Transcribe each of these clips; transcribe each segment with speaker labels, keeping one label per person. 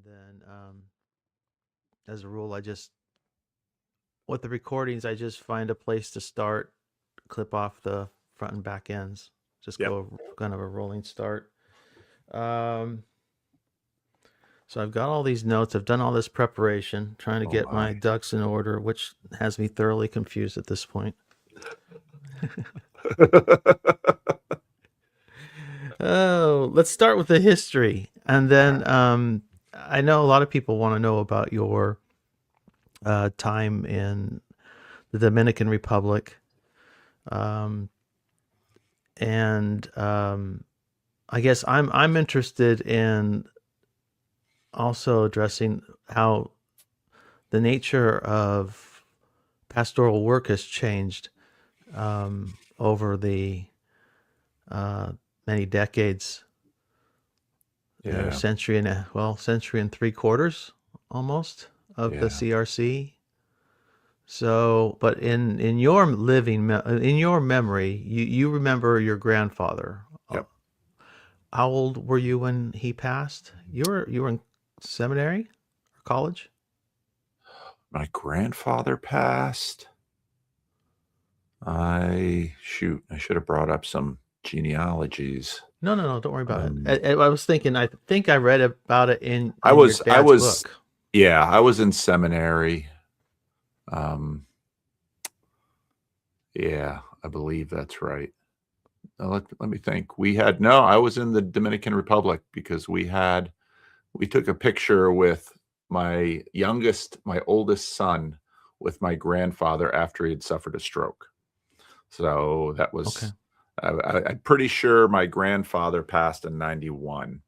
Speaker 1: then as a rule, with the recordings, I just find a place to start, clip off the front and back ends, just
Speaker 2: Yep.
Speaker 1: go kind of a rolling start. Um, so I've got all these notes. I've done all this preparation, trying to
Speaker 2: Oh
Speaker 1: get my
Speaker 2: my.
Speaker 1: ducks in order, which has me thoroughly confused at this point. Oh, let's start with the history, and then I know a lot of people want to know about your time in the Dominican Republic, um, and I guess I'm interested in also addressing how the nature of pastoral work has changed over the uh, many decades,
Speaker 2: Yeah.
Speaker 1: century and three quarters almost of the
Speaker 2: Yeah.
Speaker 1: CRC. So, but in your in your memory, you remember your grandfather.
Speaker 2: Yep.
Speaker 1: How old were you when he passed? You were in seminary or college?
Speaker 2: My grandfather passed. I should have brought up some genealogies.
Speaker 1: No, no, no. Don't worry about
Speaker 2: Um,
Speaker 1: it. I was thinking. I think I read about it
Speaker 2: I
Speaker 1: in your
Speaker 2: was, I
Speaker 1: dad's
Speaker 2: was,
Speaker 1: book.
Speaker 2: yeah, I was in seminary. Um, yeah, I believe that's right. Let me think. No, I was in the Dominican Republic because we took a picture with my oldest son with my grandfather after he had suffered a stroke. So that
Speaker 1: Okay.
Speaker 2: was, I'm pretty sure my grandfather passed in 91.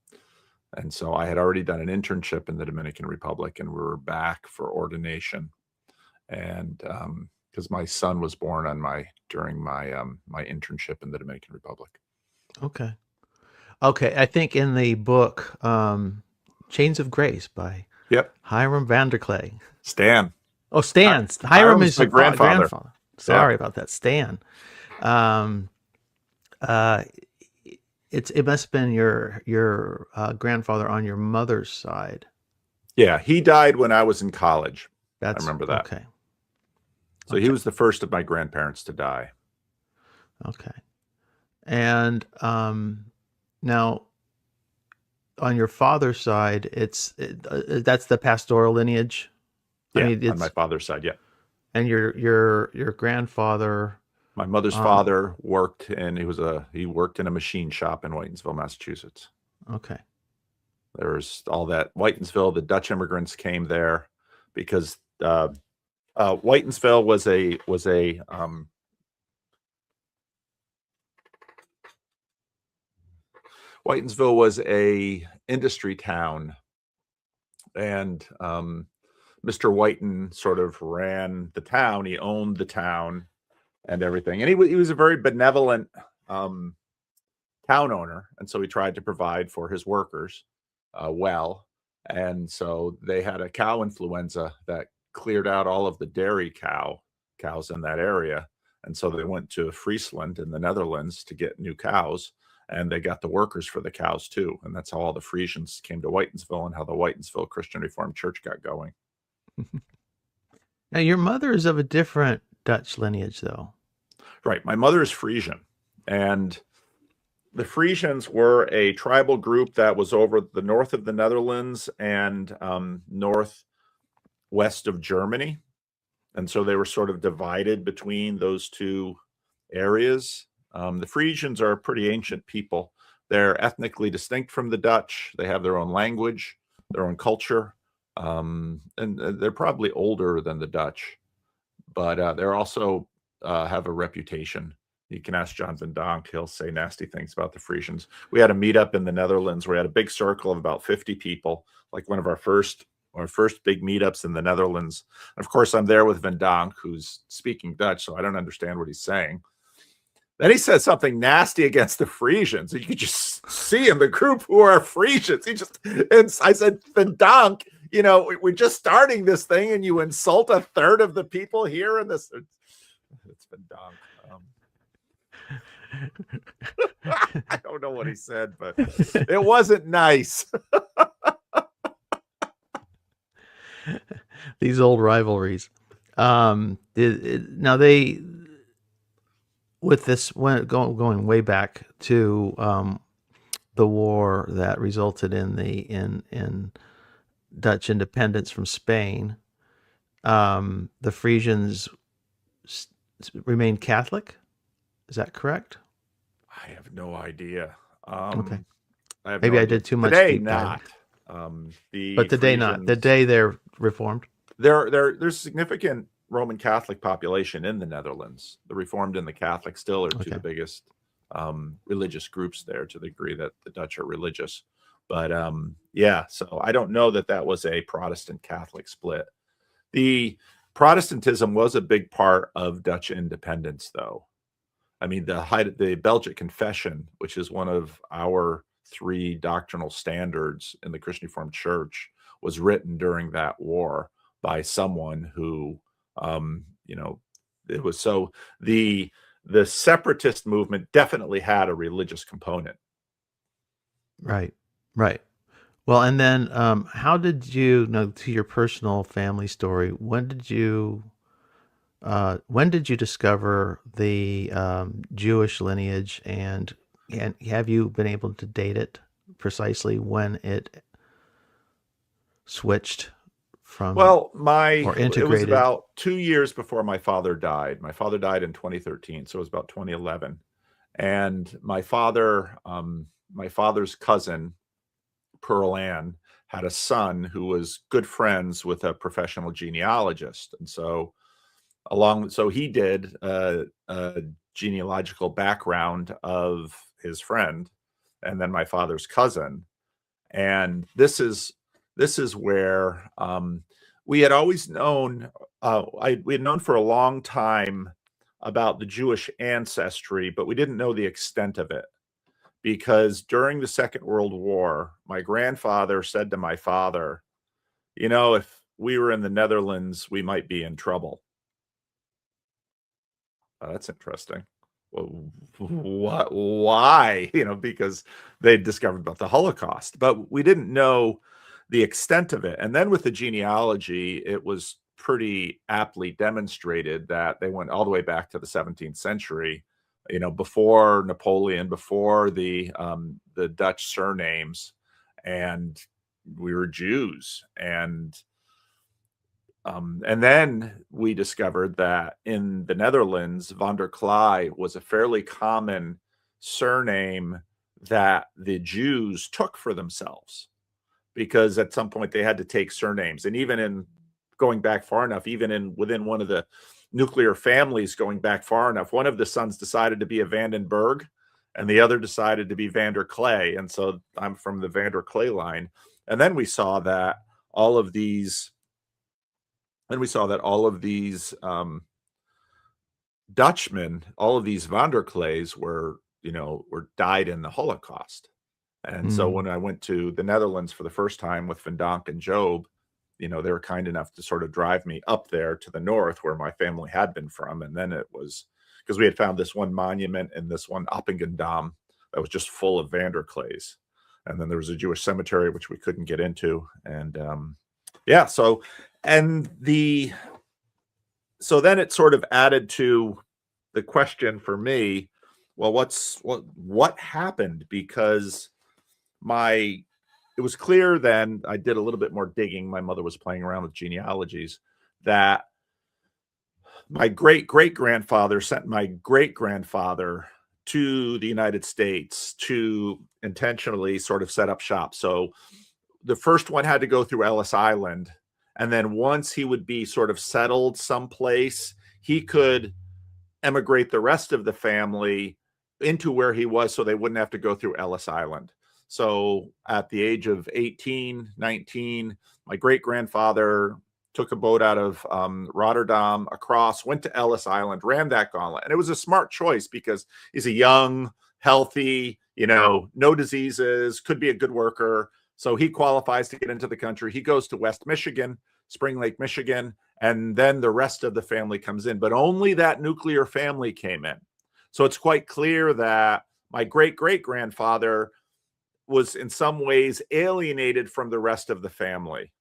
Speaker 2: And so I had already done an internship in the Dominican Republic and we were back for ordination. And because my son was born during my internship in the Dominican Republic.
Speaker 1: Okay. Okay. I think in the book, Chains of Grace by
Speaker 2: Yep.
Speaker 1: Hiram Vanderclay.
Speaker 2: Stan.
Speaker 1: Oh, Stan. Hiram
Speaker 2: Hiram's
Speaker 1: is
Speaker 2: my
Speaker 1: your
Speaker 2: grandfather.
Speaker 1: grandfather.
Speaker 2: Yeah.
Speaker 1: Sorry about that, Stan. Um, uh, it must have been your grandfather on your mother's side.
Speaker 2: Yeah. He died when I was in college. I
Speaker 1: That's
Speaker 2: remember that.
Speaker 1: okay.
Speaker 2: So he
Speaker 1: Okay.
Speaker 2: was the first of my grandparents to die.
Speaker 1: Okay. And now on your father's side, that's the pastoral lineage. I
Speaker 2: Yeah.
Speaker 1: mean,
Speaker 2: On my father's side. Yeah.
Speaker 1: and your grandfather.
Speaker 2: My mother's
Speaker 1: Um,
Speaker 2: father he worked in a machine shop in Whitensville, Massachusetts.
Speaker 1: okay.
Speaker 2: There was all that Whitensville. The Dutch immigrants came there because Whitensville was a industry town, and Mr. Whiten sort of ran the town. He owned the town and everything, and he was a very benevolent town owner, and so he tried to provide for his workers well. And so they had a cow influenza that cleared out all of the dairy cows in that area. And so they went to Friesland in the Netherlands to get new cows, and they got the workers for the cows too. And that's how all the Frisians came to Whitensville and how the Whitensville Christian Reformed Church got going.
Speaker 1: Now your mother is of a different Dutch lineage, though.
Speaker 2: Right. My mother is Frisian, and the Frisians were a tribal group that was over the north of the Netherlands and northwest of Germany. And so they were sort of divided between those two areas. The Frisians are a pretty ancient people. They're ethnically distinct from the Dutch. They have their own language, their own culture, and they're probably older than the Dutch. But they're also have a reputation. You can ask John Van Donk. He'll say nasty things about the Frisians. We had a meetup in the Netherlands. We had a big circle of about 50 people, like one of our first big meetups in the Netherlands. And of course, I'm there with Van Donk, who's speaking Dutch, so I don't understand what he's saying. Then he said something nasty against the Frisians. You could just see in the group who are Frisians. And I said, Van Donk, we're just starting this thing and you insult a third of the people here in this. It's Van Donk. I don't know what he said, but it wasn't nice.
Speaker 1: These old rivalries. Now with this going way back to the war that resulted in in Dutch independence from Spain. The Frisians remained Catholic. Is that correct?
Speaker 2: I have no idea.
Speaker 1: Okay,
Speaker 2: I have no
Speaker 1: maybe I
Speaker 2: idea.
Speaker 1: did too much
Speaker 2: Today,
Speaker 1: deep diving.
Speaker 2: not. The
Speaker 1: But today not.
Speaker 2: Frisians,
Speaker 1: Today they're Reformed.
Speaker 2: there's a significant Roman Catholic population in the Netherlands. The Reformed and the Catholic still are two of the biggest religious groups there, to the degree that the Dutch are religious. But yeah, so I don't know that that was a Protestant Catholic split. The Protestantism was a big part of Dutch independence, though. I mean, the Belgic Confession, which is one of our 3 doctrinal standards in the Christian Reformed Church, was written during that war by someone who, you know, it was so the separatist movement definitely had a religious component.
Speaker 1: Right, right. Well, and then how did you know, to your personal family story? When did you discover the Jewish lineage, and have you been able to date it precisely when it switched from
Speaker 2: Well,
Speaker 1: or
Speaker 2: it was
Speaker 1: integrated?
Speaker 2: about 2 years before my father died. My father died in 2013, so it was about 2011. And my father's cousin, Pearl Ann, had a son who was good friends with a professional genealogist. And so so he did a genealogical background of his friend and then my father's cousin. And this is where we had always known, we had known for a long time about the Jewish ancestry, but we didn't know the extent of it, because during the Second World War, my grandfather said to my father, you know, if we were in the Netherlands, we might be in trouble. That's interesting. Well, what? Why? You know, because they discovered about the Holocaust, but we didn't know the extent of it. And then with the genealogy, it was pretty aptly demonstrated that they went all the way back to the 17th century. You know, before Napoleon, before the Dutch surnames, and we were Jews. And then we discovered that in the Netherlands, van der Klei was a fairly common surname that the Jews took for themselves, because at some point they had to take surnames. And even in going back far enough, even within one of the nuclear families going back far enough, one of the sons decided to be a Vandenberg and the other decided to be van der Klei. And so I'm from the van der Klei line. And then we saw that all of these Dutchmen, all of these van der Kleis were died in the Holocaust. And so when I went to the Netherlands for the first time with Van Donk and Job, they were kind enough to sort of drive me up there to the north where my family had been from. And then it was because we had found this one monument in this one Appingedam that was just full of van der Kleis. And then there was a Jewish cemetery, which we couldn't get into. And yeah, so then it sort of added to the question for me, well, what happened? Because it was clear then, I did a little bit more digging. My mother was playing around with genealogies, that my great-great-grandfather sent my great-grandfather to the United States to intentionally sort of set up shop. So the first one had to go through Ellis Island. And then once he would be sort of settled someplace, he could emigrate the rest of the family into where he was so they wouldn't have to go through Ellis Island. So at the age of 18, 19, my great-grandfather took a boat out of Rotterdam across, went to Ellis Island, ran that gauntlet. And it was a smart choice because he's a young, healthy, no diseases, could be a good worker. So he qualifies to get into the country. He goes to West Michigan, Spring Lake, Michigan, and then the rest of the family comes in. But only that nuclear family came in. So it's quite clear that my great-great-grandfather was in some ways alienated from the rest of the family.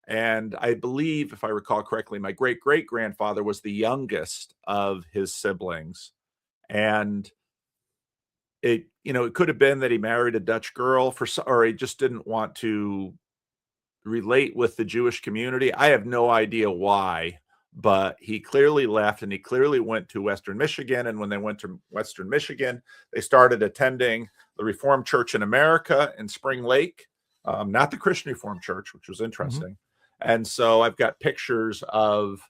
Speaker 2: And I believe, if I recall correctly, my great-great-grandfather was the youngest of his siblings. And it could have been that he married a Dutch girl or he just didn't want to relate with the Jewish community. I have no idea why, but he clearly left and he clearly went to Western Michigan. And when they went to Western Michigan, they started attending the Reformed Church in America in Spring Lake, not the Christian Reformed Church, which was interesting. And so I've got pictures of,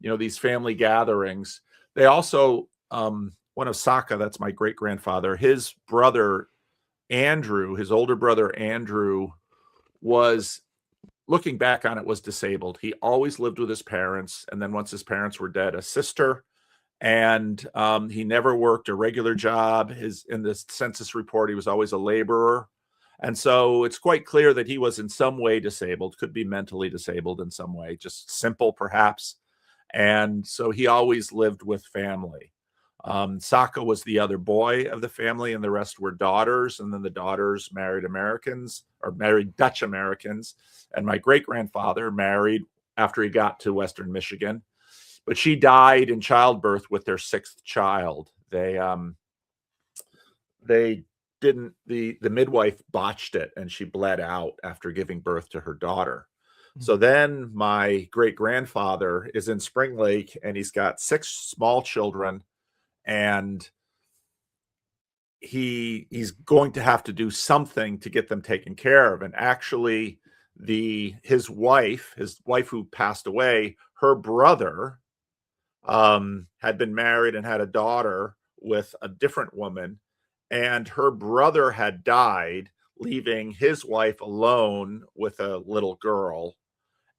Speaker 2: these family gatherings. They also, one of Saka, that's my great grandfather, his brother, Andrew, his older brother, Andrew, was, looking back on it, was disabled. He always lived with his parents. And then once his parents were dead, a sister. And he never worked a regular job. In the census report, he was always a laborer. And so it's quite clear that he was in some way disabled, could be mentally disabled in some way, just simple perhaps. And so he always lived with family. Saka was the other boy of the family, and the rest were daughters. And then the daughters married Dutch Americans. And my great-grandfather married after he got to Western Michigan. But she died in childbirth with their sixth child. The midwife botched it, and she bled out after giving birth to her daughter. So then my great-grandfather is in Spring Lake, and he's got 6 small children, and he's going to have to do something to get them taken care of. And actually, his wife who passed away, her brother had been married and had a daughter with a different woman, and her brother had died, leaving his wife alone with a little girl.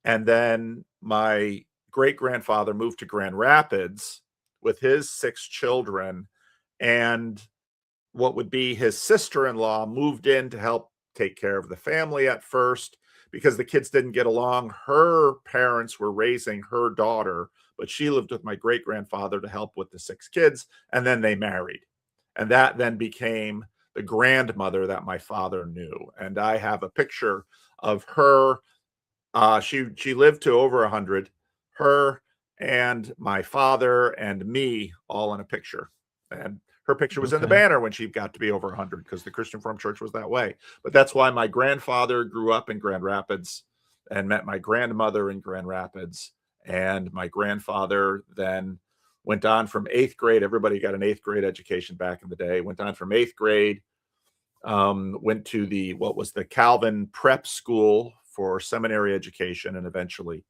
Speaker 2: And then my great-grandfather moved to Grand Rapids with his 6 children, and what would be his sister-in-law moved in to help take care of the family at first because the kids didn't get along. Her parents were raising her daughter, but she lived with my great-grandfather to help with the 6 kids, and then they married. And that then became the grandmother that my father knew. And I have a picture of her. She lived to over 100, her and my father and me all in a picture. And her picture was in the banner when she got to be over 100 because the Christian Reformed Church was that way. But that's why my grandfather grew up in Grand Rapids and met my grandmother in Grand Rapids. And my grandfather then went on from 8th grade. Everybody got an 8th grade education back in the day. Went on from 8th grade, went to what was the Calvin Prep School for seminary education, and eventually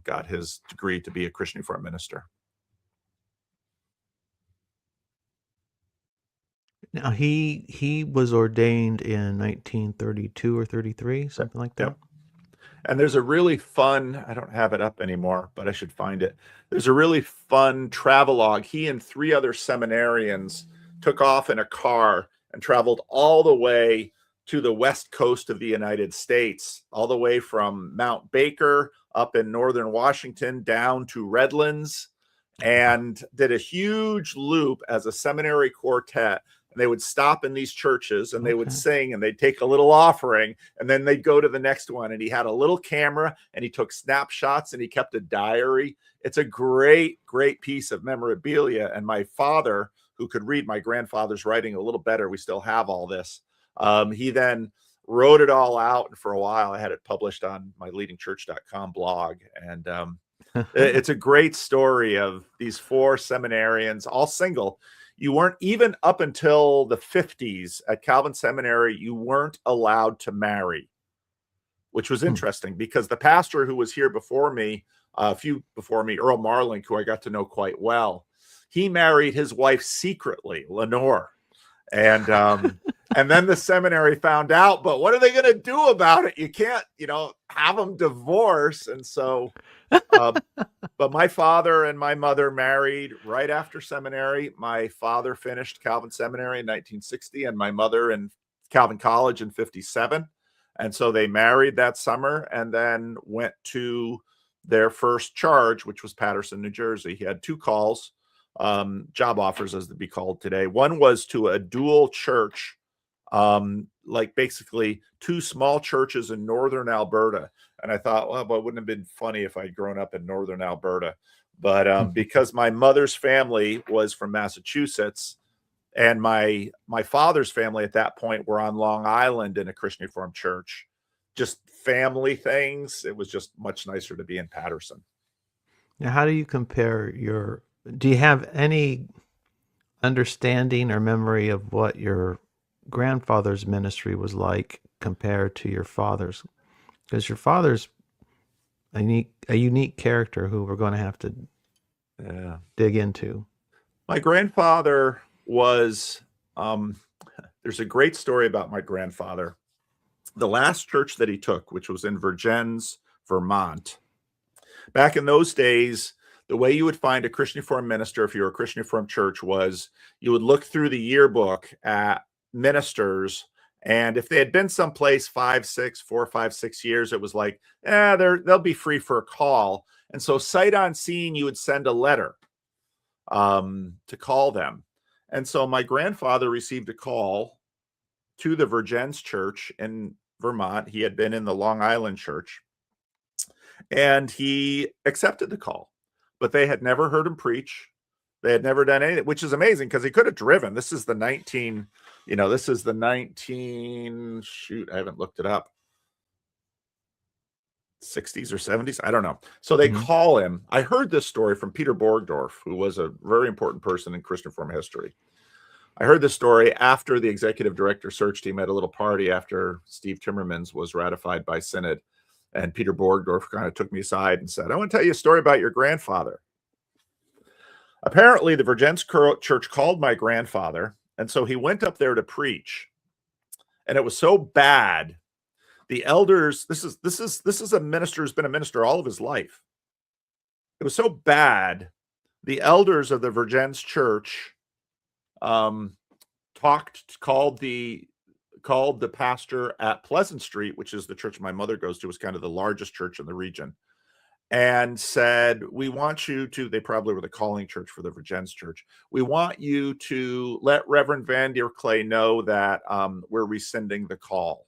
Speaker 2: got his degree to be a Christian Reformed minister.
Speaker 1: Now he was ordained in 1932 or 33, something like that.
Speaker 2: Yep. And there's a really fun, I don't have it up anymore, but I should find it. There's a really fun travelogue. He and 3 other seminarians took off in a car and traveled all the way to the west coast of the United States, all the way from Mount Baker up in northern Washington down to Redlands, and did a huge loop as a seminary quartet. And they would stop in these churches and they would sing and they'd take a little offering and then they'd go to the next one. And he had a little camera and he took snapshots and he kept a diary. It's a great, great piece of memorabilia. And my father, who could read my grandfather's writing a little better, we still have all this. He then wrote it all out. And for a while, I had it published on my leadingchurch.com blog. And it's a great story of these 4 seminarians, all single. You weren't, even up until the 50s at Calvin Seminary, you weren't allowed to marry, which was interesting because the pastor who was here before me, a few before me, Earl Marlink, who I got to know quite well, he married his wife secretly, Lenore. And and then the seminary found out, but what are they going to do about it? You can't, have them divorce. And so, but my father and my mother married right after seminary. My father finished Calvin Seminary in 1960 and my mother in Calvin College in 57. And so they married that summer and then went to their first charge, which was Paterson, New Jersey. He had 2 calls, job offers as they'd be called today. One was to a dual church like basically two small churches in northern Alberta. And I thought, well, it wouldn't have been funny if I'd grown up in northern Alberta. But because my mother's family was from Massachusetts, and my father's family at that point were on Long Island in a Christian Reformed church, just family things, it was just much nicer to be in Patterson.
Speaker 1: Now, how do you compare do you have any understanding or memory of what your grandfather's ministry was like compared to your father's? Because your father's a unique character who we're going to have to dig into.
Speaker 2: My grandfather was, there's a great story about my grandfather. The last church that he took, which was in Vergennes, Vermont, back in those days, the way you would find a Christian Reformed minister, if you were a Christian Reformed church, was you would look through the yearbook at ministers, and if they had been someplace 4, 5, 6 years, it was like, they'll be free for a call. And so sight unseen, you would send a letter to call them. And so my grandfather received a call to the Vergennes church in Vermont. He had been in the Long Island church, and he accepted the call, but they had never heard him preach. They had never done anything, which is amazing because he could have driven. This is the 19, shoot, I haven't looked it up. 60s or 70s, I don't know. So they call him. I heard this story from Peter Borgdorf, who was a very important person in Christian Reformed history. I heard this story after the executive director search team had a little party after Steve Timmermans was ratified by Synod. And Peter Borgdorf kind of took me aside and said, I want to tell you a story about your grandfather. Apparently, the Vergennes church called my grandfather, and so he went up there to preach. And it was so bad. The elders, this is a minister who's been a minister all of his life. It was so bad. The elders of the Vergennes church called the pastor at Pleasant Street, which is the church my mother goes to, is kind of the largest church in the region, and said, we want you to, they probably were the calling church for the Vergennes church, we want you to let Reverend Van der Clay know that we're rescinding the call.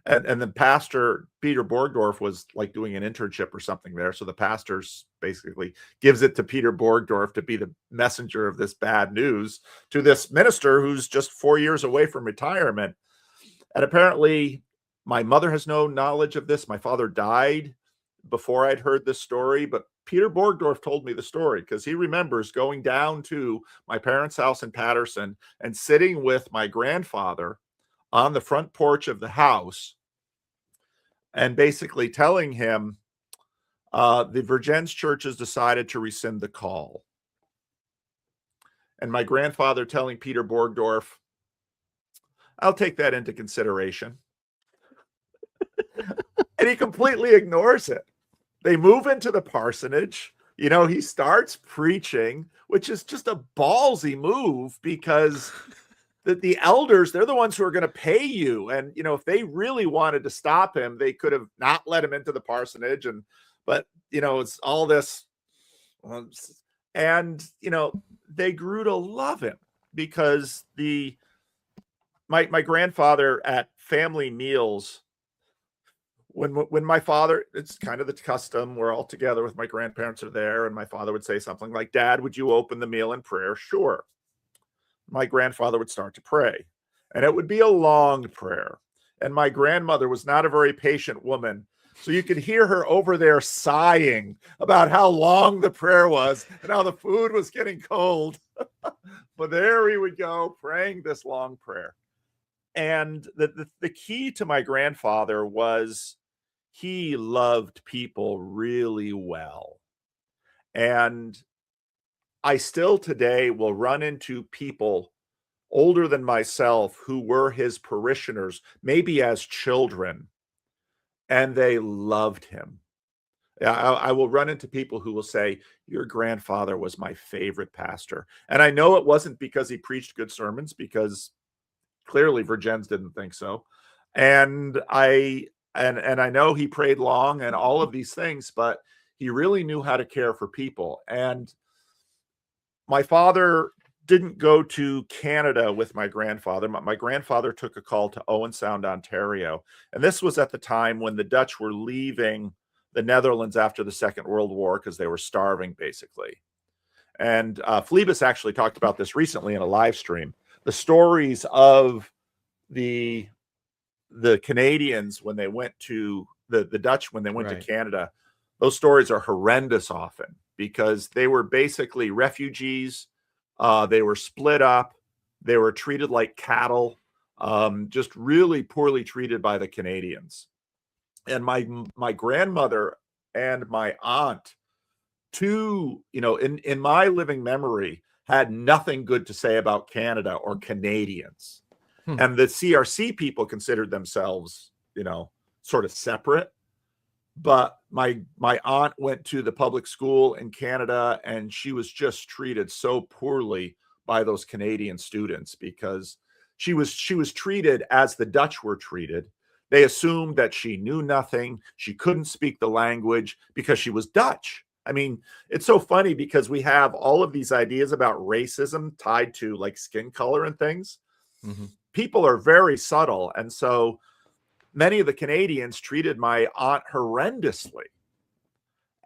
Speaker 2: And the pastor, Peter Borgdorf, was like doing an internship or something there. So the pastor basically gives it to Peter Borgdorf to be the messenger of this bad news to this minister who's just 4 years away from retirement. And apparently my mother has no knowledge of this. My father died before I'd heard this story, but Peter Borgdorf told me the story because he remembers going down to my parents' house in Patterson and sitting with my grandfather on the front porch of the house and basically telling him the Vergennes church has decided to rescind the call. And my grandfather telling Peter Borgdorf, I'll take that into consideration. And he completely ignores it. They move into the parsonage. He starts preaching, which is just a ballsy move because the elders, they're the ones who are going to pay you. And, if they really wanted to stop him, they could have not let him into the parsonage. But it's all this. And, they grew to love him because my grandfather at family meals, when my father, it's kind of the custom, we're all together with my grandparents are there. And my father would say something like, Dad, would you open the meal in prayer? Sure. My grandfather would start to pray, and it would be a long prayer. And my grandmother was not a very patient woman. So you could hear her over there sighing about how long the prayer was and how the food was getting cold. But there he would go praying this long prayer. And the key to my grandfather was he loved people really well. And I still today will run into people older than myself who were his parishioners, maybe as children, and they loved him. I will run into people who will say, your grandfather was my favorite pastor. And I know it wasn't because he preached good sermons, because clearly Vergennes didn't think so. And I know he prayed long and all of these things, but he really knew how to care for people. And my father didn't go to Canada with my grandfather. My grandfather took a call to Owen Sound, Ontario. And this was at the time when the Dutch were leaving the Netherlands after the Second World War because they were starving, basically. And Phlebas actually talked about this recently in a live stream. The stories of the Canadians when they went to the Dutch when they went to Canada, those stories are horrendous often because they were basically refugees. They were split up. They were treated like cattle, just really poorly treated by the Canadians. And my grandmother and my aunt, two, in my living memory, had nothing good to say about Canada or Canadians. And the CRC people considered themselves, sort of separate. But my aunt went to the public school in Canada, and she was just treated so poorly by those Canadian students because she was treated as the Dutch were treated. They assumed that she knew nothing. She couldn't speak the language because she was Dutch. I mean, it's so funny because we have all of these ideas about racism tied to like skin color and things. Mm-hmm. People are very subtle. And so many of the Canadians treated my aunt horrendously.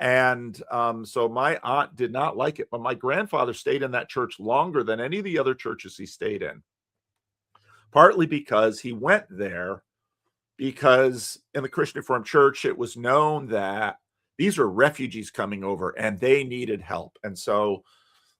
Speaker 2: And so my aunt did not like it. But my grandfather stayed in that church longer than any of the other churches he stayed in. Partly because he went there because in the Christian Reformed Church, it was known that these were refugees coming over and they needed help. And so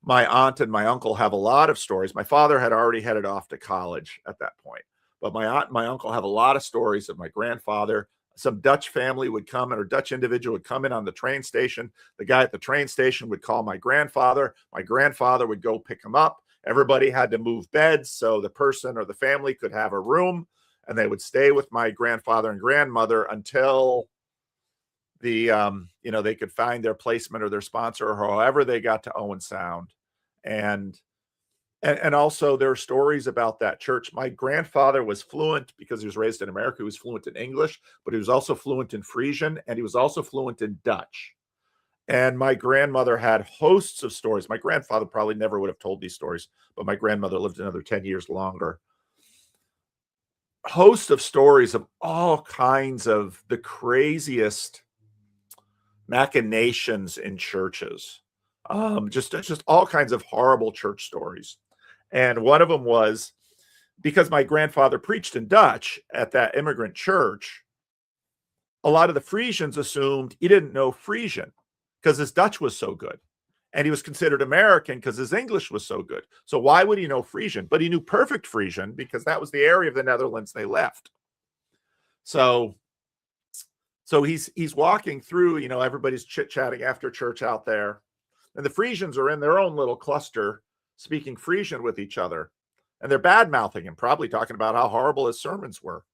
Speaker 2: my aunt and my uncle have a lot of stories. My father had already headed off to college at that point. But my aunt and my uncle have a lot of stories of my grandfather. Some Dutch family would come in, or Dutch individual would come in on the train station. The guy at the train station would call my grandfather. My grandfather would go pick him up. Everybody had to move beds so the person or the family could have a room, and they would stay with my grandfather and grandmother until they could find their placement or their sponsor, or however they got to Owen Sound. And also there are stories about that church. My grandfather was fluent because he was raised in America. He was fluent in English, but he was also fluent in Frisian, and he was also fluent in Dutch. And my grandmother had hosts of stories. My grandfather probably never would have told these stories, but my grandmother lived another 10 years longer. Host of stories of all kinds of the craziest machinations in churches. Just all kinds of horrible church stories. And one of them was because my grandfather preached in Dutch at that immigrant church, a lot of the Frisians assumed he didn't know Frisian because his Dutch was so good. And he was considered American because his English was so good. So why would he know Frisian? But he knew perfect Frisian because that was the area of the Netherlands they left. So he's walking through, everybody's chit-chatting after church out there. And the Frisians are in their own little cluster speaking Frisian with each other. And they're bad-mouthing him, probably talking about how horrible his sermons were.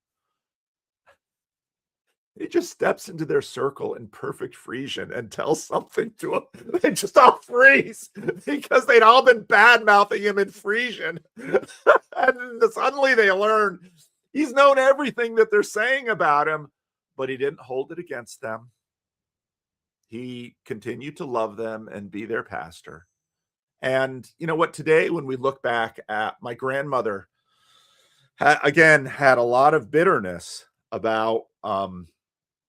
Speaker 2: He just steps into their circle in perfect Frisian and tells something to them. They just all freeze because they'd all been bad-mouthing him in Frisian. And suddenly they learn he's known everything that they're saying about him, but he didn't hold it against them. He continued to love them and be their pastor. And you know what? Today, when we look back at my grandmother, had a lot of bitterness about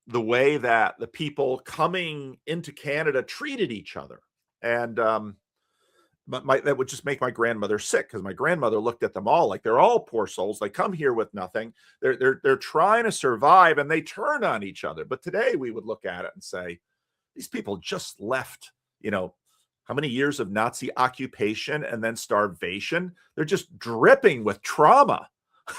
Speaker 2: the way that the people coming into Canada treated each other. And that would just make my grandmother sick because my grandmother looked at them all like they're all poor souls. They come here with nothing. They're trying to survive and they turn on each other. But today we would look at it and say, these people just left, how many years of Nazi occupation and then starvation? They're just dripping with trauma.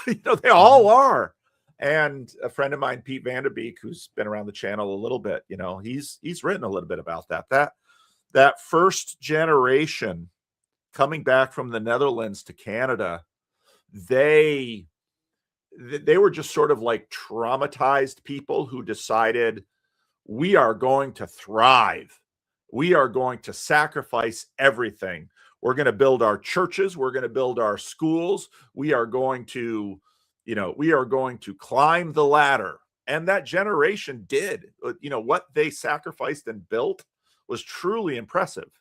Speaker 2: They all are. And a friend of mine, Pete Vanderbeek, who's been around the channel a little bit, he's written a little bit about that first generation coming back from the Netherlands to Canada. They were just sort of like traumatized people who decided we are going to thrive. We are going to sacrifice everything. We're going to build our churches. We're going to build our schools. We are going to climb the ladder. And that generation did. What they sacrificed and built was truly impressive.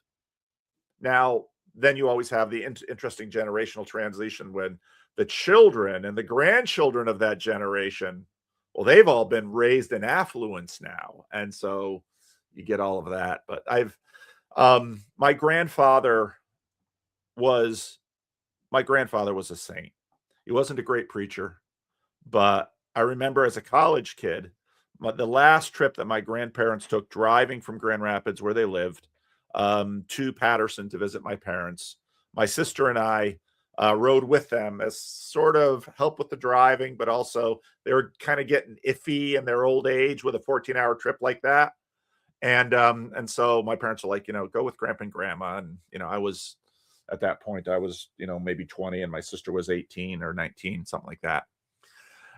Speaker 2: Now, then you always have the interesting generational transition when the children and the grandchildren of that generation, well, they've all been raised in affluence now. And so you get all of that. But my grandfather was a saint. He wasn't a great preacher, but I remember as a college kid, the last trip that my grandparents took driving from Grand Rapids, where they lived, to Patterson to visit my parents. My sister and I rode with them as sort of help with the driving, but also they were kind of getting iffy in their old age with a 14-hour trip like that. And so my parents were like, go with Grandpa and Grandma. And, I was at that point, I was, maybe 20 and my sister was 18 or 19, something like that.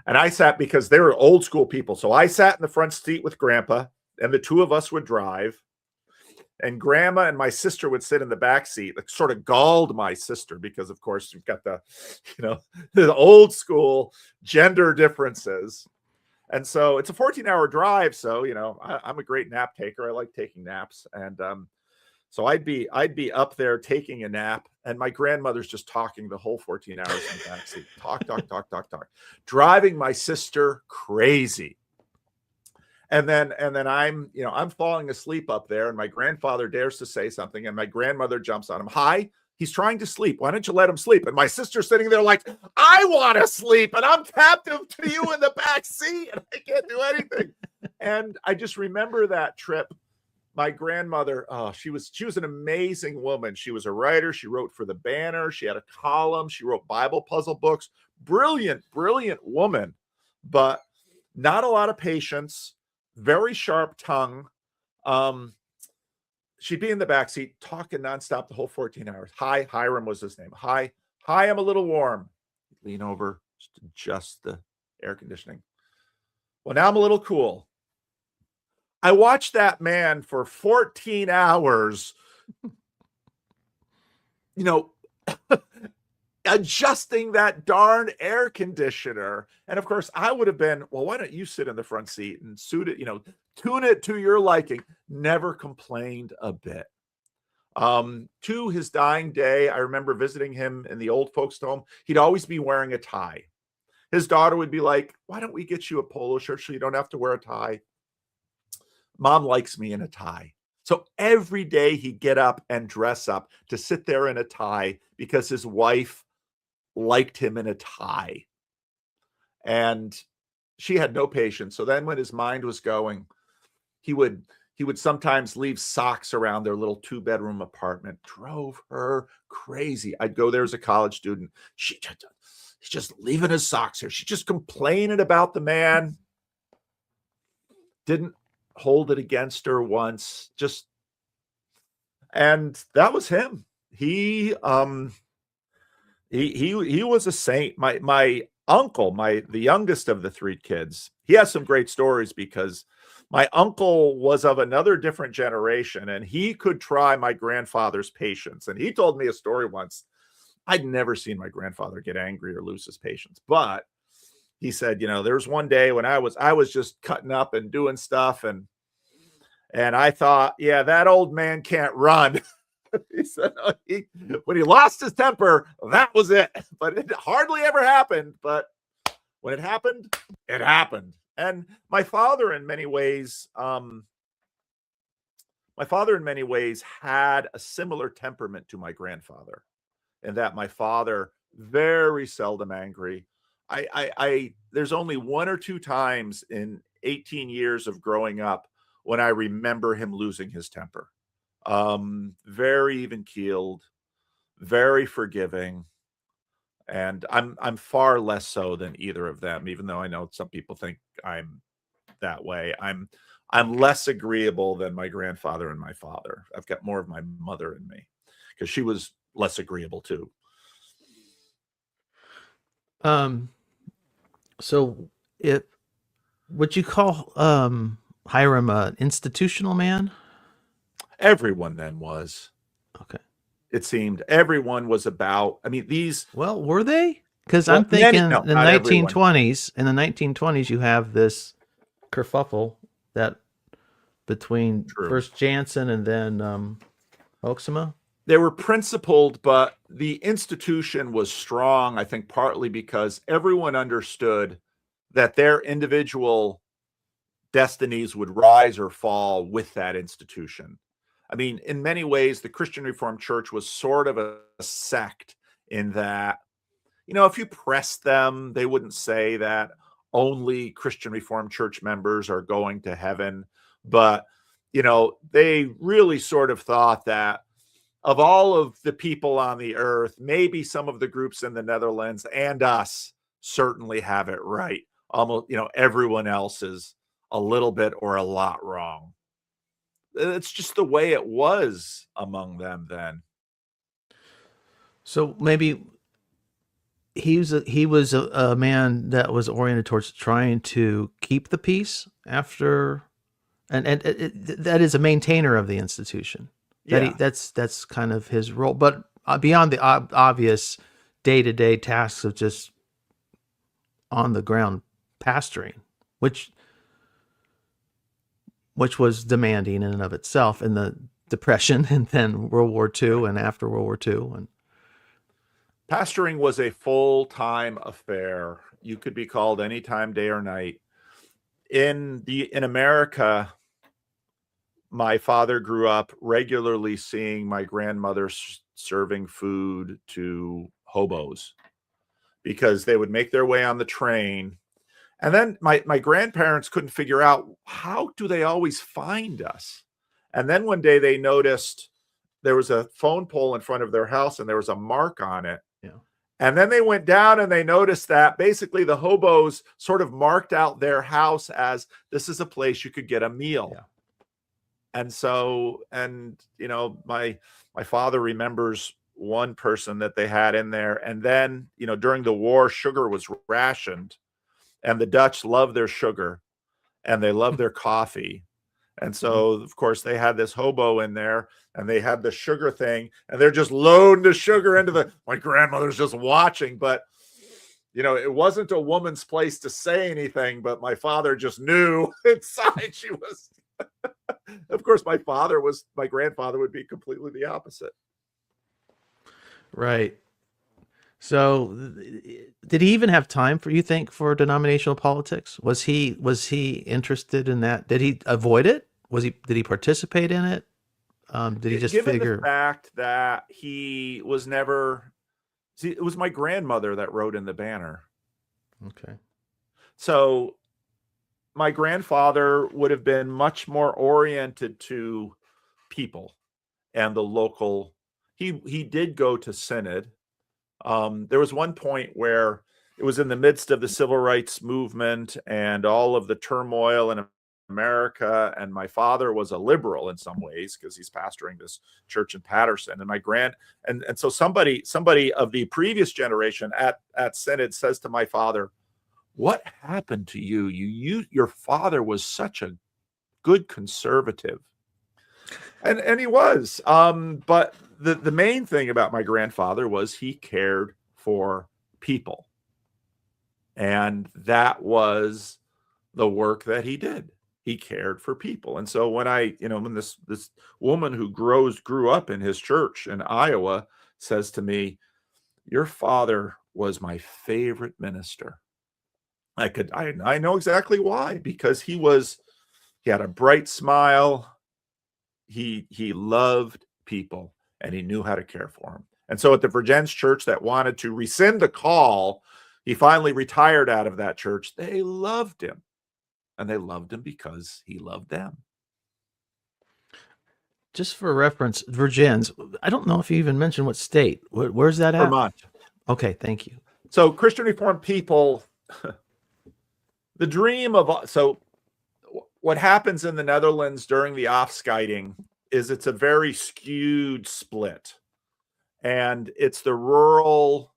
Speaker 2: And I sat, because they were old school people. So I sat in the front seat with Grandpa, and the two of us would drive. And Grandma and my sister would sit in the back seat. It sort of galled my sister because, of course, you've got the old school gender differences. And so it's a 14-hour drive. So, I'm a great nap taker. I like taking naps. And so I'd be up there taking a nap, and my grandmother's just talking the whole 14 hours in the backseat. Talk, driving my sister crazy. And then I'm falling asleep up there, and my grandfather dares to say something, and my grandmother jumps on him. Hi, he's trying to sleep. Why don't you let him sleep? And my sister's sitting there like, I want to sleep, and I'm captive to you in the back seat, and I can't do anything. And I just remember that trip. My grandmother, she was an amazing woman. She was a writer. She wrote for the Banner. She had a column. She wrote Bible puzzle books. Brilliant woman, but not a lot of patience, very sharp tongue. She'd be in the backseat talking nonstop the whole 14 hours. Hi, Hiram was his name. Hi, I'm a little warm. Lean over, just adjust the air conditioning. Well, now I'm a little cool. I watched that man for 14 hours, adjusting that darn air conditioner. And of course, I would have been, well, why don't you sit in the front seat and suit it, tune it to your liking. Never complained a bit. To his dying day, I remember visiting him in the old folks' home. He'd always be wearing a tie. His daughter would be like, why don't we get you a polo shirt so you don't have to wear a tie? Mom likes me in a tie. So every day he'd get up and dress up to sit there in a tie because his wife liked him in a tie. And she had no patience. So then when his mind was going, he would sometimes leave socks around their little 2-bedroom apartment. Drove her crazy. I'd go there as a college student. He's just leaving his socks here. She's just complaining about the man. Didn't hold it against her once, and that was him. He was a saint. My uncle, the youngest of the 3 kids, he has some great stories because my uncle was of another different generation, and he could try my grandfather's patience. And he told me a story once. I'd never seen my grandfather get angry or lose his patience, but he said, there was one day when I was just cutting up and doing stuff, and I thought, yeah, that old man can't run. He said, when he lost his temper, that was it. But it hardly ever happened. But when it happened, it happened. And my father, in many ways, had a similar temperament to my grandfather, in that my father, very seldom angry. There's only 1 or 2 times in 18 years of growing up when I remember him losing his temper. Very even keeled, very forgiving. And I'm far less so than either of them, even though I know some people think I'm that way. I'm less agreeable than my grandfather and my father. I've got more of my mother in me because she was less agreeable too.
Speaker 1: So would you call Hiram an institutional man?
Speaker 2: Everyone then was.
Speaker 1: Okay.
Speaker 2: It seemed everyone was about. I mean,
Speaker 1: Well, were they? Because I'm thinking in the 1920s. In the 1920s, you have this kerfuffle that between first Jansen and then Hoeksema.
Speaker 2: they were principled, but the institution was strong, I think partly because everyone understood that their individual destinies would rise or fall with that institution. I mean, in many ways, the Christian Reformed Church was sort of a sect in that, if you pressed them, they wouldn't say that only Christian Reformed Church members are going to heaven. But, they really sort of thought that of all of the people on the earth, maybe some of the groups in the Netherlands and us certainly have it right. Almost, everyone else is a little bit or a lot wrong. It's just the way it was among them then.
Speaker 1: So maybe he was a man that was oriented towards trying to keep the peace after, and that is a maintainer of the institution.
Speaker 2: Yeah.
Speaker 1: That's kind of his role, but beyond the obvious day-to-day tasks of just on the ground pastoring, which was demanding in and of itself in the Depression and then World War II and after World War II. And
Speaker 2: Pastoring was a full-time affair. You could be called anytime, day or night. In America, my father grew up regularly seeing my grandmother serving food to hobos because they would make their way on the train. And then my grandparents couldn't figure out, how do they always find us? And then one day they noticed there was a phone pole in front of their house and there was a mark on it.
Speaker 1: yeah,
Speaker 2: And then they went down and they noticed that basically the hobos sort of marked out their house as, this is a place you could get a meal.
Speaker 1: Yeah.
Speaker 2: And so, my father remembers one person that they had in there. And then, during the war, sugar was rationed, and the Dutch love their sugar and they love their coffee. And so, of course, they had this hobo in there and they had the sugar thing and they're just loading the sugar into my grandmother's just watching. But, it wasn't a woman's place to say anything, but my father just knew inside she was. Of course, my grandfather would be completely the opposite.
Speaker 1: right. So, did he even have time for, you think, for denominational politics? Was he interested in that? Did he avoid it? Did he participate in it? Did he just
Speaker 2: Given
Speaker 1: figure?
Speaker 2: the fact that he was never, see, it was my grandmother that wrote in the banner.
Speaker 1: Okay.
Speaker 2: So my grandfather would have been much more oriented to people and the local. He did go to synod. There was one point where it was in the midst of the civil rights movement and all of the turmoil in America, and my father was a liberal in some ways because he's pastoring this church in Patterson. And and so somebody of the previous generation at synod says to my father, "What happened to you? Your father was such a good conservative." And he was. But the main thing about my grandfather was he cared for people. And that was the work that he did. He cared for people. And so when this woman who grew up in his church in Iowa says to me, "Your father was my favorite minister," I know exactly why, because he had a bright smile. He loved people and he knew how to care for them. And so at the Virgins church that wanted to rescind the call, he finally retired out of that church. They loved him, and they loved him because he loved them.
Speaker 1: Just for reference, Virgins. I don't know if you even mentioned what state. Where's that at?
Speaker 2: Vermont.
Speaker 1: Okay, thank you.
Speaker 2: So Christian Reformed people, the dream of, so what happens in the Netherlands during the offscheiding is it's a very skewed split. And it's the rural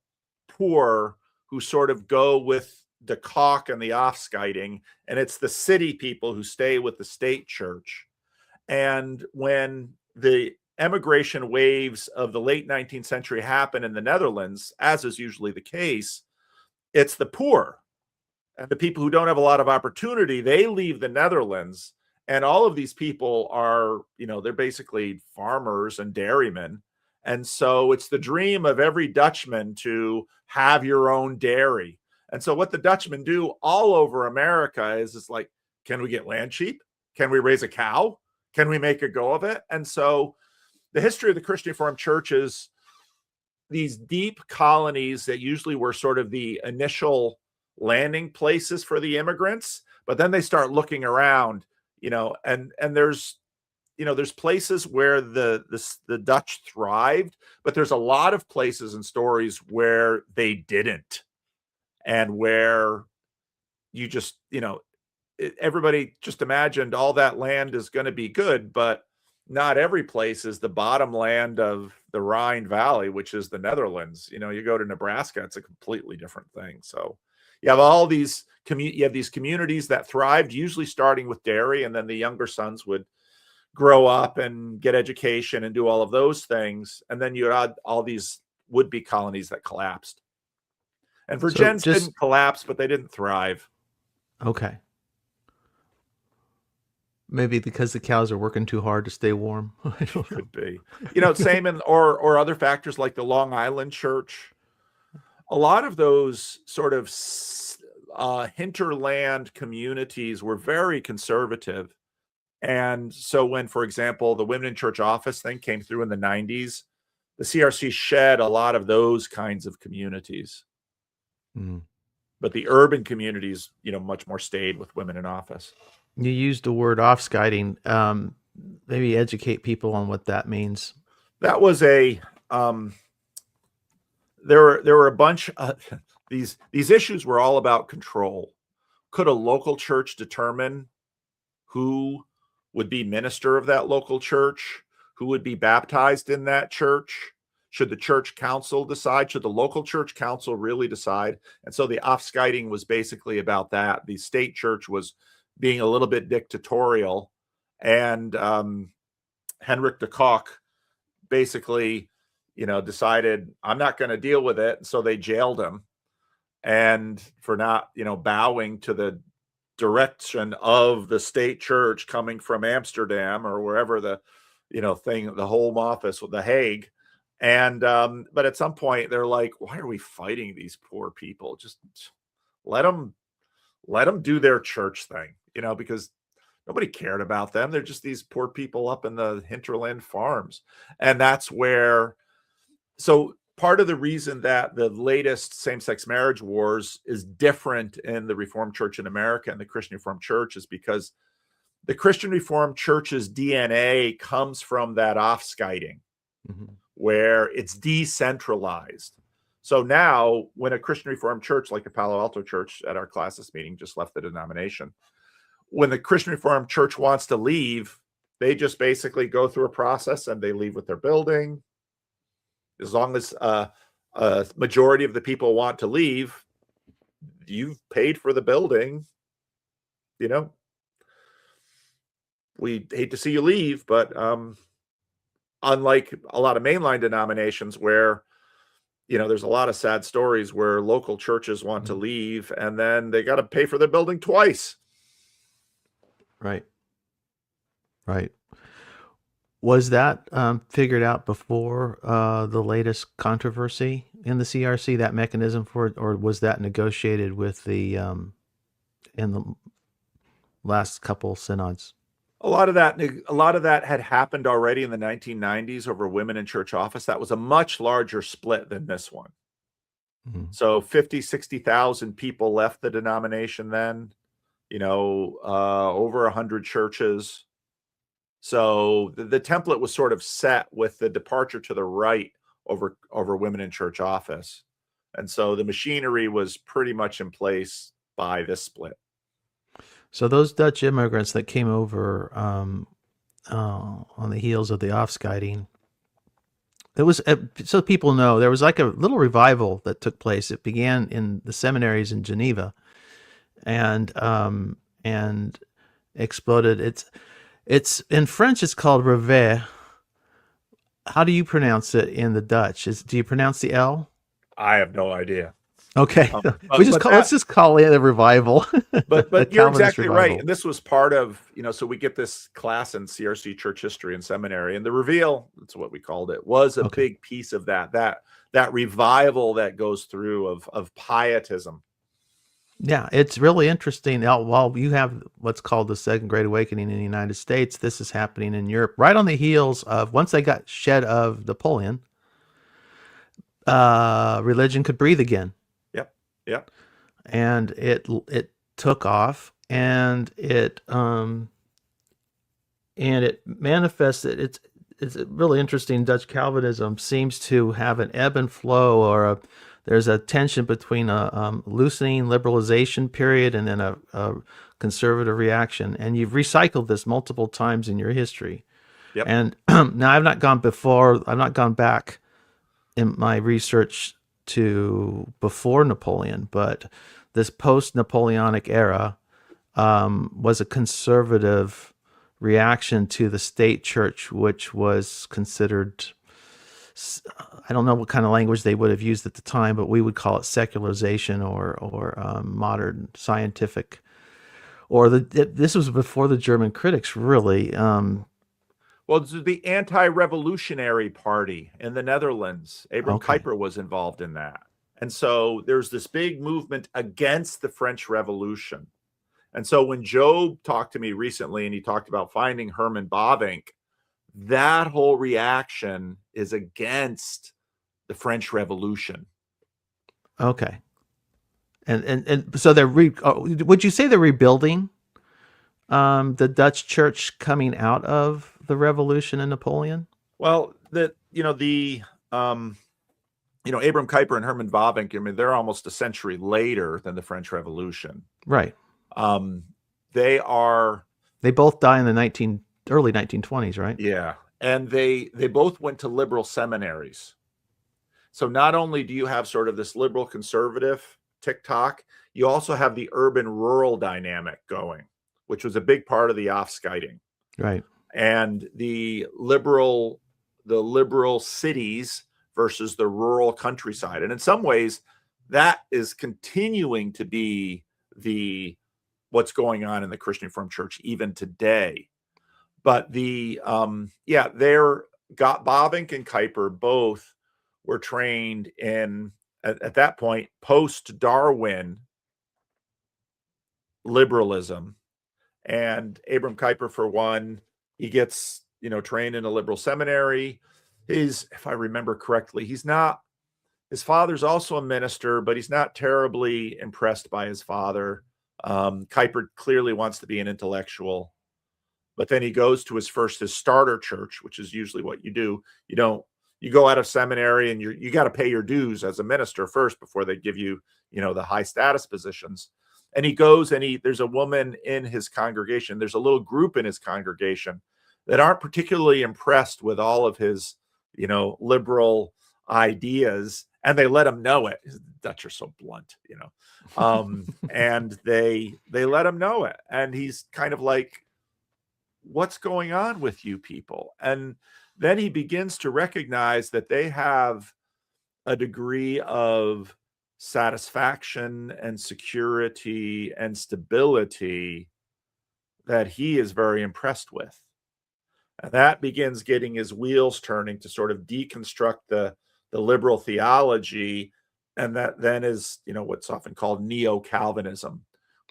Speaker 2: poor who sort of go with the Kalk and the offscheiding, and it's the city people who stay with the state church. And when the emigration waves of the late 19th century happen in the Netherlands, as is usually the case, it's the poor and the people who don't have a lot of opportunity. They leave the Netherlands, and all of these people are, they're basically farmers and dairymen, And so it's the dream of every Dutchman to have your own dairy. And so what the Dutchmen do all over America is it's like, can we get land cheap? Can we raise a cow? Can we make a go of it? And so the history of the Christian Reformed Church is these deep colonies that usually were sort of the initial landing places for the immigrants, but then they start looking around, and there's places where the Dutch thrived, but there's a lot of places and stories where they didn't, and where you just, everybody just imagined all that land is going to be good, but not every place is the bottom land of the Rhine Valley, which is the Netherlands. You go to Nebraska, it's a completely different thing. So you have all these communities that thrived, usually starting with dairy, and then the younger sons would grow up and get education and do all of those things. And then you had all these would-be colonies that collapsed. And Virgins didn't collapse, but they didn't thrive.
Speaker 1: Okay. Maybe because the cows are working too hard to stay warm.
Speaker 2: Could be. Same or other factors like the Long Island Church. A lot of those sort of hinterland communities were very conservative. And so when, for example, the Women in Church Office thing came through in the 90s, the CRC shed a lot of those kinds of communities.
Speaker 1: Mm.
Speaker 2: But the urban communities, much more stayed with women in office.
Speaker 1: You used the word offskiting. Maybe educate people on what that means.
Speaker 2: That was there were a bunch of these issues were all about control. Could a local church determine who would be minister of that local church, who would be baptized in that church? Should the church council decide? Should the local church council really decide? And so the offskiting was basically about that. The state church was being a little bit dictatorial, and Henrik de Kock basically, decided, I'm not going to deal with it. And so they jailed him, and for not, bowing to the direction of the state church coming from Amsterdam or wherever the home office with The Hague. And but at some point they're like, why are we fighting these poor people? Just let them do their church thing, because nobody cared about them. They're just these poor people up in the hinterland farms. And that's where, so part of the reason that the latest same-sex marriage wars is different in the Reformed Church in America and the Christian Reformed Church is because the Christian Reformed Church's DNA comes from that offskiting, where it's decentralized. So now when a Christian Reformed church like the Palo Alto Church at our classis meeting just left the denomination, when the Christian Reformed Church wants to leave, they just basically go through a process and they leave with their building. As long as a majority of the people want to leave, you've paid for the building. We hate to see you leave, but unlike a lot of mainline denominations where, there's a lot of sad stories where local churches want to leave and then they got to pay for the building twice.
Speaker 1: Right. Was that figured out before the latest controversy in the CRC, that mechanism for it, or was that negotiated with the in the last couple synods?
Speaker 2: A lot of that had happened already in the 1990s over Women in Church Office. That was a much larger split than this one. So 50, 60,000 people left the denomination then, over 100 churches. So the template was sort of set with the departure to the right over Women in Church Office. And so the machinery was pretty much in place by this split.
Speaker 1: So those Dutch immigrants that came over on the heels of the offskiting, it was, so people know, there was like a little revival that took place. It began in the seminaries in Geneva, and exploded. It's in French. It's called Reveil. How do you pronounce it in the Dutch? Do you pronounce the L?
Speaker 2: I have no idea.
Speaker 1: Okay.
Speaker 2: But
Speaker 1: Let's just call it a revival. A
Speaker 2: but you're
Speaker 1: Calvinist
Speaker 2: exactly right.
Speaker 1: revival.
Speaker 2: And this was part of, so we get this class in CRC church history and seminary, and the reveal, that's what we called it, was a
Speaker 1: Okay.
Speaker 2: big piece of that revival that goes through of pietism.
Speaker 1: Yeah, it's really interesting. Now, while you have what's called the Second Great Awakening in the United States, this is happening in Europe right on the heels of once they got shed of Napoleon, religion could breathe again,
Speaker 2: Yep. Yep.
Speaker 1: and it took off, and it manifested. It's really interesting. Dutch Calvinism seems to have an ebb and flow, there's a tension between a loosening liberalization period and then a conservative reaction. And you've recycled this multiple times in your history.
Speaker 2: Yep.
Speaker 1: And now I've not gone back in my research to before Napoleon, but this post-Napoleonic era was a conservative reaction to the state church, which was considered, I don't know what kind of language they would have used at the time, but we would call it secularization or modern scientific. This was before the German critics really.
Speaker 2: Well, this is the anti-revolutionary party in the Netherlands. Abram
Speaker 1: Okay,
Speaker 2: Kuyper was involved in that. And so there's this big movement against the French Revolution. And so when Job talked to me recently and he talked about finding Herman Bavinck, that whole reaction is against the French Revolution.
Speaker 1: okay, and so would you say they're rebuilding the Dutch church coming out of the revolution and Napoleon?
Speaker 2: Well, Abram Kuyper and Herman Bavinck, I mean, they're almost a century later than the French Revolution.
Speaker 1: Right.
Speaker 2: They
Speaker 1: both die in the early 1920s, right?
Speaker 2: Yeah. And they both went to liberal seminaries. So not only do you have sort of this liberal conservative TikTok, you also have the urban rural dynamic going, which was a big part of the Aufskyting.
Speaker 1: Right.
Speaker 2: And the liberal cities versus the rural countryside. And in some ways, that is continuing to be what's going on in the Christian Reformed Church even today. But Bavinck and Kuyper both were trained in, at that point, post-Darwin liberalism. And Abram Kuyper, for one, he gets, trained in a liberal seminary. If I remember correctly, his father's also a minister, but he's not terribly impressed by his father. Kuyper clearly wants to be an intellectual, but then he goes to his starter church, which is usually what you do. You go out of seminary and you got to pay your dues as a minister first before they give you, the high status positions. And he goes and there's a woman in his congregation. There's a little group in his congregation that aren't particularly impressed with all of his, liberal ideas, and they let him know it. The Dutch are so blunt, and they let him know it. And he's kind of like, what's going on with you people? And then he begins to recognize that they have a degree of satisfaction and security and stability that he is very impressed with. And that begins getting his wheels turning to sort of deconstruct the liberal theology. And that then is, what's often called Neocalvinism,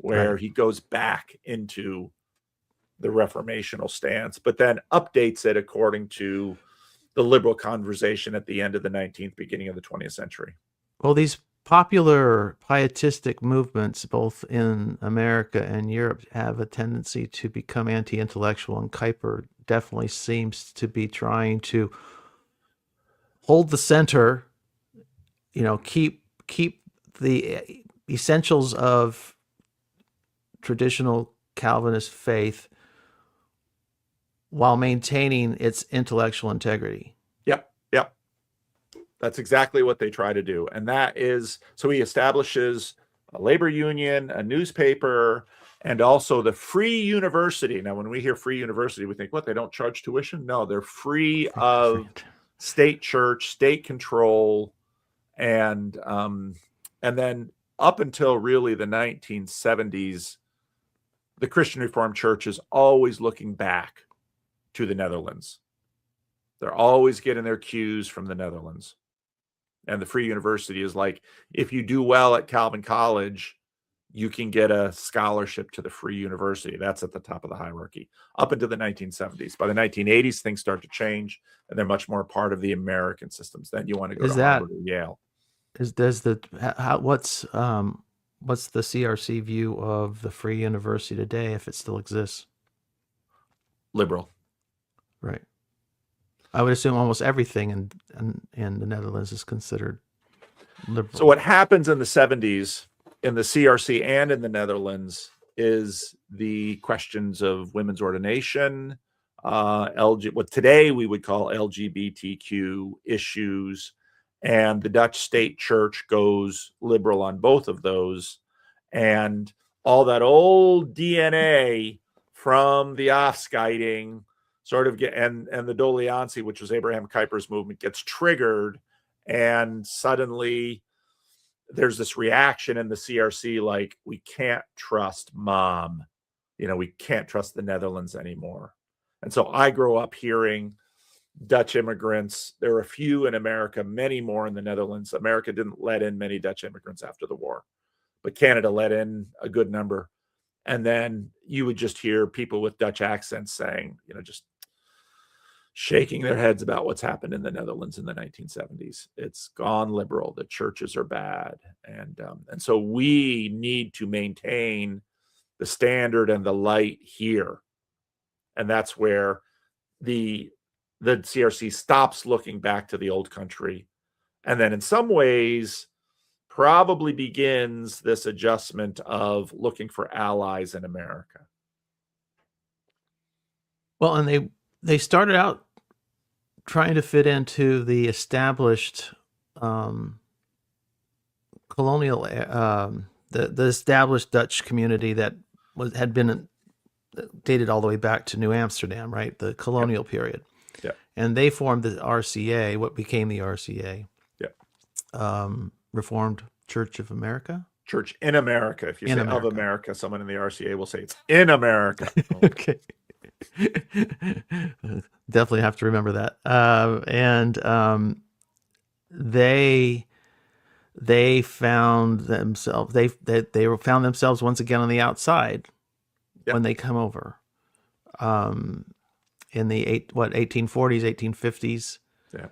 Speaker 2: where
Speaker 1: Right.
Speaker 2: he goes back into the reformational stance, but then updates it according to the liberal conversation at the end of the 19th, beginning of the 20th century.
Speaker 1: Well, these popular pietistic movements, both in America and Europe, have a tendency to become anti-intellectual, and Kuyper definitely seems to be trying to hold the center, keep the essentials of traditional Calvinist faith while maintaining its intellectual integrity.
Speaker 2: Yep. That's exactly what they try to do. And that is, so he establishes a labor union, a newspaper, and also the free university. Now, when we hear free university, we think, what, they don't charge tuition? No, they're free of state church, state control, and And then up until really the 1970s, the Christian Reformed Church is always looking back to the Netherlands. They're always getting their cues from the Netherlands. And the Free University is like, if you do well at Calvin College, you can get a scholarship to the Free University. That's at the top of the hierarchy up into the 1970s. By the 1980s, things start to change, and they're much more part of the American systems. Then you want to go
Speaker 1: Is
Speaker 2: to
Speaker 1: that
Speaker 2: Harvard or Yale.
Speaker 1: what's the CRC view of the Free University today, if it still exists?
Speaker 2: Liberal.
Speaker 1: Right. I would assume almost everything in the Netherlands is considered liberal.
Speaker 2: So what happens in the 70s in the CRC and in the Netherlands is the questions of women's ordination, what today we would call LGBTQ issues, and the Dutch state church goes liberal on both of those, and all that old DNA from the Afscheiding sort of and the Doleantie, which was Abraham Kuyper's movement, gets triggered, and suddenly there's this reaction in the CRC, like, we can't trust mom. We can't trust the Netherlands anymore. And so I grow up hearing Dutch immigrants. There are a few in America, many more in the Netherlands. America didn't let in many Dutch immigrants after the war, but Canada let in a good number. And then you would just hear people with Dutch accents saying, just shaking their heads about what's happened in the Netherlands in the 1970s. It's gone liberal. The churches are bad. And so we need to maintain the standard and the light here. And that's where the CRC stops looking back to the old country. And then in some ways, probably begins this adjustment of looking for allies in America.
Speaker 1: Well, and they started out trying to fit into the established colonial, the established Dutch community that had been dated all the way back to New Amsterdam, right? The colonial period.
Speaker 2: Yeah.
Speaker 1: And they formed the RCA, what became the RCA.
Speaker 2: Yeah.
Speaker 1: Reformed Church of America.
Speaker 2: Church in America. If you
Speaker 1: In
Speaker 2: say
Speaker 1: America.
Speaker 2: Of America, someone in the RCA will say it's in America.
Speaker 1: Okay. Definitely have to remember that. And they found themselves they found themselves once again on the outside. Yep. When they come over, in the 1840s, 1850s.
Speaker 2: Yeah.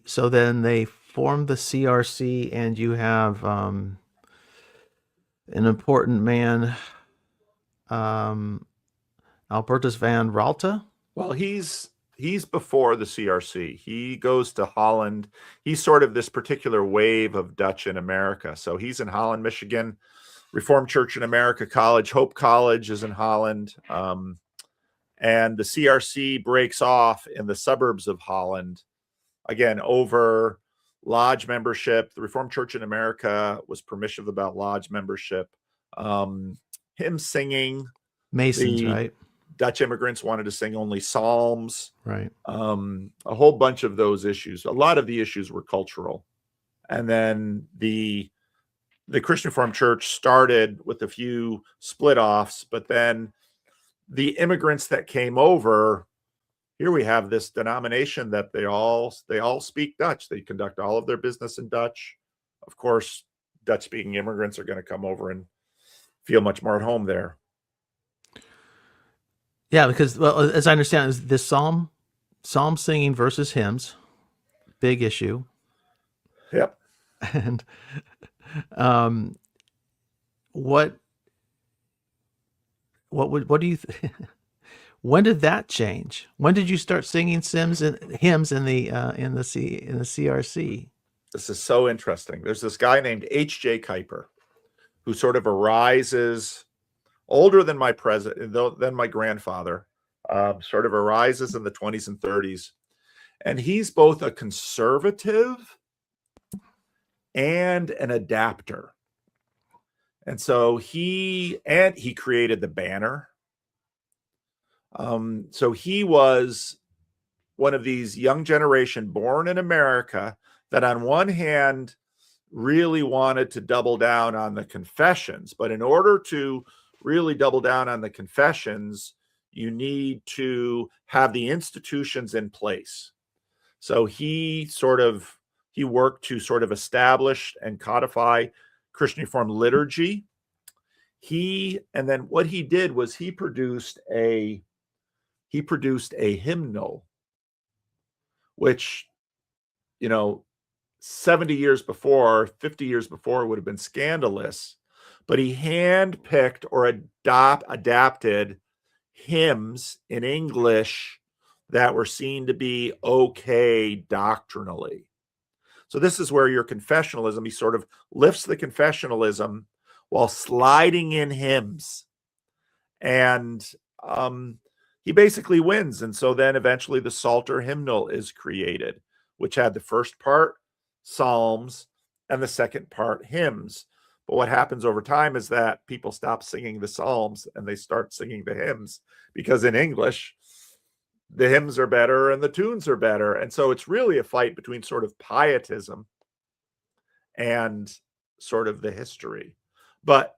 Speaker 1: So then they formed the CRC, and you have an important man, Albertus van Raalte.
Speaker 2: Well, he's before the CRC. He goes to Holland. He's sort of this particular wave of Dutch in America. So he's in Holland, Michigan. Reformed Church in America College, Hope College is in Holland. And the CRC breaks off in the suburbs of Holland, again, over lodge membership. The Reformed Church in America was permissive about lodge membership. Him singing.
Speaker 1: Masons, right?
Speaker 2: Dutch immigrants wanted to sing only psalms.
Speaker 1: Right.
Speaker 2: A whole bunch of those issues. A lot of the issues were cultural. And then the Christian Reformed Church started with a few split-offs, but then the immigrants that came over, here we have this denomination that they all speak Dutch. They conduct all of their business in Dutch. Of course, Dutch-speaking immigrants are going to come over and feel much more at home there.
Speaker 1: Yeah, because, well, as I understand, is this psalm singing versus hymns, big issue.
Speaker 2: Yep.
Speaker 1: And what do you when did that change? When did you start singing hymns in the CRC?
Speaker 2: This is so interesting. There's this guy named H.J. Kuyper who sort of arises older than my grandfather, sort of arises in the 20s and 30s. And he's both a conservative and an adapter. And so he created the banner. So he was one of these young generation born in America that on one hand really wanted to double down on the confessions, but in order to really double down on the confessions, you need to have the institutions in place. So he worked to sort of establish and codify Christian Reformed liturgy. And then what he did was he produced a hymnal, which, 70 years before, 50 years before would have been scandalous, but he handpicked or adapted hymns in English that were seen to be okay doctrinally. So this is where your confessionalism, he sort of lifts the confessionalism while sliding in hymns. And he basically wins. And so then eventually the Psalter hymnal is created, which had the first part, psalms, and the second part, hymns. But what happens over time is that people stop singing the psalms and they start singing the hymns, because in English, the hymns are better and the tunes are better. And so it's really a fight between sort of pietism and sort of the history. But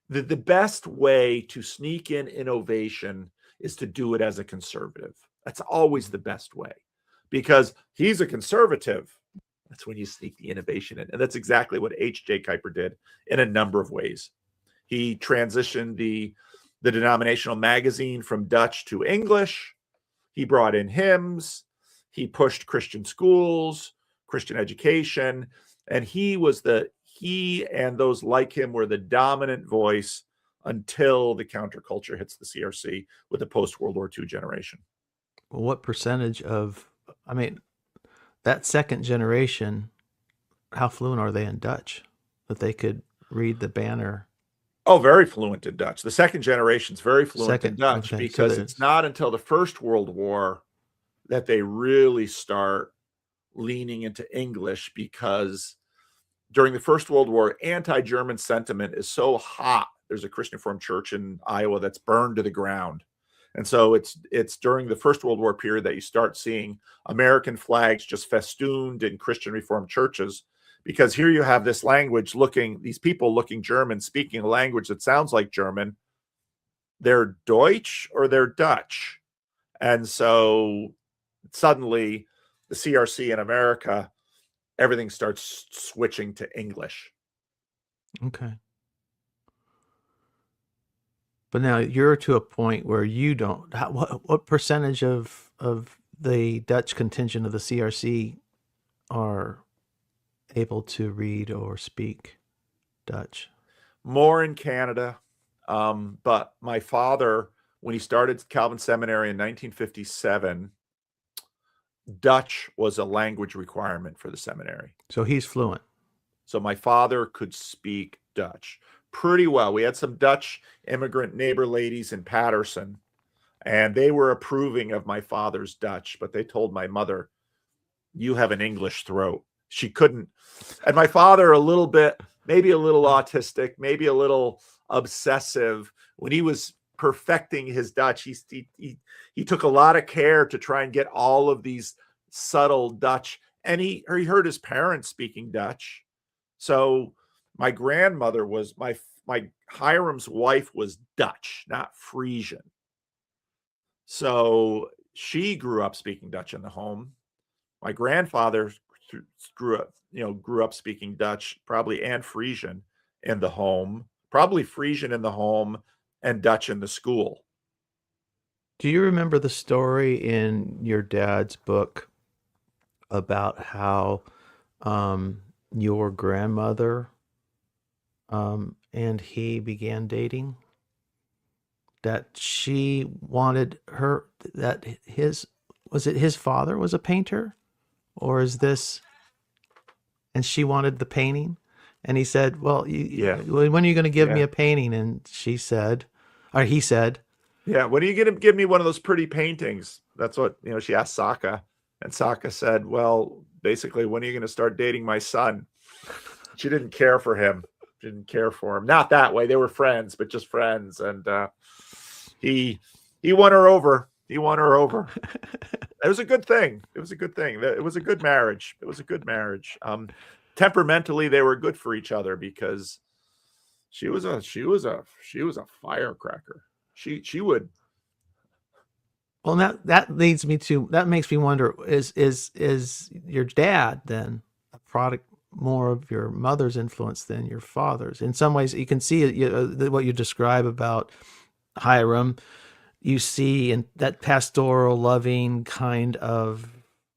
Speaker 2: the best way to sneak in innovation is to do it as a conservative. That's always the best way, because he's a conservative. That's when you sneak the innovation in. And that's exactly what H.J. Kuyper did in a number of ways. He transitioned the denominational magazine from Dutch to English. He brought in hymns. He pushed Christian schools, Christian education. And he and those like him were the dominant voice until the counterculture hits the CRC with the post-World War II generation.
Speaker 1: Well, what percentage that second generation, how fluent are they in Dutch that they could read the banner?
Speaker 2: Oh, very fluent in Dutch. The second generation's very fluent in Dutch, okay, because it's not until the First World War that they really start leaning into English, because during the First World War, anti-German sentiment is so hot. There's a Christian Reformed church in Iowa that's burned to the ground. And so it's during the First World War period that you start seeing American flags just festooned in Christian Reformed churches, because here you have this language these people looking German, speaking a language that sounds like German. They're Deutsch or they're Dutch. And so suddenly the CRC in America, everything starts switching to English.
Speaker 1: Okay. But now you're to a point where you don't. What percentage of the Dutch contingent of the CRC are able to read or speak Dutch?
Speaker 2: More in Canada. But my father, when he started Calvin Seminary in 1957, Dutch was a language requirement for the seminary.
Speaker 1: So he's fluent.
Speaker 2: So my father could speak Dutch pretty well. We had some Dutch immigrant neighbor ladies in Patterson, and they were approving of my father's Dutch, but they told my mother, "You have an English throat." She couldn't. And my father, maybe a little autistic, maybe a little obsessive. When he was perfecting his Dutch, he took a lot of care to try and get all of these subtle Dutch. And he heard his parents speaking Dutch. So my grandmother was my Hiram's wife was Dutch, not Frisian. So she grew up speaking Dutch in the home. My grandfather grew up speaking Dutch, probably, and Frisian in the home, probably Frisian in the home and Dutch in the school.
Speaker 1: Do you remember the story in your dad's book about how your grandmother and he began dating? That she wanted was it his father was a painter? Or is this, and she wanted the painting? And he said, well, when are you going to give me a painting? And he said, yeah,
Speaker 2: when are you going to give me one of those pretty paintings? That's what, she asked Saka. And Saka said, well, basically, when are you going to start dating my son? She didn't care for him. Not that way. They were friends, but just friends. And he won her over. He won her over. It was a good thing. It was a good thing. It was a good marriage. It was a good marriage. Temperamentally, they were good for each other because she was a firecracker. She would.
Speaker 1: Well, that leads me to, that makes me wonder, is your dad then a product more of your mother's influence than your father's? In some ways, you can see it, what you describe about Hiram. You see in that pastoral, loving kind of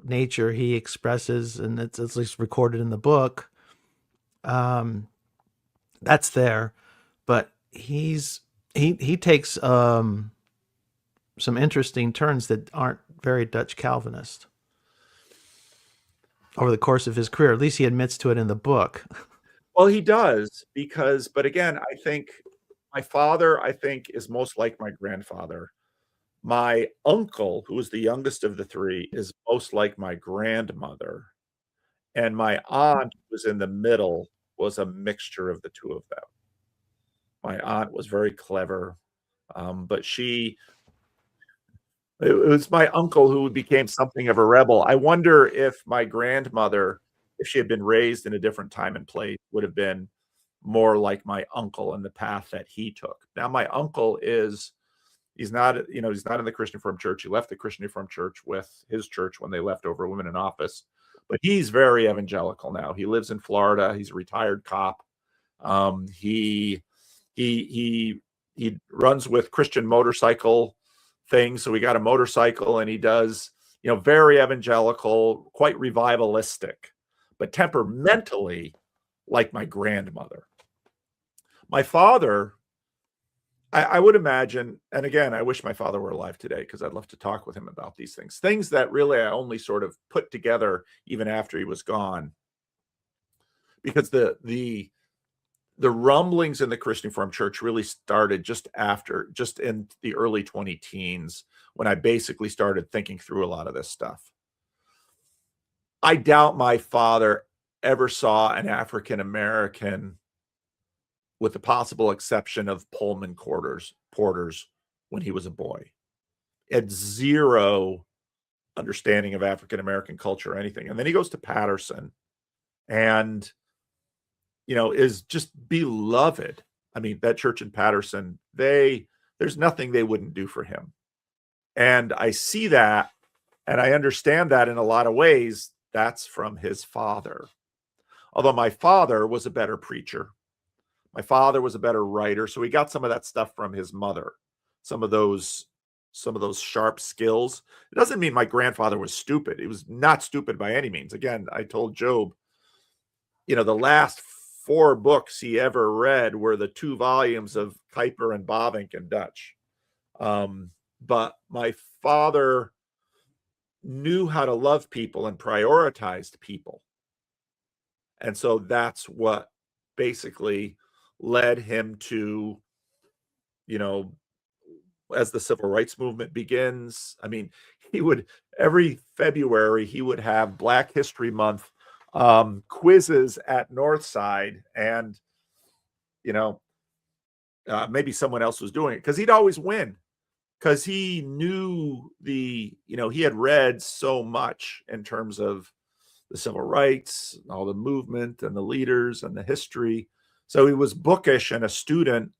Speaker 1: nature he expresses, and it's at least recorded in the book. That's there, but he takes some interesting turns that aren't very Dutch Calvinist over the course of his career. At least he admits to it in the book.
Speaker 2: Well, he does because, but again, I think my father, I think, is most like my grandfather. My uncle, who was the youngest of the three, is most like my grandmother. And my aunt, who was in the middle, was a mixture of the two of them. My aunt was very clever, but it was my uncle who became something of a rebel. I wonder if my grandmother, if she had been raised in a different time and place, would have been more like my uncle and the path that he took. Now, my uncle he's not in the Christian Reformed Church. He left the Christian Reformed Church with his church when they left over women in office, but he's very evangelical now. He lives in Florida. He's a retired cop. He runs with Christian motorcycle things. So he got a motorcycle and he does, very evangelical, quite revivalistic, but temperamentally like my grandmother. My father, I would imagine, and again, I wish my father were alive today because I'd love to talk with him about these things that really I only sort of put together even after he was gone. Because the rumblings in the Christian Reformed Church really started just in the early 20 teens when I basically started thinking through a lot of this stuff. I doubt my father ever saw an African American, with the possible exception of Pullman porters when he was a boy. Had zero understanding of African American culture or anything. And then he goes to Patterson and is just beloved. I mean, that church in Patterson, there's nothing they wouldn't do for him. And I see that, and I understand that in a lot of ways, that's from his father. Although my father was a better preacher. My father was a better writer, so he got some of that stuff from his mother. Some of those sharp skills. It doesn't mean my grandfather was stupid. He was not stupid by any means. Again, I told Job, the last 4 books he ever read were the 2 volumes of Kuyper and Bavinck in Dutch. But my father knew how to love people and prioritized people. And so that's what basically led him to, as the civil rights movement begins, I mean, every February, he would have Black History Month quizzes at Northside, and maybe someone else was doing it because he'd always win, because he knew he had read so much in terms of the civil rights, all the movement and the leaders and the history. So he was bookish and a student,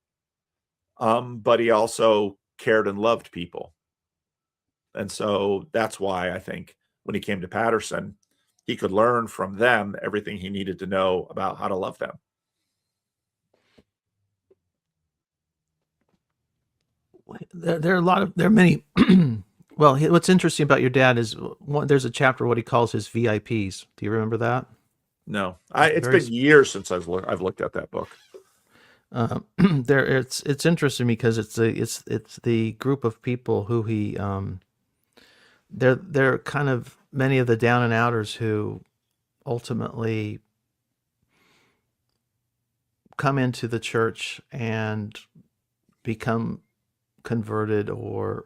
Speaker 2: but he also cared and loved people. And so that's why I think when he came to Patterson, he could learn from them everything he needed to know about how to love them.
Speaker 1: There are many. Well, what's interesting about your dad is there's a chapter what he calls his VIPs. Do you remember that?
Speaker 2: No, it's been years since I've looked at that book.
Speaker 1: It's interesting because it's the group of people who he they're kind of many of the down and outers who ultimately come into the church and become converted, or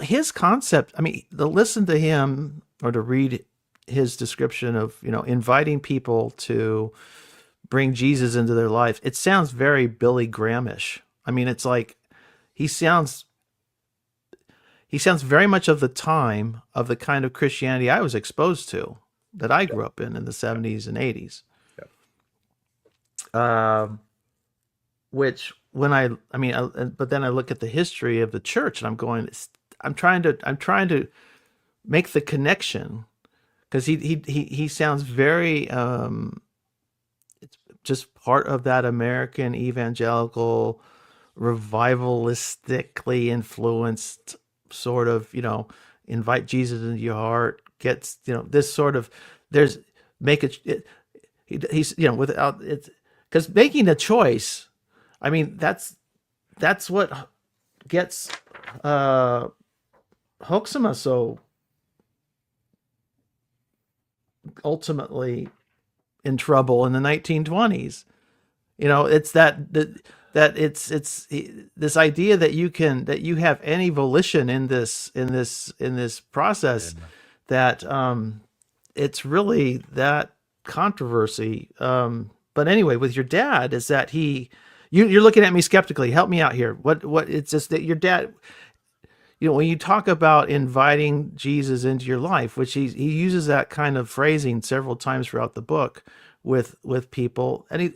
Speaker 1: his concept, I mean, to listen to him or to read his description of, inviting people to bring Jesus into their life, it sounds very Billy Grahamish. I mean, it's like he sounds very much of the time of the kind of Christianity I was exposed to, that I grew up in the 70s and 80s. Which when but then I look at the history of the church and I'm trying to make the connection, because he sounds very it's just part of that American evangelical revivalistically influenced sort of, invite Jesus into your heart, gets, this sort of, there's make he's, without it's, because making a choice, that's what gets Hoeksema so ultimately in trouble in the 1920s. It's it's this idea that you have any volition in this process, that it's really that controversy. But anyway, with your dad, is that you're looking at me skeptically. Help me out here. What it's just that your dad, when you talk about inviting Jesus into your life, which he uses that kind of phrasing several times throughout the book with people, and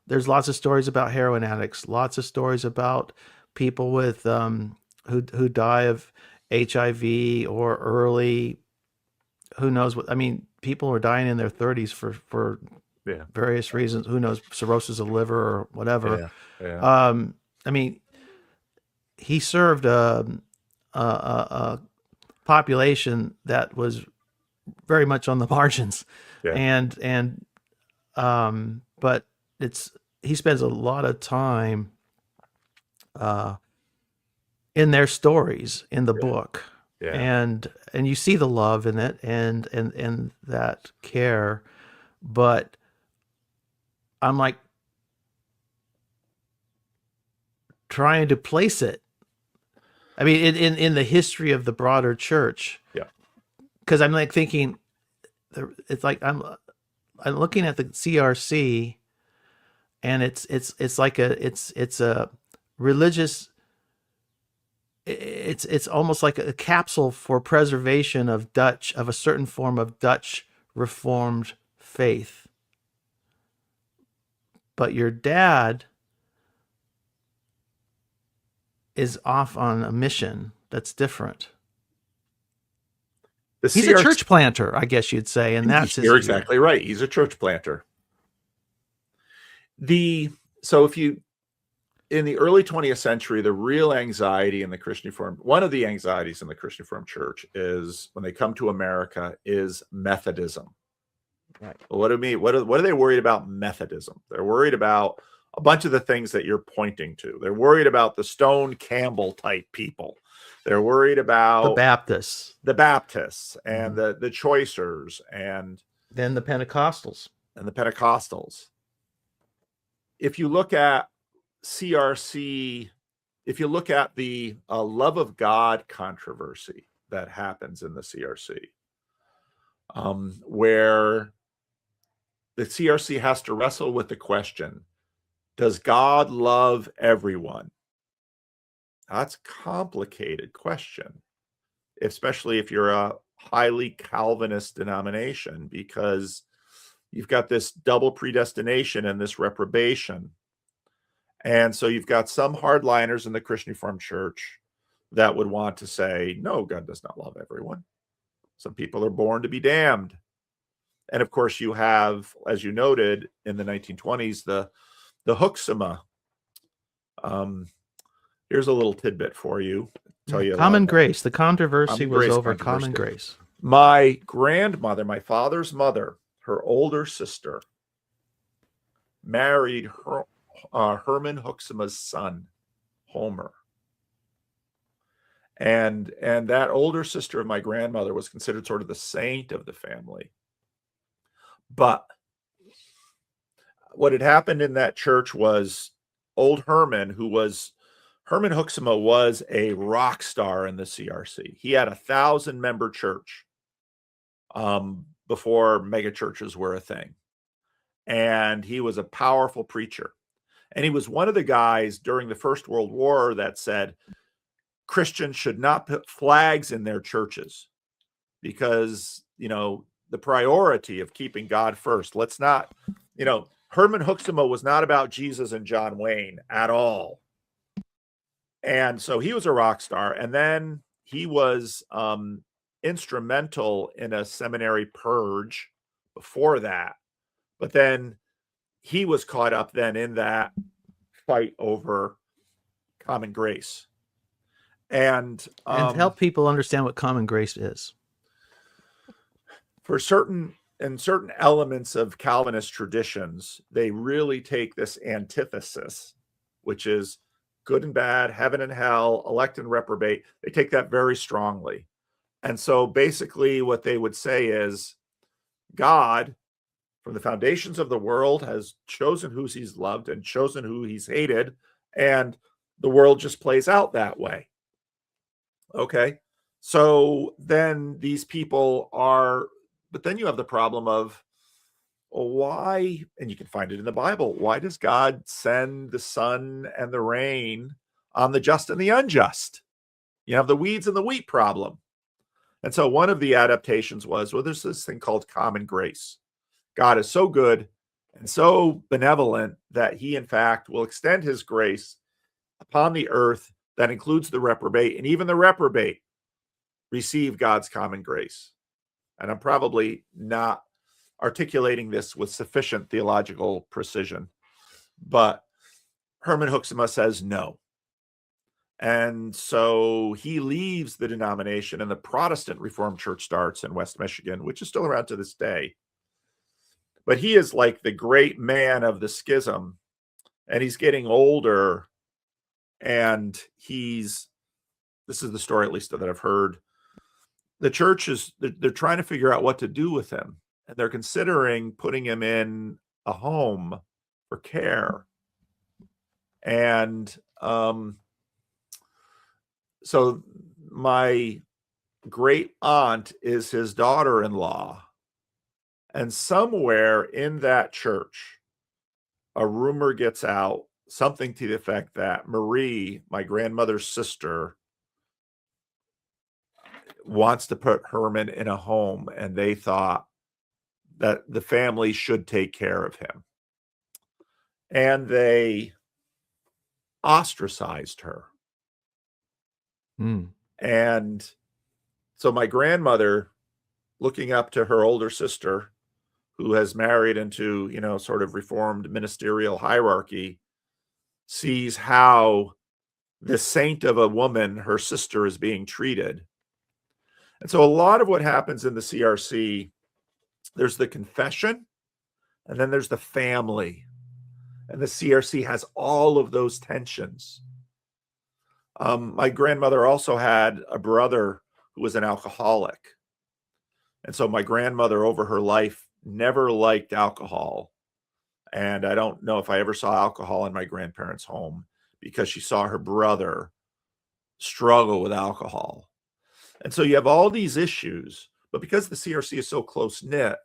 Speaker 1: there's lots of stories about heroin addicts, lots of stories about people with who die of HIV or early, who knows what. People are dying in their 30s for various reasons. Who knows, cirrhosis of liver or whatever. He served a population that was very much on the margins, but he spends a lot of time in their stories in the book, and you see the love in it and that care, but I'm like trying to place it. In the history of the broader church, because I'm like thinking, it's like I'm looking at the CRC, and it's like it's a religious. It's almost like a capsule for preservation of a certain form of Dutch Reformed faith. But your dad is off on a mission that's different. He's a church planter, I guess you'd say, and that's
Speaker 2: you're exactly right. He's a church planter. So if you, in the early 20th century, the real anxiety in the Christian Reformed, one of the anxieties in the Christian Reformed Church is, when they come to America, is Methodism.
Speaker 1: Right.
Speaker 2: Well, what do you mean? What are they worried about? Methodism. They're worried about a bunch of the things that you're pointing to. They're worried about the Stone Campbell type people. They're worried about
Speaker 1: the Baptists,
Speaker 2: and the Choicers, and
Speaker 1: then the Pentecostals.
Speaker 2: If you look at CRC, if you look at the love of God controversy that happens in the CRC, where the CRC has to wrestle with the question, does God love everyone? That's a complicated question, especially if you're a highly Calvinist denomination, because you've got this double predestination and this reprobation. And so you've got some hardliners in the Christian Reformed Church that would want to say, no, God does not love everyone. Some people are born to be damned. And of course, you have, as you noted, in the 1920s, the Hoeksema. Here's a little tidbit for you. Tell you
Speaker 1: common grace. The controversy was over common grace.
Speaker 2: My grandmother, my father's mother, her older sister, married Herman Hoeksema's son, Homer. And that older sister of my grandmother was considered sort of the saint of the family. But what had happened in that church was old Herman Hoeksema was a rock star in the CRC. He had 1,000-member church before mega churches were a thing. And he was a powerful preacher. And he was one of the guys during the First World War that said Christians should not put flags in their churches because, the priority of keeping God first. Let's not, Herman Huxtema was not about Jesus and John Wayne at all. And so he was a rock star. And then he was instrumental in a seminary purge before that. But then he was caught up then in that fight over common grace. And
Speaker 1: help people understand what common grace is.
Speaker 2: For certain elements of Calvinist traditions, they really take this antithesis, which is good and bad, heaven and hell, elect and reprobate. They take that very strongly. And so basically what they would say is God, from the foundations of the world, has chosen who he's loved and chosen who he's hated, and the world just plays out that way. Okay. So then these people are, but then you have the problem of, well, why, and you can find it in the Bible, why does God send the sun and the rain on the just and the unjust? You have the weeds and the wheat problem. And so one of the adaptations was, well, there's this thing called common grace. God is so good and so benevolent that he, in fact, will extend his grace upon the earth that includes the reprobate, and even the reprobate receive God's common grace. And I'm probably not articulating this with sufficient theological precision, but Herman Huxtema says no. And so he leaves the denomination, and the Protestant Reformed Church starts in West Michigan, which is still around to this day. But he is like the great man of the schism, and he's getting older, and this is the story, at least that I've heard. The church they're trying to figure out what to do with him, and they're considering putting him in a home for care. And so my great aunt is his daughter-in-law, and somewhere in that church, a rumor gets out, something to the effect that Marie, my grandmother's sister, wants to put Herman in a home, and they thought that the family should take care of him. And they ostracized her. And so my grandmother, looking up to her older sister, who has married into, sort of Reformed ministerial hierarchy, sees how the saint of a woman, her sister, is being treated. And so a lot of what happens in the CRC, there's the confession, and then there's the family. And the CRC has all of those tensions. My grandmother also had a brother who was an alcoholic. And so my grandmother, over her life, never liked alcohol. And I don't know if I ever saw alcohol in my grandparents' home, because she saw her brother struggle with alcohol. And so you have all these issues, but because the CRC is so close-knit,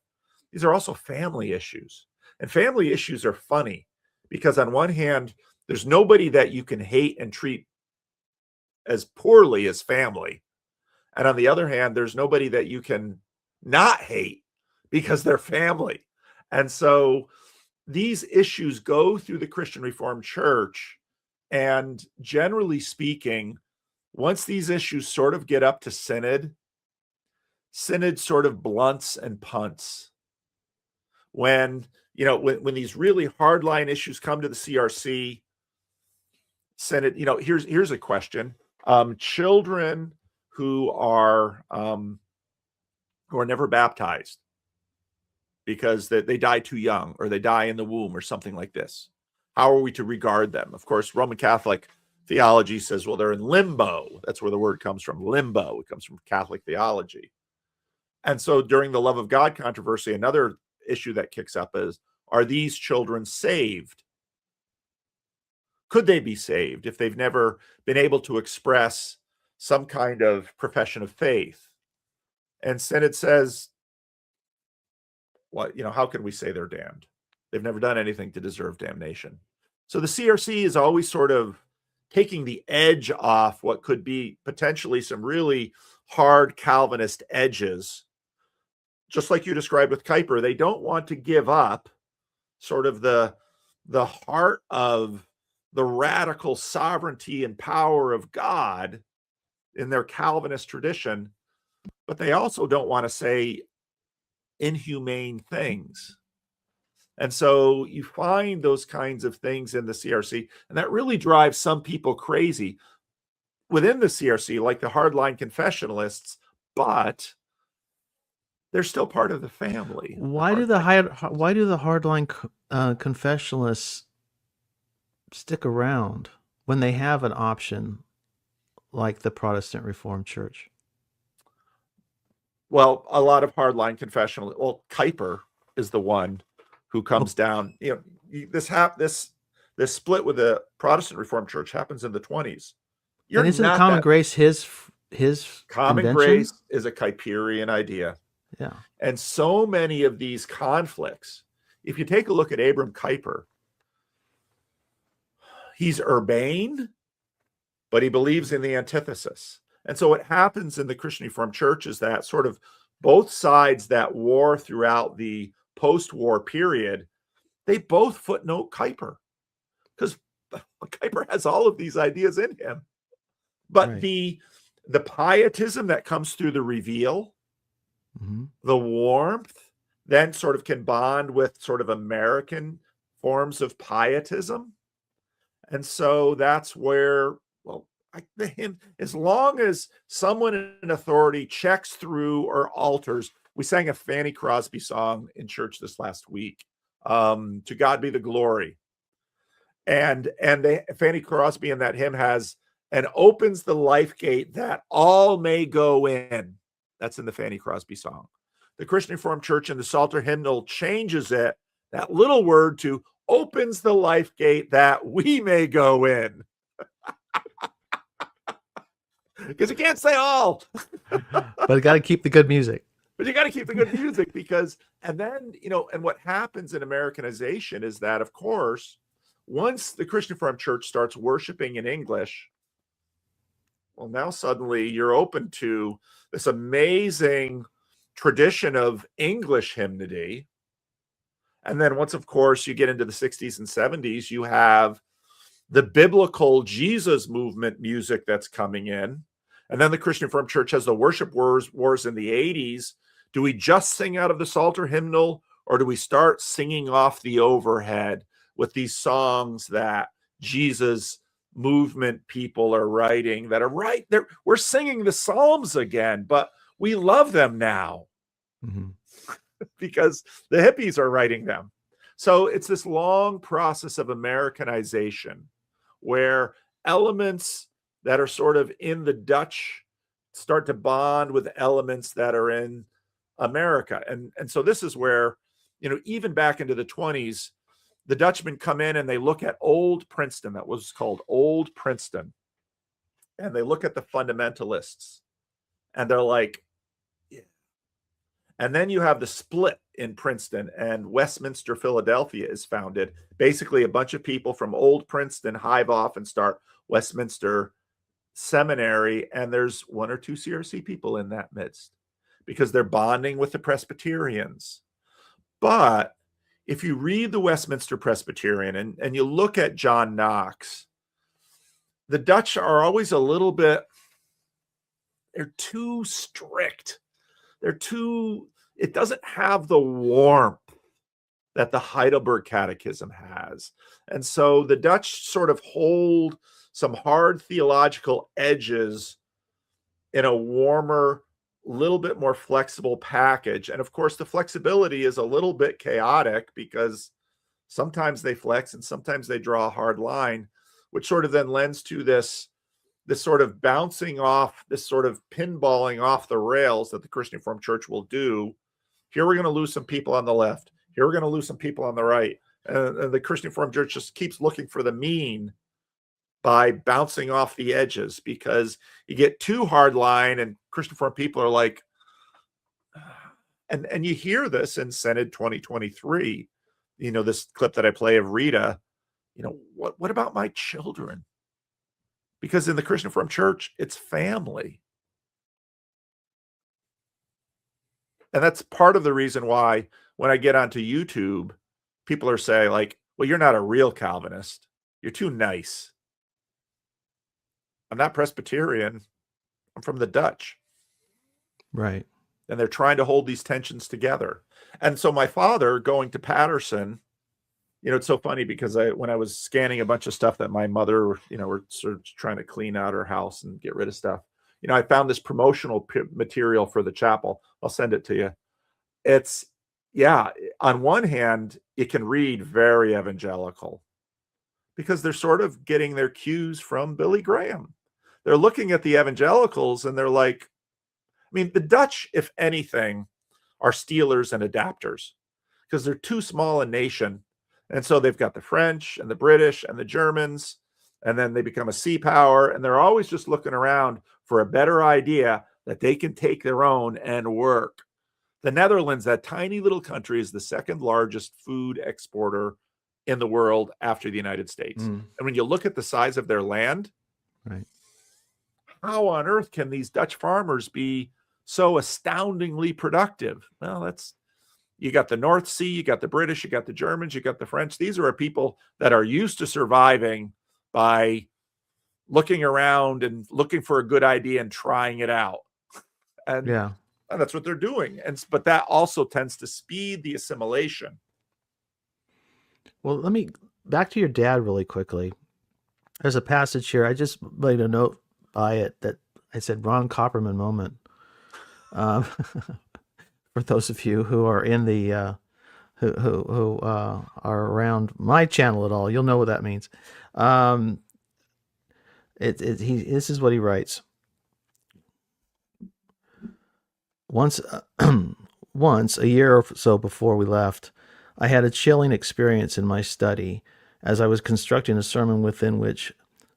Speaker 2: these are also family issues. And family issues are funny because on one hand, there's nobody that you can hate and treat as poorly as family. And on the other hand, there's nobody that you can not hate because they're family. And so these issues go through the Christian Reformed Church. And generally speaking, once these issues sort of get up to synod sort of blunts and punts. When these really hardline issues come to the CRC, synod, here's a question. Children who are never baptized because they die too young, or they die in the womb, or something like this. How are we to regard them? Of course, Roman Catholic theology says, well, they're in limbo. That's where the word comes from, limbo. It comes from Catholic theology. And so during the love of God controversy, another issue that kicks up is, are these children saved? Could they be saved if they've never been able to express some kind of profession of faith? And Synod says, how can we say they're damned? They've never done anything to deserve damnation. So the CRC is always sort of taking the edge off what could be potentially some really hard Calvinist edges. Just like you described with Kuyper, they don't want to give up sort of the heart of the radical sovereignty and power of God in their Calvinist tradition, but they also don't want to say inhumane things. And so you find those kinds of things in the CRC, and that really drives some people crazy within the CRC, like the hardline confessionalists, but they're still part of the family.
Speaker 1: Why do the hardline confessionalists stick around when they have an option like the Protestant Reformed Church?
Speaker 2: Well, a lot of hardline confessional. Well, Kuyper is the one who comes down. You know, this split with the Protestant Reformed Church happens in the 20s.
Speaker 1: And isn't common grace his
Speaker 2: common
Speaker 1: invention?
Speaker 2: Grace is a Kuyperian idea.
Speaker 1: Yeah.
Speaker 2: And so many of these conflicts, if you take a look at Abram Kuyper, he's urbane, but he believes in the antithesis. And so what happens in the Christian Reformed Church is that sort of both sides that war throughout the post-war period, they both footnote Kuyper, because Kuyper has all of these ideas in him. But
Speaker 1: right.
Speaker 2: the pietism that comes through the reveal, the warmth, then sort of can bond with sort of American forms of pietism. And so that's where, well, as long as someone in authority checks through or alters, we sang a Fanny Crosby song in church this last week, "To God Be the Glory," and Fanny Crosby in that hymn has, "and opens the life gate that all may go in." That's in the Fanny Crosby song. The Christian Reformed Church in the Psalter hymnal changes it, that little word, to "opens the life gate that we may go in." Because you can't say all.
Speaker 1: But you got to keep the good music.
Speaker 2: But you got to keep the good music, because, and then, you know, and what happens in Americanization is that, of course, once the Christian Reformed Church starts worshiping in English, well, now suddenly you're open to this amazing tradition of English hymnody. And then once, of course, you get into the 60s and 70s, you have the biblical Jesus movement music that's coming in. And then the Christian Reformed Church has the worship wars in the 80s. Do we just sing out of the Psalter hymnal, or do we start singing off the overhead with these songs that Jesus movement people are writing that are right there? We're singing the Psalms again, but we love them now because the hippies are writing them. So it's this long process of Americanization where elements that are sort of in the Dutch start to bond with elements that are in America. And so this is where, you know, even back into the 20s, the Dutchmen come in and they look at old Princeton, that was called Old Princeton, and they look at the fundamentalists and they're like, yeah. And then you have the split in Princeton, and Westminster, Philadelphia is founded. Basically, a bunch of people from Old Princeton hive off and start Westminster Seminary, and there's one or two CRC people in that midst because they're bonding with the Presbyterians. But if you read the Westminster Presbyterian and you look at John Knox, the Dutch are always a little bit, they're too strict. It doesn't have the warmth that the Heidelberg Catechism has. And so the Dutch sort of hold some hard theological edges in a warmer, little bit more flexible package. And of course, the flexibility is a little bit chaotic because sometimes they flex and sometimes they draw a hard line, which sort of then lends to this sort of bouncing off, this sort of pinballing off the rails that the Christian Reformed Church will do. Here we're going to lose some people on the left. Here we're going to lose some people on the right. And the Christian Reformed Church just keeps looking for the mean by bouncing off the edges, because you get too hard line and Christian Reformed people are like, and you hear this in Synod 2023, you know, this clip that I play of Rita, what about my children? Because in the Christian Reformed Church, it's family. And that's part of the reason why when I get onto YouTube, people are saying like, well, you're not a real Calvinist. You're too nice. I'm not Presbyterian. I'm from the Dutch.
Speaker 1: Right.
Speaker 2: And they're trying to hold these tensions together. And so my father going to Patterson, it's so funny because when I was scanning a bunch of stuff that my mother, were sort of trying to clean out her house and get rid of stuff, I found this promotional material for the chapel. I'll send it to you. It's, yeah, on one hand, it can read very evangelical because they're sort of getting their cues from Billy Graham. They're looking at the evangelicals and they're like, I mean, the Dutch, if anything, are stealers and adapters because they're too small a nation. And so they've got the French and the British and the Germans, and then they become a sea power. And they're always just looking around for a better idea that they can take their own and work. The Netherlands, that tiny little country, is the second largest food exporter in the world after the United States. And when you look at the size of their land,
Speaker 1: right,
Speaker 2: how on earth can these Dutch farmers be so astoundingly productive? Well, you got the North Sea, you got the British, you got the Germans, you got the French. These are people that are used to surviving by looking around and looking for a good idea and trying it out. And that's what they're doing. But that also tends to speed the assimilation.
Speaker 1: Well, let me back to your dad really quickly. There's a passage here. I just made a note by it that I said Ron Copperman moment. For those of you who are in the who are around my channel at all, you'll know what that means. This is what he writes. Once a year or so before we left, I had a chilling experience in my study as I was constructing a sermon within which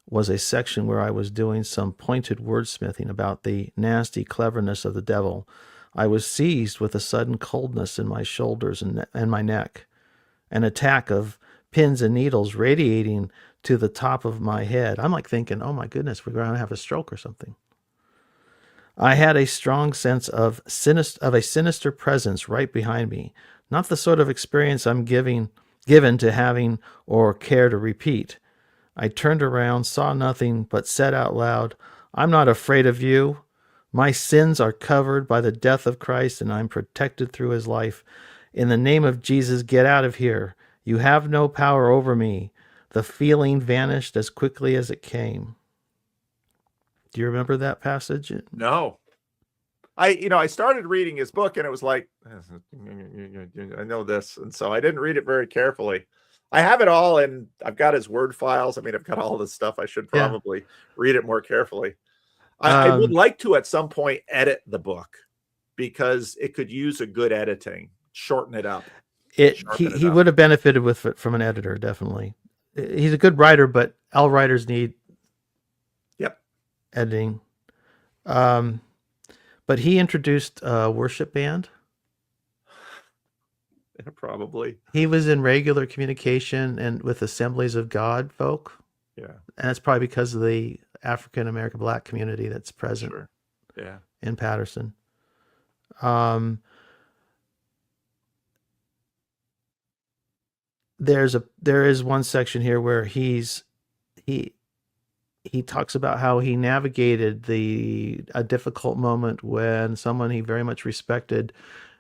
Speaker 1: was a section where I was doing some pointed wordsmithing about the nasty cleverness of the devil. I was seized with a sudden coldness in my shoulders and my neck, an attack of pins and needles radiating to the top of my head. I'm like thinking, oh my goodness, we're going to have a stroke or something. I had a strong sense of a sinister presence right behind me, not the sort of experience I'm given to having or care to repeat. I turned around, saw nothing, but said out loud, I'm not afraid of you. My sins are covered by the death of Christ, and I'm protected through his life. In the name of Jesus, get out of here. You have no power over me. The feeling vanished as quickly as it came. Do you remember that passage?
Speaker 2: No. I started reading his book and it was like, I know this. And so I didn't read it very carefully. I have it all and I've got his word files. I mean, I've got all this stuff. I should probably read it more carefully. I would like to at some point edit the book because it could use a good editing, shorten it up.
Speaker 1: He would have benefited from an editor, definitely. He's a good writer, but all writers need editing. But he introduced a worship band.
Speaker 2: Yeah, probably.
Speaker 1: He was in regular communication and with Assemblies of God folk.
Speaker 2: Yeah.
Speaker 1: And that's probably because of the African American Black community that's present in Patterson. There is one section here where he talks about how he navigated a difficult moment when someone he very much respected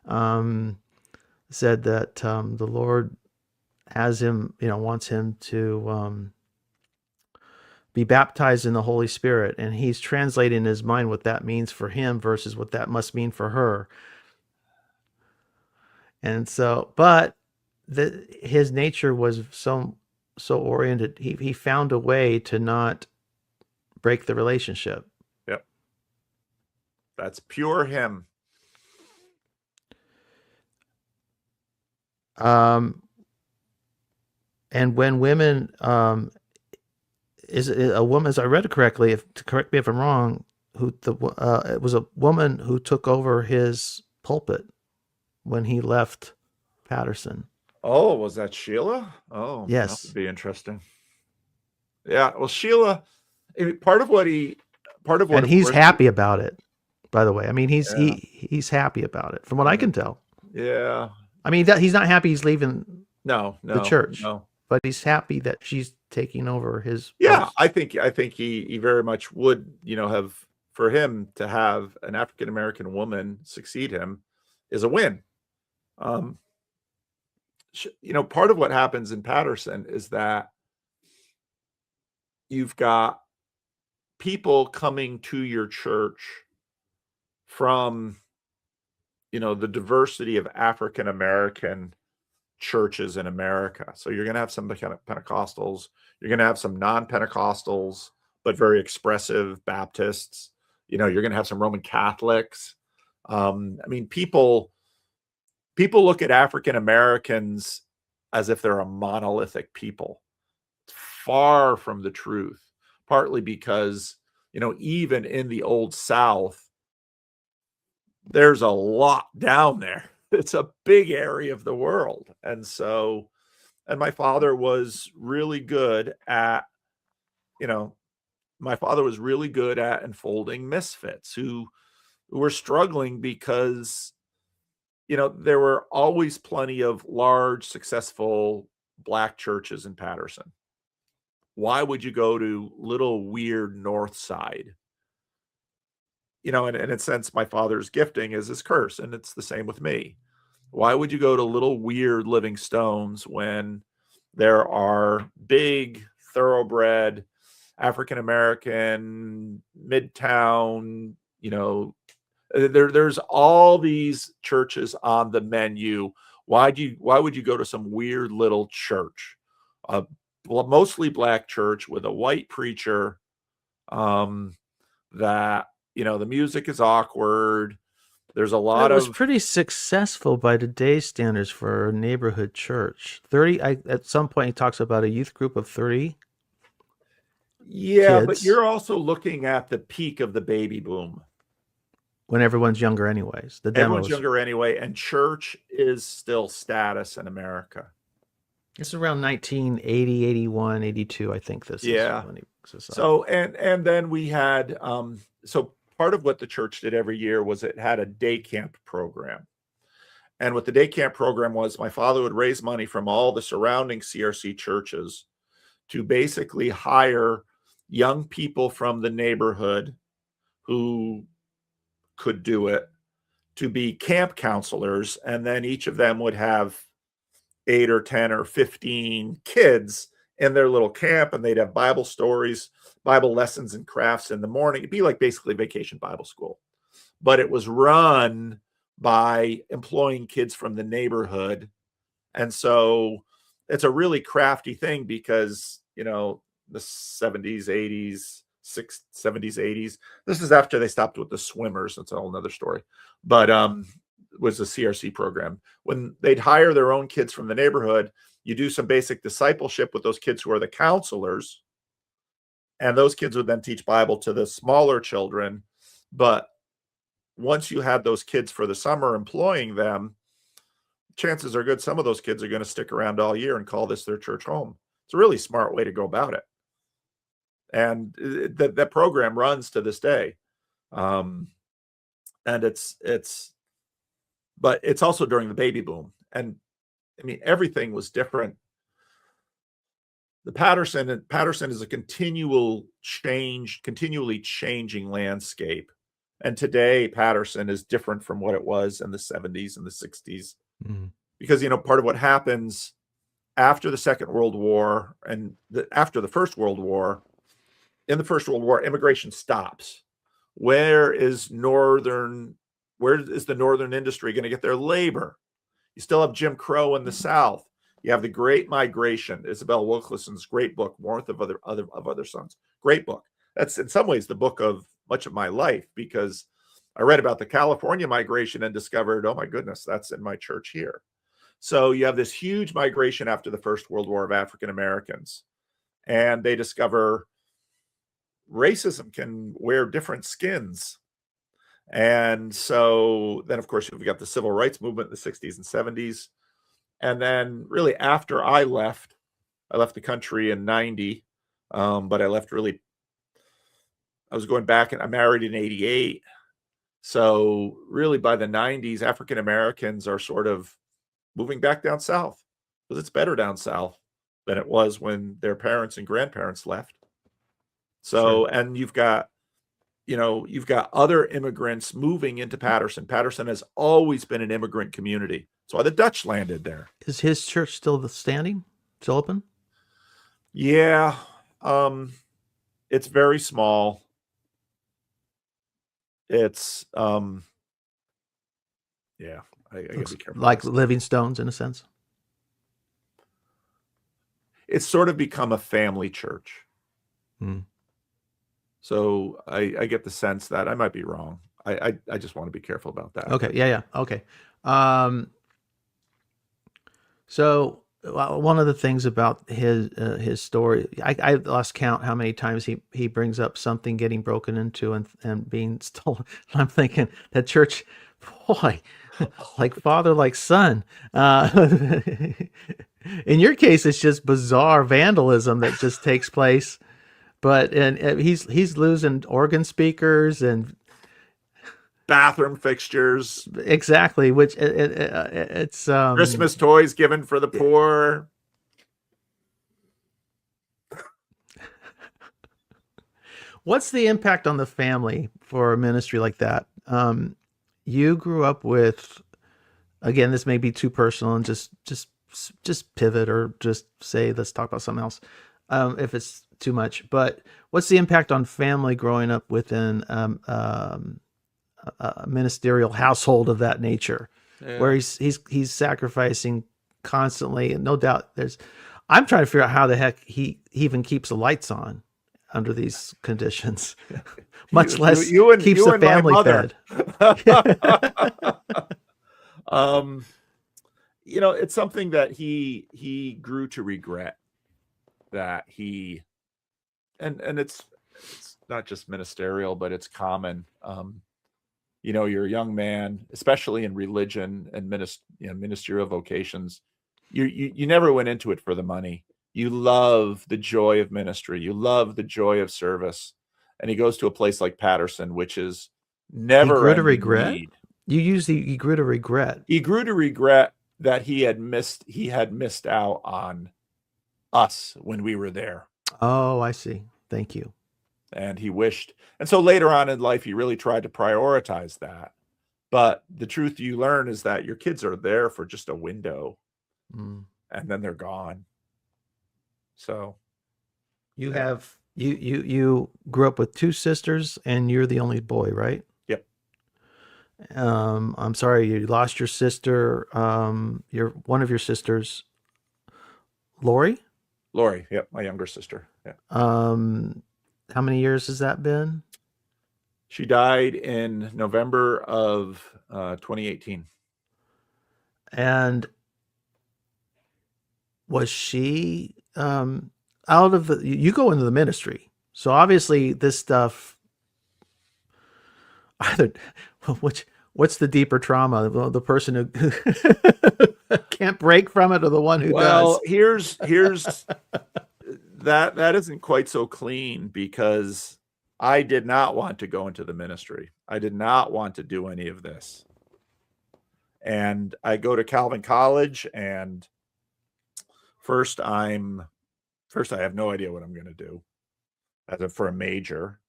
Speaker 1: said that the Lord has him, wants him to be baptized in the Holy Spirit, and he's translating in his mind what that means for him versus what that must mean for her. And so, but his nature was so oriented. He found a way to not break the relationship.
Speaker 2: Yep. That's pure him.
Speaker 1: And when women, is a woman, as I read it correctly, correct me if I'm wrong, it was a woman who took over his pulpit when he left Patterson.
Speaker 2: Oh, was that Sheila? Oh, that would
Speaker 1: Yes.
Speaker 2: be interesting. Yeah, well, Sheila, part of what
Speaker 1: And
Speaker 2: of
Speaker 1: he's
Speaker 2: course,
Speaker 1: happy about it, by the way. I mean,
Speaker 2: yeah,
Speaker 1: he's happy about it, from what I
Speaker 2: yeah,
Speaker 1: can tell.
Speaker 2: yeah.
Speaker 1: I mean, he's not happy he's leaving
Speaker 2: No,
Speaker 1: the
Speaker 2: no,
Speaker 1: church,
Speaker 2: no.
Speaker 1: but he's happy that she's taking over his
Speaker 2: Yeah,
Speaker 1: post.
Speaker 2: I think he very much would, have for him to have an African American woman succeed him is a win. Um, part of what happens in Patterson is that you've got people coming to your church from, the diversity of African American churches in America. So you're going to have some kind of Pentecostals, you're going to have some non-Pentecostals, but very expressive Baptists. You're going to have some Roman Catholics. I mean, people look at African Americans as if they're a monolithic people. Far from the truth. Partly because, even in the Old South, there's a lot down there. It's a big area of the world. And my father was really good at, you know, my father was really good at enfolding misfits who were struggling because, there were always plenty of large, successful Black churches in Patterson. Why would you go to little weird North Side? And in a sense, my father's gifting is his curse, and it's the same with me. Why would you go to little weird Living Stones when there are big, thoroughbred, African American, Midtown, there's all these churches on the menu. Why would you go to some weird little church? A mostly Black church with a white preacher, that, the music is awkward. There's a
Speaker 1: But it
Speaker 2: lot
Speaker 1: was
Speaker 2: of,
Speaker 1: pretty successful by today's standards for a neighborhood church. At some point he talks about a youth group of 30
Speaker 2: yeah, but
Speaker 1: kids
Speaker 2: you're also looking at the peak of the baby boom.
Speaker 1: when everyone's younger anyways. The
Speaker 2: Everyone's
Speaker 1: demos.
Speaker 2: younger anyway, and church is still status in America.
Speaker 1: It's around 1980, 81, 82, I think this is
Speaker 2: Yeah.
Speaker 1: when he makes this up.
Speaker 2: So and then we had so part of what the church did every year was it had a day camp program. And what the day camp program was, my father would raise money from all the surrounding CRC churches to basically hire young people from the neighborhood who could do it to be camp counselors. And then each of them would have 8 or 10 or 15 kids in their little camp, and they'd have Bible stories, Bible lessons, and crafts in the morning. It'd be like basically vacation Bible school, but it was run by employing kids from the neighborhood. And so it's a really crafty thing because, the 70s, 80s, 70s, 80s. This is after they stopped with the swimmers. That's a whole nother story. But was a CRC program. When they'd hire their own kids from the neighborhood, you do some basic discipleship with those kids who are the counselors. And those kids would then teach Bible to the smaller children. But once you had those kids for the summer employing them, chances are good some of those kids are going to stick around all year and call this their church home. It's a really smart way to go about it. And that program runs to this day. And but it's also during the baby boom. And I mean, everything was different. The Patterson is a continually changing landscape. And today Patterson is different from what it was in the 70s and the 60s.
Speaker 1: Mm.
Speaker 2: Because, part of what happens after the Second World War and after the First World War, in the First World War, immigration stops. Where is the northern industry going to get their labor? You still have Jim Crow in the South. You have the Great Migration, Isabel Wilkerson's great book, Warmth of Other Suns. Great book. That's in some ways the book of much of my life, because I read about the California migration and discovered, oh my goodness, that's in my church here. So you have this huge migration after the First World War of African Americans, and they discover racism can wear different skins. And so then, of course, you've got the civil rights movement in the 60s and 70s. And then really after I left the country in 90, but I was going back, and I married in 88. So really by the 90s, African Americans are sort of moving back down south because it's better down south than it was when their parents and grandparents left. So, and you've got other immigrants moving into Patterson. Patterson has always been an immigrant community. That's why the Dutch landed there.
Speaker 1: Is his church still standing? Still open?
Speaker 2: Yeah. It's very small. It's yeah, I gotta be careful.
Speaker 1: Like Living Stones in a sense.
Speaker 2: It's sort of become a family church. So I get the sense that I might be wrong. I just want to be careful about that.
Speaker 1: Okay. Yeah. Okay. So one of the things about his story, I lost count how many times he brings up something getting broken into and being stolen. I'm thinking that church, boy, like father, like son. In your case, it's just bizarre vandalism that just takes place. But he's losing organ speakers and
Speaker 2: bathroom fixtures,
Speaker 1: exactly. Which it's
Speaker 2: Christmas toys given for the poor.
Speaker 1: What's the impact on the family for a ministry like that? You grew up with, again, this may be too personal, and just pivot or just say let's talk about something else. If it's too much, but what's the impact on family growing up within a ministerial household of that nature, where he's sacrificing constantly, and no doubt I'm trying to figure out how the heck he even keeps the lights on under these conditions, much less keeps the family fed.
Speaker 2: It's something that he grew to regret, that he and it's not just ministerial, but it's common. You're a young man, especially in religion and ministerial vocations. You never went into it for the money. You love the joy of ministry. You love the joy of service. And he goes to a place like Patterson, which is never.
Speaker 1: He grew to regret. You use he grew to regret.
Speaker 2: He grew to regret that he had missed out on us when we were there.
Speaker 1: Oh, I see. Thank you.
Speaker 2: And he wished. And so later on in life, he really tried to prioritize that. But the truth you learn is that your kids are there for just a window, and then they're gone. So
Speaker 1: you have you grew up with two sisters, and you're the only boy, right?
Speaker 2: Yep.
Speaker 1: I'm sorry you lost your sister. One of your sisters, Lori.
Speaker 2: Yep, my younger sister. Yeah.
Speaker 1: How many years has that been?
Speaker 2: She died in November of 2018.
Speaker 1: And was she out of you go into the ministry, so obviously this stuff either what's the deeper trauma, the person who can't break from it, or the one who does?
Speaker 2: Well, here's that isn't quite so clean, because I did not want to go into the ministry. I did not want to do any of this. And I go to Calvin College, and first I have no idea what I'm going to do for a major.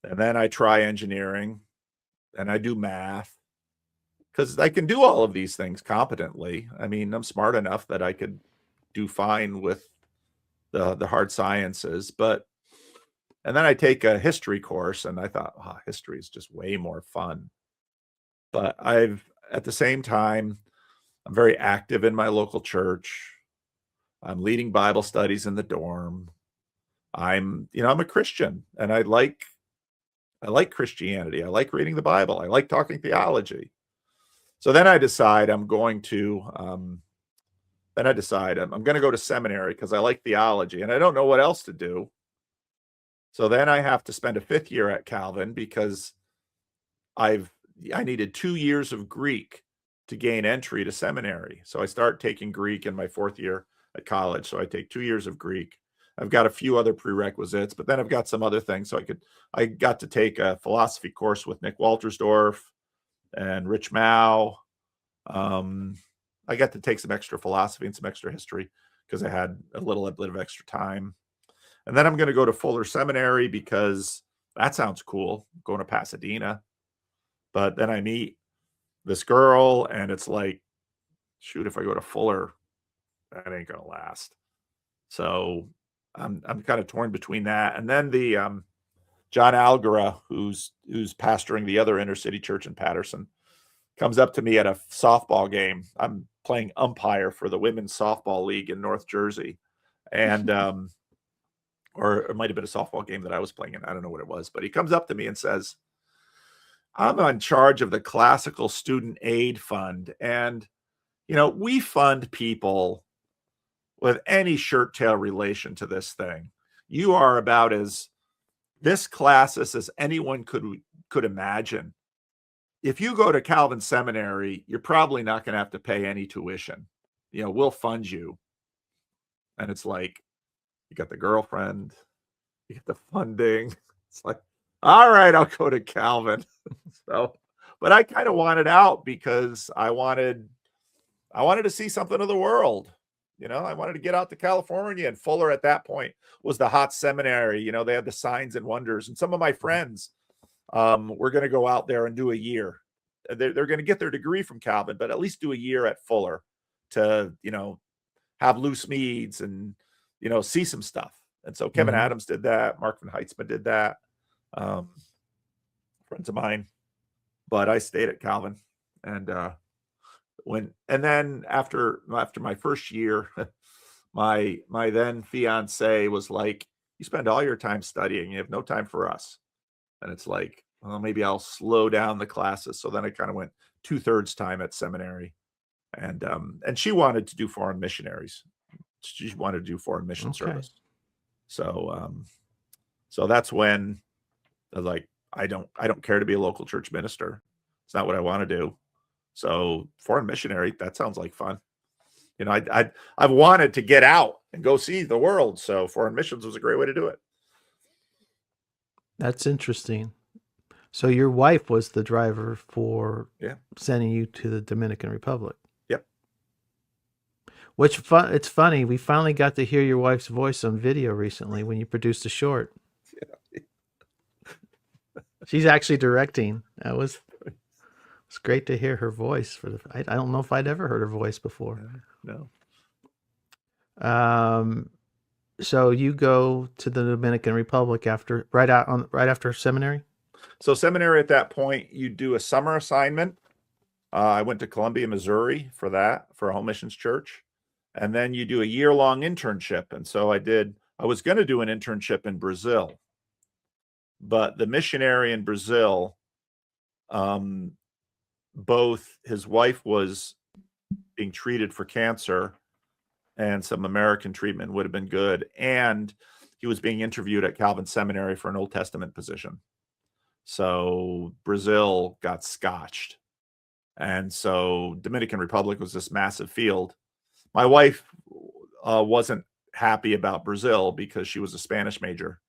Speaker 2: And then I try engineering, and I do math, because I can do all of these things competently. I mean, I'm smart enough that I could do fine with the hard sciences. And then I take a history course, and I thought, history is just way more fun. But at the same time, I'm very active in my local church. I'm leading Bible studies in the dorm. I'm a Christian, and I like Christianity. I like reading the Bible. I like talking theology. So then I decide I'm going to go to seminary, because I like theology and I don't know what else to do. So then I have to spend a 5th year at Calvin, because I needed 2 years of Greek to gain entry to seminary. So I start taking Greek in my 4th year at college. So I take 2 years of Greek. I've got a few other prerequisites, but then I've got some other things. So I got to take a philosophy course with Nick Waltersdorf and Rich Mao. I got to take some extra philosophy and some extra history because I had a little bit of extra time. And then I'm going to go to Fuller Seminary because that sounds cool, going to Pasadena. But then I meet this girl, and it's like, shoot, if I go to Fuller, that ain't going to last. So I'm kind of torn between that. And then the John Algara, who's pastoring the other inner city church in Patterson, comes up to me at a softball game. I'm playing umpire for the women's softball league in North Jersey. And, or it might have been a softball game that I was playing in. I don't know what it was, but he comes up to me and says, I'm in charge of the Classical Student Aid Fund. And, we fund people with any shirt tail relation to this thing. You are about as this classist as anyone could imagine. If you go to Calvin Seminary, you're probably not going to have to pay any tuition. We'll fund you. And it's like, you got the girlfriend, you get the funding. It's like, all right, I'll go to Calvin. But I kind of wanted out because I wanted to see something of the world. I wanted to get out to California, and Fuller at that point was the hot seminary. They had the signs and wonders, and some of my friends were going to go out there and do a year. They're going to get their degree from Calvin, but at least do a year at Fuller to, have loose meads and, see some stuff. And so Kevin Adams did that. Mark von Heitzman did that. Friends of mine, but I stayed at Calvin. And then after my first year, my then fiance was like, you spend all your time studying, you have no time for us. And it's like, well, maybe I'll slow down the classes. So then I kind of went 2/3 time at seminary. And she wanted to do foreign missionaries. She wanted to do foreign mission service. So that's when I was like, I don't care to be a local church minister. It's not what I want to do. So foreign missionary, that sounds like fun. I've wanted to get out and go see the world. So foreign missions was a great way to do it.
Speaker 1: That's interesting. So your wife was the driver for sending you to the Dominican Republic.
Speaker 2: Yep.
Speaker 1: It's funny. We finally got to hear your wife's voice on video recently when you produced a short. Yeah. She's actually directing. It's great to hear her voice. I don't know if I'd ever heard her voice before.
Speaker 2: No.
Speaker 1: So you go to the Dominican Republic right after seminary?
Speaker 2: So seminary at that point, you do a summer assignment. I went to Columbia, Missouri for a home missions church. And then you do a year-long internship. And so I was going to do an internship in Brazil. But the missionary in Brazil, both his wife was being treated for cancer, and some American treatment would have been good. And he was being interviewed at Calvin Seminary for an Old Testament position. So Brazil got scotched. And so Dominican Republic was this massive field. My wife wasn't happy about Brazil because she was a Spanish major.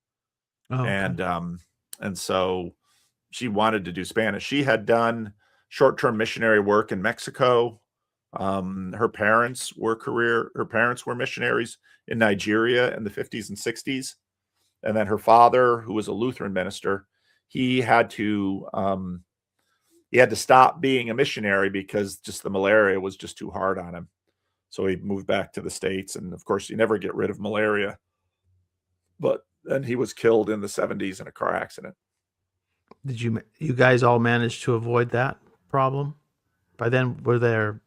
Speaker 2: Oh, okay. And so she wanted to do Spanish. She had done short-term missionary work in Mexico. Her parents were missionaries in Nigeria in the 50s and 60s. And then her father, who was a Lutheran minister, he had to stop being a missionary because just the malaria was just too hard on him. So he moved back to the States. And of course, you never get rid of malaria. But then he was killed in the 70s in a car accident.
Speaker 1: Did you guys all manage to avoid that problem? By then, were there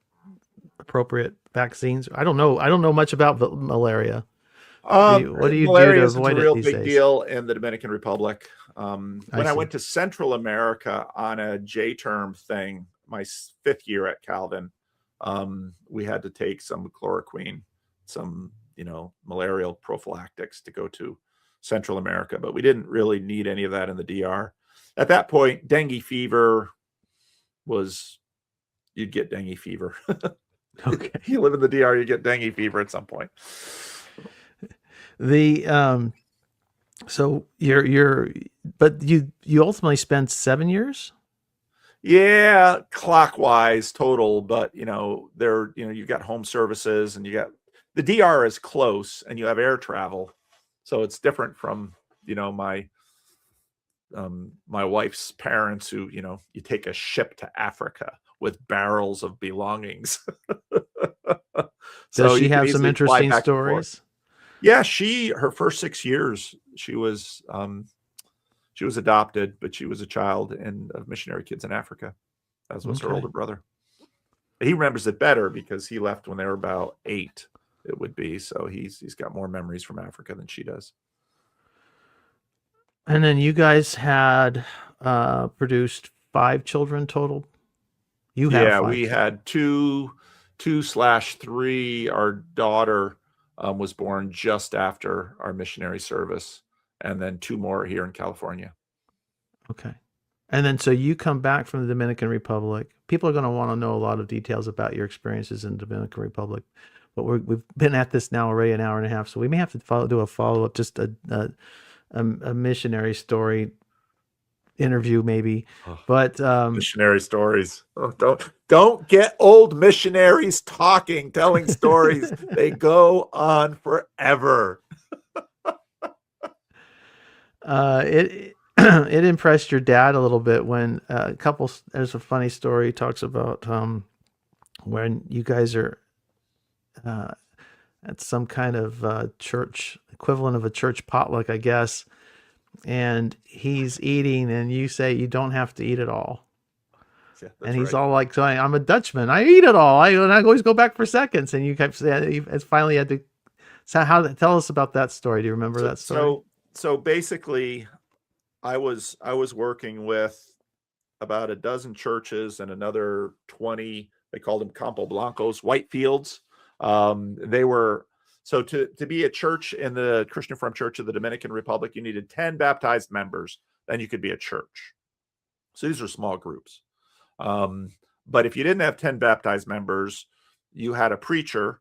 Speaker 1: appropriate vaccines? I don't know much about malaria. What do you do to avoid it these days? Malaria is a real big
Speaker 2: deal in the Dominican Republic. When I went to Central America on a J-term thing, my 5th year at Calvin, we had to take some chloroquine, some malarial prophylactics to go to Central America, but we didn't really need any of that in the DR. At that point, dengue fever was you'd get dengue fever.
Speaker 1: Okay.
Speaker 2: You live in the DR, you get dengue fever at some point.
Speaker 1: So but you ultimately spent 7 years?
Speaker 2: Yeah, clockwise total, but you've got home services, and you got the DR is close, and you have air travel, so it's different from my my wife's parents, who you take a ship to Africa with barrels of belongings.
Speaker 1: Does
Speaker 2: So
Speaker 1: she
Speaker 2: you can
Speaker 1: have some
Speaker 2: easily fly
Speaker 1: interesting
Speaker 2: back and forth.
Speaker 1: stories?
Speaker 2: Yeah, her first 6 years, she was adopted, but she was a child of missionary kids in Africa, as was her
Speaker 1: Okay.
Speaker 2: older brother. He remembers it better because he left when they were about 8, it would be. So he's got more memories from Africa than she does.
Speaker 1: And then you guys had produced 5 children total. You have
Speaker 2: Yeah,
Speaker 1: 5
Speaker 2: we had 2/3. Our daughter was born just after our missionary service, and then 2 more here in California.
Speaker 1: Okay. And then so you come back from the Dominican Republic. People are going to want to know a lot of details about your experiences in the Dominican Republic, but we've been at this now already an hour and a half, so we may have to do a follow up, just a missionary story interview maybe.
Speaker 2: Oh,
Speaker 1: But
Speaker 2: missionary stories. Oh, don't get old missionaries telling stories. They go on forever.
Speaker 1: It it impressed your dad a little bit when there's a funny story. He talks about when you guys are uh, at some kind of church equivalent of a church potluck, I guess, and he's eating, and you say you don't have to eat it all.
Speaker 2: Yeah,
Speaker 1: And
Speaker 2: that's
Speaker 1: he's
Speaker 2: right.
Speaker 1: all like, saying, "I'm a Dutchman. I eat it all. And I always go back for seconds." And you kept saying, you finally had to. So tell us about that story. Do you remember that story?
Speaker 2: So basically, I was working with about a dozen churches and another 20. They called them Campo Blancos, white fields. They were to be a church in the Christian Reformed Church of the Dominican Republic, you needed 10 baptized members, then you could be a church. So these are small groups. But if you didn't have 10 baptized members, you had a preacher,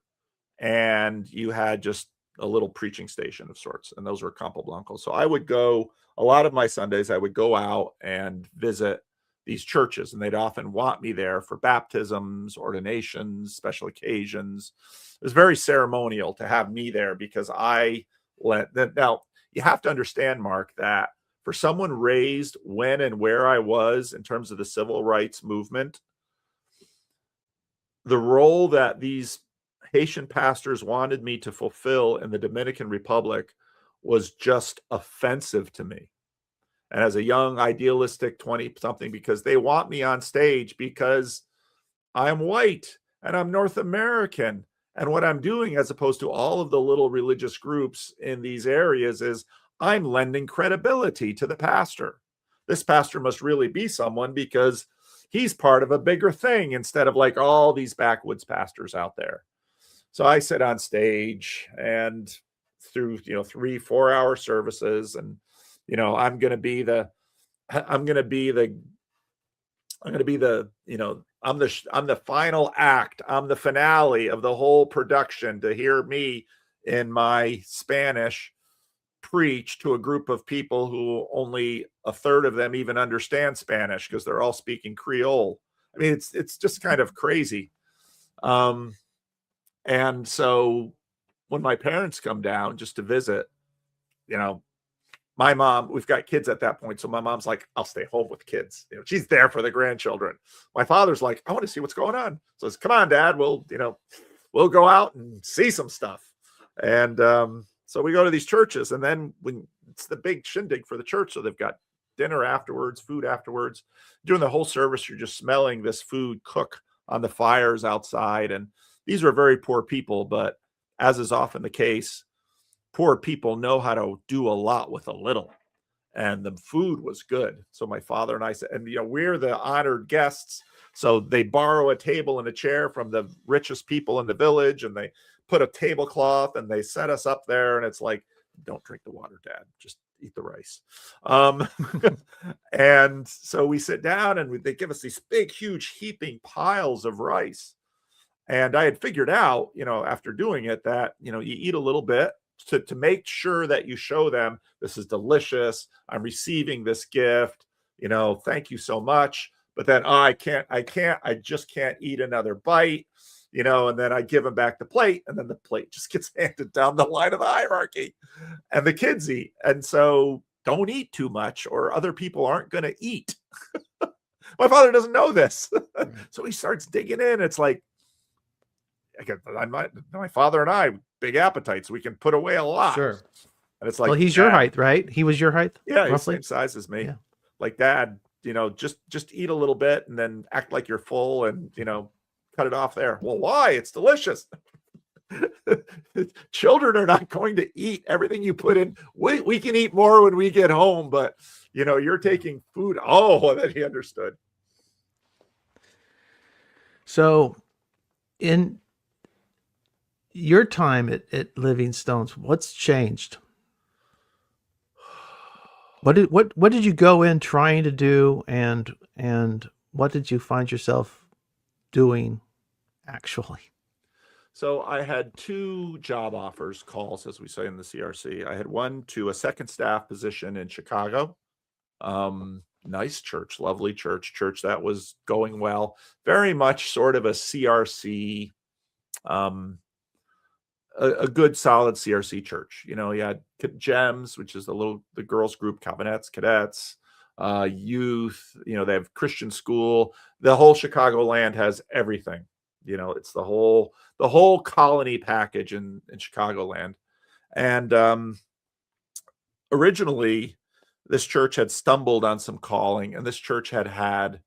Speaker 2: and you had just a little preaching station of sorts, and those were Campo Blanco. So I would go, a lot of my Sundays, I would go out and visit these churches, and they'd often want me there for baptisms, ordinations, special occasions. It was very ceremonial to have me there, because now you have to understand, Mark, that for someone raised when and where I was in terms of the civil rights movement, the role that these Haitian pastors wanted me to fulfill in the Dominican Republic was just offensive to me. And as a young, idealistic 20-something, because they want me on stage because I'm white and I'm North American. And what I'm doing, as opposed to all of the little religious groups in these areas, is I'm lending credibility to the pastor. This pastor must really be someone, because he's part of a bigger thing, instead of like all these backwoods pastors out there. So I sit on stage, and through 3-4 hour services, and I'm going to be the I'm the final act. I'm the finale of the whole production, to hear me in my Spanish preach to a group of people who only a third of them even understand Spanish, because they're all speaking Creole. I mean, it's just kind of crazy. And so when my parents come down just to visit, my mom, we've got kids at that point. So my mom's like, I'll stay home with kids. She's there for the grandchildren. My father's like, I want to see what's going on. So it's, come on, Dad, we'll go out and see some stuff. And so we go to these churches, and then when it's the big shindig for the church, so they've got dinner afterwards, food afterwards. During the whole service, you're just smelling this food cook on the fires outside. And these are very poor people, but as is often the case, poor people know how to do a lot with a little. And the food was good. So my father and I said, and we're the honored guests. So they borrow a table and a chair from the richest people in the village, and they put a tablecloth and they set us up there. And it's like, don't drink the water, Dad. Just eat the rice. And so we sit down and they give us these big, huge heaping piles of rice. And I had figured out, after doing it, that, you eat a little bit to make sure that you show them this is delicious. I'm receiving this gift, thank you so much. But then I just can't eat another bite, and then I give them back the plate, and then the plate just gets handed down the line of the hierarchy, and the kids eat. And so don't eat too much or other people aren't going to eat. My father doesn't know this. Right. So he starts digging in. It's like, my father and I, big appetites. We can put away a lot.
Speaker 1: Sure.
Speaker 2: And it's like,
Speaker 1: well, he's your height, right? He was your height?
Speaker 2: Yeah, he's the same size as me. Yeah. Like, Dad, just eat a little bit and then act like you're full and, cut it off there. Well, why? It's delicious. Children are not going to eat everything you put in. We can eat more when we get home, but, you're taking food. Oh, that he understood.
Speaker 1: So in your time at Living Stones, what's changed? What did you go in trying to do, and what did you find yourself doing actually?
Speaker 2: So I had 2 job offers, calls, as we say in the CRC. I had one to a second staff position in Chicago. Nice church, lovely church that was going well. Very much sort of a CRC, a good solid CRC church. You had GEMS, which is the girls group, Calvinettes, cadets, youth, they have Christian school. The whole Chicagoland has everything. It's the whole colony package in Chicagoland. And originally this church had stumbled on some calling, and this church had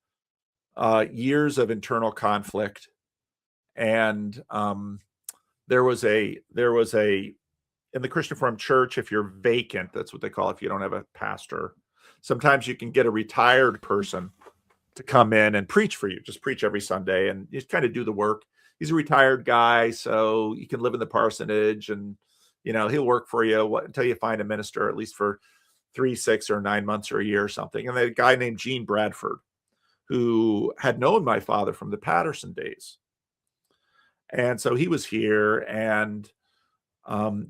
Speaker 2: years of internal conflict. And there was a in the Christian Reformed Church, if you're vacant, that's what they call it, if you don't have a pastor, sometimes you can get a retired person to come in and preach for you, just preach every Sunday and just kind of do the work. He's a retired guy, so you can live in the parsonage and, he'll work for you until you find a minister, at least for 3, 6, or 9 months or a year or something. And then a guy named Gene Bradford, who had known my father from the Patterson days. And so he was here, and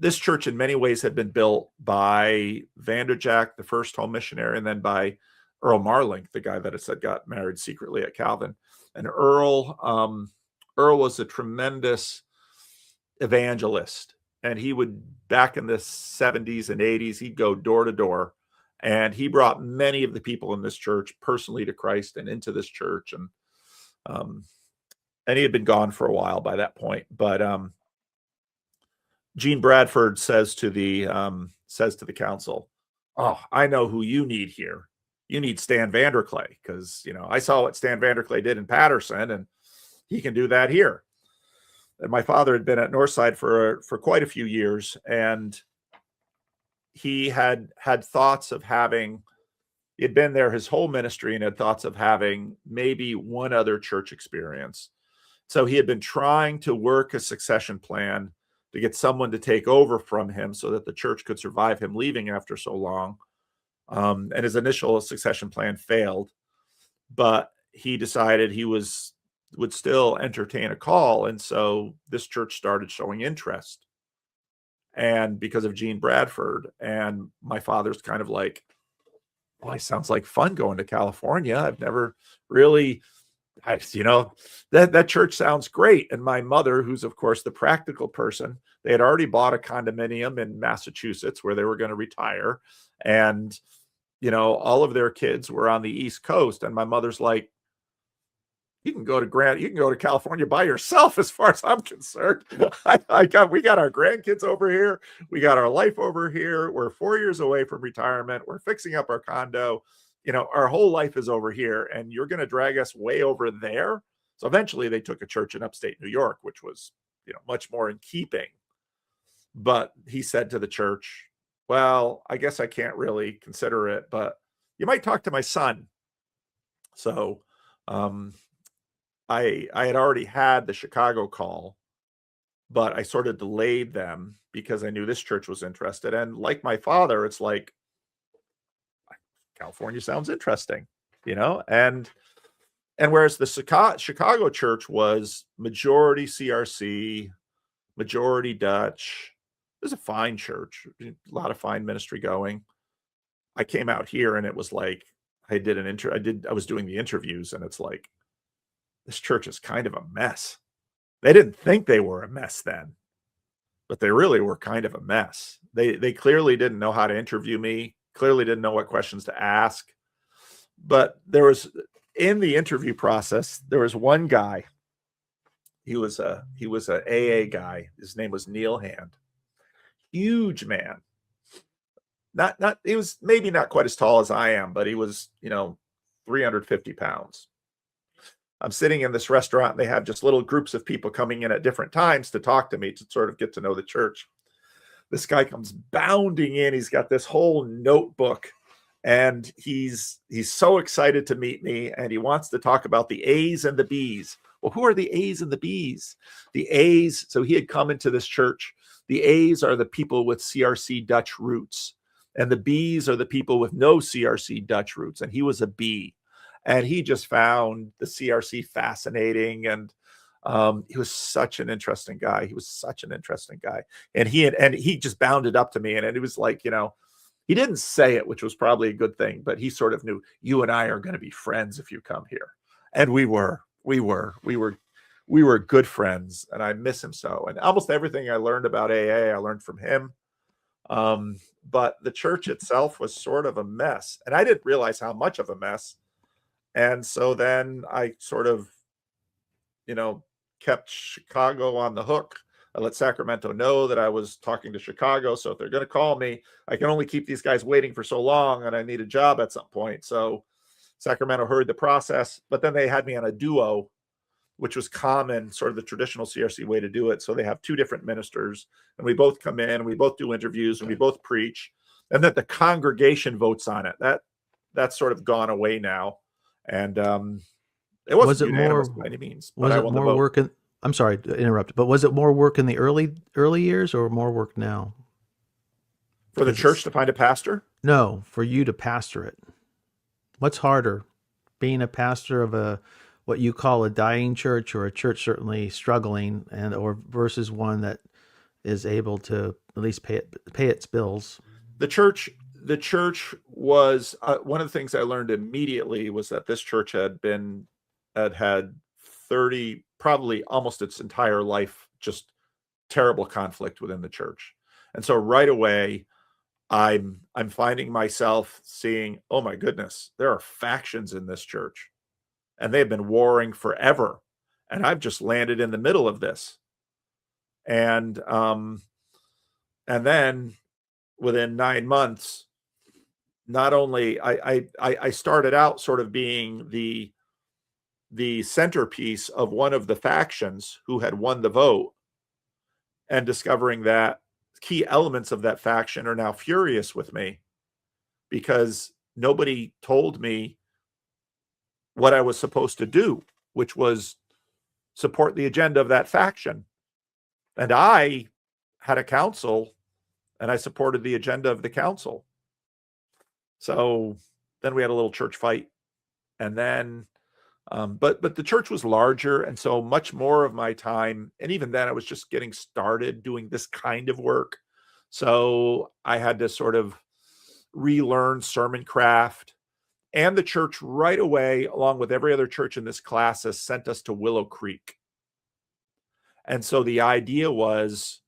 Speaker 2: this church in many ways had been built by Vanderjack, the first home missionary, and then by Earl Marlink, the guy that I said got married secretly at Calvin. And Earl was a tremendous evangelist. And he would, back in the 70s and 80s, he'd go door to door. And he brought many of the people in this church personally to Christ and into this church. And he had been gone for a while by that point. But Gene Bradford says to the council, "Oh, I know who you need here. You need Stan Vanderklay, because I saw what Stan Vanderklay did in Patterson, and he can do that here." And my father had been at Northside for quite a few years, and he had thoughts of having. He had been there his whole ministry and had thoughts of having maybe one other church experience. So he had been trying to work a succession plan to get someone to take over from him so that the church could survive him leaving after so long. And his initial succession plan failed, but he decided he would still entertain a call. And so this church started showing interest. And because of Gene Bradford, and my father's kind of like, "Well, it sounds like fun going to California. I've never really, that church sounds great." And my mother, who's of course the practical person, they had already bought a condominium in Massachusetts where they were going to retire. And, all of their kids were on the East Coast. And my mother's like, you can go to California by yourself, as far as I'm concerned. We got our grandkids over here. We got our life over here. We're 4 years away from retirement. We're fixing up our condo. Our whole life is over here, and you're going to drag us way over there. So eventually they took a church in upstate New York, which was, much more in keeping. But he said to the church, "Well, I guess I can't really consider it, but you might talk to my son." So I had already had the Chicago call, but I sort of delayed them because I knew this church was interested. And like my father, it's like, California sounds interesting, and whereas the Chicago church was majority CRC, majority Dutch. It was a fine church, a lot of fine ministry going. I came out here and it was like I was doing the interviews, and it's like, this church is kind of a mess. They didn't think they were a mess then, but they really were kind of a mess. They clearly didn't know how to interview me, clearly didn't know what questions to ask. But there was, in the interview process, there was one guy. He was a AA guy. His name was Neil Hand. Huge man. He was maybe not quite as tall as I am, but he was, 350 pounds. I'm sitting in this restaurant, and they have just little groups of people coming in at different times to talk to me, to sort of get to know the church. This guy comes bounding in. He's got this whole notebook, and he's so excited to meet me, and he wants to talk about the A's and the B's. Well, who are the A's and the B's? The A's, so he had come into this church. The A's are the people with CRC Dutch roots, and the B's are the people with no CRC Dutch roots, and he was a B. And he just found the CRC fascinating, and he was such an interesting guy. And he just bounded up to me, and it was like, he didn't say it, which was probably a good thing, but he sort of knew, you and I are going to be friends if you come here. And we were good friends, and I miss him so. And almost everything I learned about AA, I learned from him. But the church itself was sort of a mess, and I didn't realize how much of a mess. And so then I sort of, kept Chicago on the hook. I let Sacramento know that I was talking to Chicago. So if they're going to call me, I can only keep these guys waiting for so long, and I need a job at some point. So Sacramento heard the process, but then they had me on a duo, which was common, sort of the traditional CRC way to do it. So they have two different ministers, and we both come in, and we both do interviews, and we both preach, and that the congregation votes on it. That's sort of gone away now. And it wasn't unanimous by any means.
Speaker 1: Was it more work in? I'm sorry to interrupt, but was it more work in the early years, or more work now?
Speaker 2: For the church to find a pastor?
Speaker 1: No, for you to pastor it. What's harder, being a pastor of what you call a dying church, or a church certainly struggling, or versus one that is able to at least pay its bills?
Speaker 2: The church was one of the things I learned immediately was that this church had 30, probably almost its entire life, just terrible conflict within the church. And so right away, I'm finding myself seeing, oh my goodness, there are factions in this church, and they've been warring forever, and I've just landed in the middle of this. And then within 9 months, not only I started out sort of being the centerpiece of one of the factions who had won the vote, and discovering that key elements of that faction are now furious with me because nobody told me what I was supposed to do, which was support the agenda of that faction. And I had a council, and I supported the agenda of the council. So then we had a little church fight, and then but the church was larger, and so much more of my time, and even then I was just getting started doing this kind of work. So I had to sort of relearn sermon craft. And the church right away, along with every other church in this class, has sent us to Willow Creek. And so the idea was,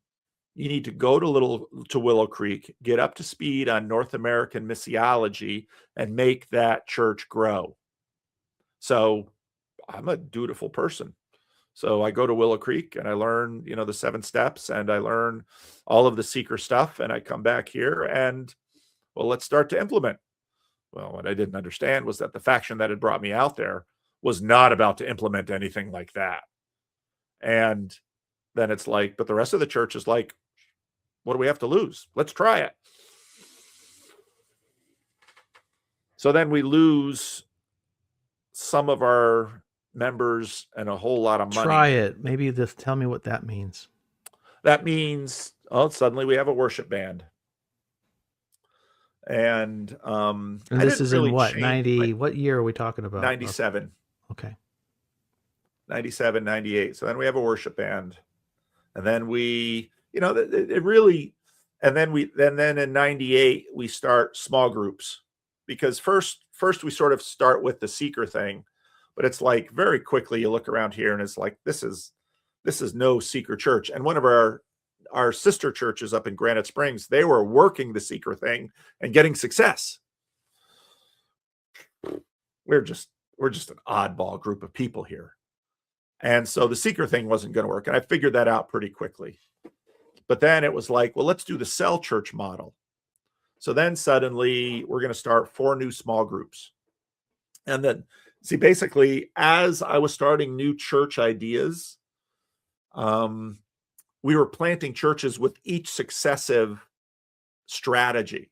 Speaker 2: you need to go to Willow Creek, get up to speed on North American missiology, and make that church grow. So I'm a dutiful person. So I go to Willow Creek, and I learn, the 7 steps, and I learn all of the seeker stuff, and I come back here, and well, let's start to implement. Well, what I didn't understand was that the faction that had brought me out there was not about to implement anything like that. And then it's like, but the rest of the church is like, what do we have to lose? Let's try it. So then we lose some of our members and a whole lot of money.
Speaker 1: Try it. Maybe just tell me what that means.
Speaker 2: That means, suddenly we have a worship band. And
Speaker 1: And
Speaker 2: I
Speaker 1: this
Speaker 2: didn't
Speaker 1: is in
Speaker 2: really
Speaker 1: what,
Speaker 2: change
Speaker 1: 90, what year are we talking about?
Speaker 2: 97,
Speaker 1: Okay.
Speaker 2: 97, 98. So then we have a worship band. And then we, it really, and then in 98, we start small groups, because first we sort of start with the seeker thing, but it's like very quickly you look around here and it's like, this is no seeker church. And one of our sister churches up in Granite Springs, they were working the seeker thing and getting success. We're just an oddball group of people here. And so the seeker thing wasn't going to work. And I figured that out pretty quickly. But then it was like, well, let's do the cell church model. So then suddenly we're going to start 4 new small groups. And then, see, basically, as I was starting new church ideas, we were planting churches with each successive strategy.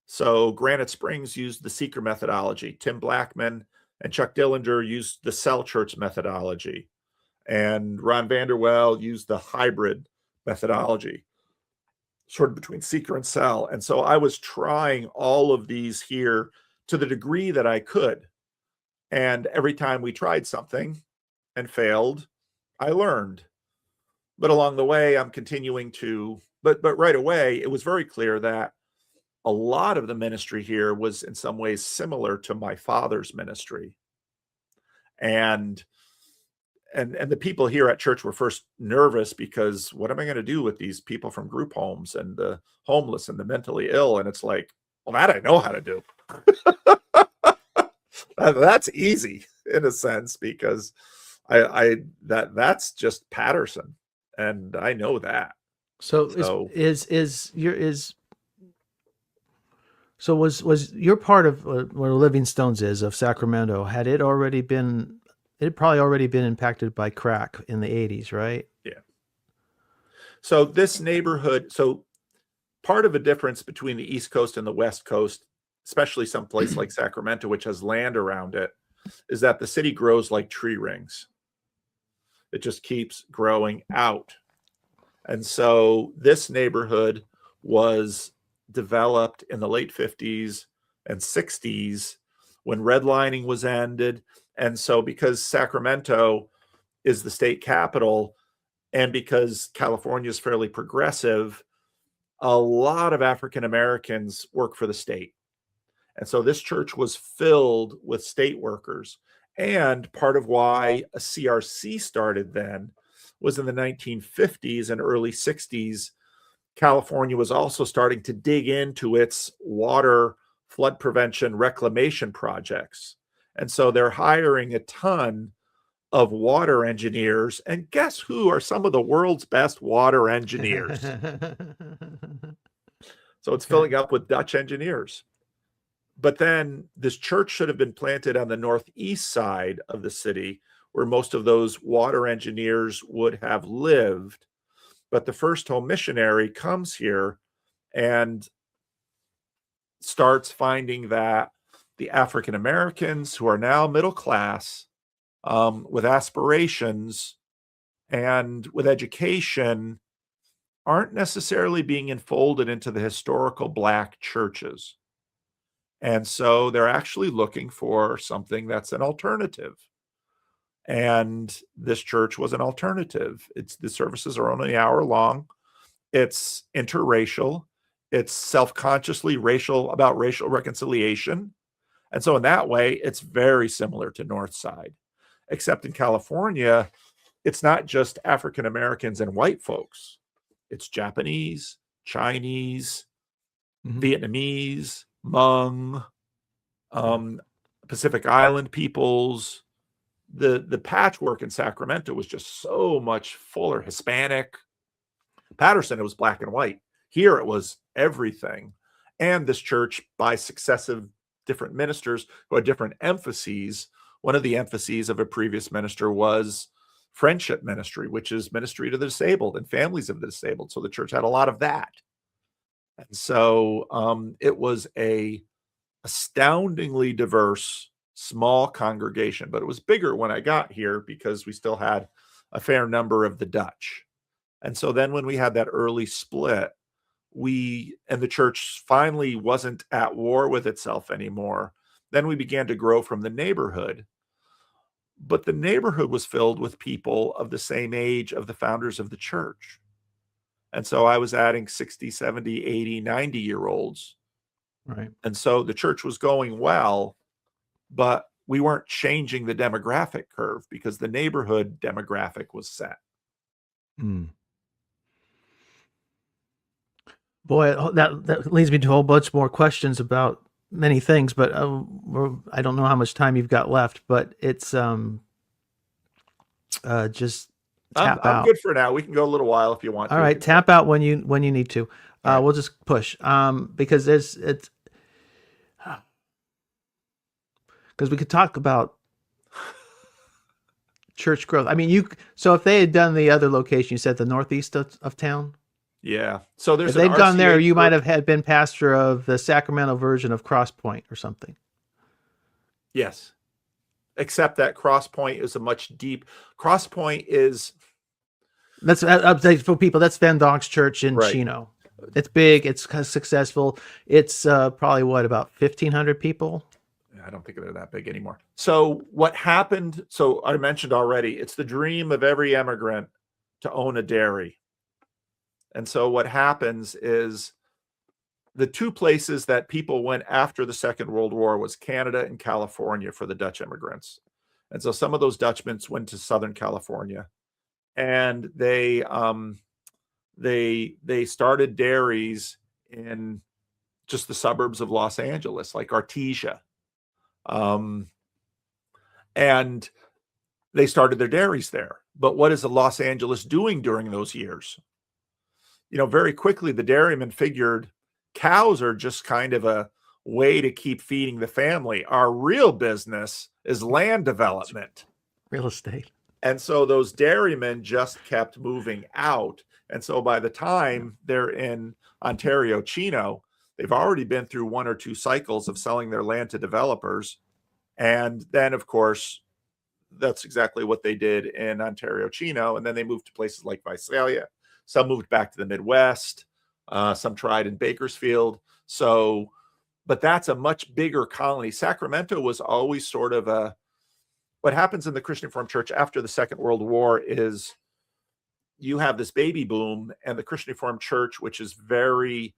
Speaker 2: So Granite Springs used the seeker methodology. Tim Blackman and Chuck Dillinger used the cell church methodology. And Ron Vanderwell used the hybrid methodology, sort of between seeker and cell. And so I was trying all of these here to the degree that I could. And every time we tried something and failed, I learned. But along the way, I'm continuing to, but right away, it was very clear that a lot of the ministry here was in some ways similar to my father's ministry. And the people here at church were first nervous because what am I going to do with these people from group homes and the homeless and the mentally ill? And it's like, well, that I know how to do. That's easy in a sense, because that's just Patterson, and I know that.
Speaker 1: So was your part of where Living Stones is of Sacramento, had it probably already been impacted by crack in the 80s, right?
Speaker 2: Yeah. So this neighborhood, so part of a difference between the East Coast and the West Coast, especially someplace like Sacramento, which has land around it, is that the city grows like tree rings. It just keeps growing out. And so this neighborhood was developed in the late 50s and 60s when redlining was ended. And so because Sacramento is the state capital, and because California is fairly progressive, a lot of African Americans work for the state. And so this church was filled with state workers. And part of why a CRC started then was in the 1950s and early 60s, California was also starting to dig into its water flood prevention reclamation projects. And so they're hiring a ton of water engineers. And guess who are some of the world's best water engineers? So it's filling up with Dutch engineers. But then this church should have been planted on the northeast side of the city, where most of those water engineers would have lived. But the first home missionary comes here and starts finding that the African Americans, who are now middle class, with aspirations and with education, aren't necessarily being enfolded into the historical Black churches. And so they're actually looking for something that's an alternative. And this church was an alternative. The services are only an hour long. It's interracial. It's self-consciously about racial reconciliation. And so in that way, it's very similar to Northside, except in California, it's not just African Americans and white folks. It's Japanese, Chinese, Vietnamese, Hmong, Pacific Island peoples. The patchwork in Sacramento was just so much fuller. Hispanic. Patterson, it was black and white. Here it was everything. And this church, by successive different ministers who had different emphases, one of the emphases of a previous minister was friendship ministry, which is ministry to the disabled and families of the disabled. So the church had a lot of that. And so it was a astoundingly diverse, small congregation, but it was bigger when I got here because we still had a fair number of the Dutch. And so then when we had that early split, the church finally wasn't at war with itself anymore, then we began to grow from the neighborhood. But the neighborhood was filled with people of the same age of the founders of the church. And so I was adding 60, 70, 80, 90-year-olds.
Speaker 1: Right.
Speaker 2: And so the church was going well, but we weren't changing the demographic curve because the neighborhood demographic was set.
Speaker 1: Mm. Boy, that leads me to a whole bunch more questions about many things, but I don't know how much time you've got left, but it's just tap
Speaker 2: I'm
Speaker 1: out.
Speaker 2: good for now. We can go a little while if you want to.
Speaker 1: All right, tap out when you need to.
Speaker 2: Right.
Speaker 1: We'll just push because because we could talk about church growth. I mean, so if they had done the other location, you said the northeast of town.
Speaker 2: Yeah. So
Speaker 1: if they'd gone there, you might have been pastor of the Sacramento version of Cross Point or something.
Speaker 2: Yes. Except that Cross Point is a much deep. Cross Point is.
Speaker 1: That's for people. That's Van Donk's church in Chino. It's big. It's successful. It's probably about 1,500 people.
Speaker 2: I don't think they're that big anymore. So what happened? So I mentioned already, it's the dream of every immigrant to own a dairy. And so what happens is the two places that people went after the Second World War was Canada and California for the Dutch immigrants. And so some of those Dutchmen went to Southern California, and they started dairies in just the suburbs of Los Angeles, like Artesia. And they started their dairies there. But what is Los Angeles doing during those years? Very quickly, the dairymen figured cows are just kind of a way to keep feeding the family. Our real business is land development.
Speaker 1: Real estate.
Speaker 2: And so those dairymen just kept moving out. And so by the time they're in Ontario, Chino, they've already been through one or two cycles of selling their land to developers. And then, of course, that's exactly what they did in Ontario, Chino. And then they moved to places like Visalia. Some moved back to the Midwest. Some tried in Bakersfield. But that's a much bigger colony. Sacramento was always sort of what happens in the Christian Reformed Church after the Second World War is you have this baby boom, and the Christian Reformed Church, which is very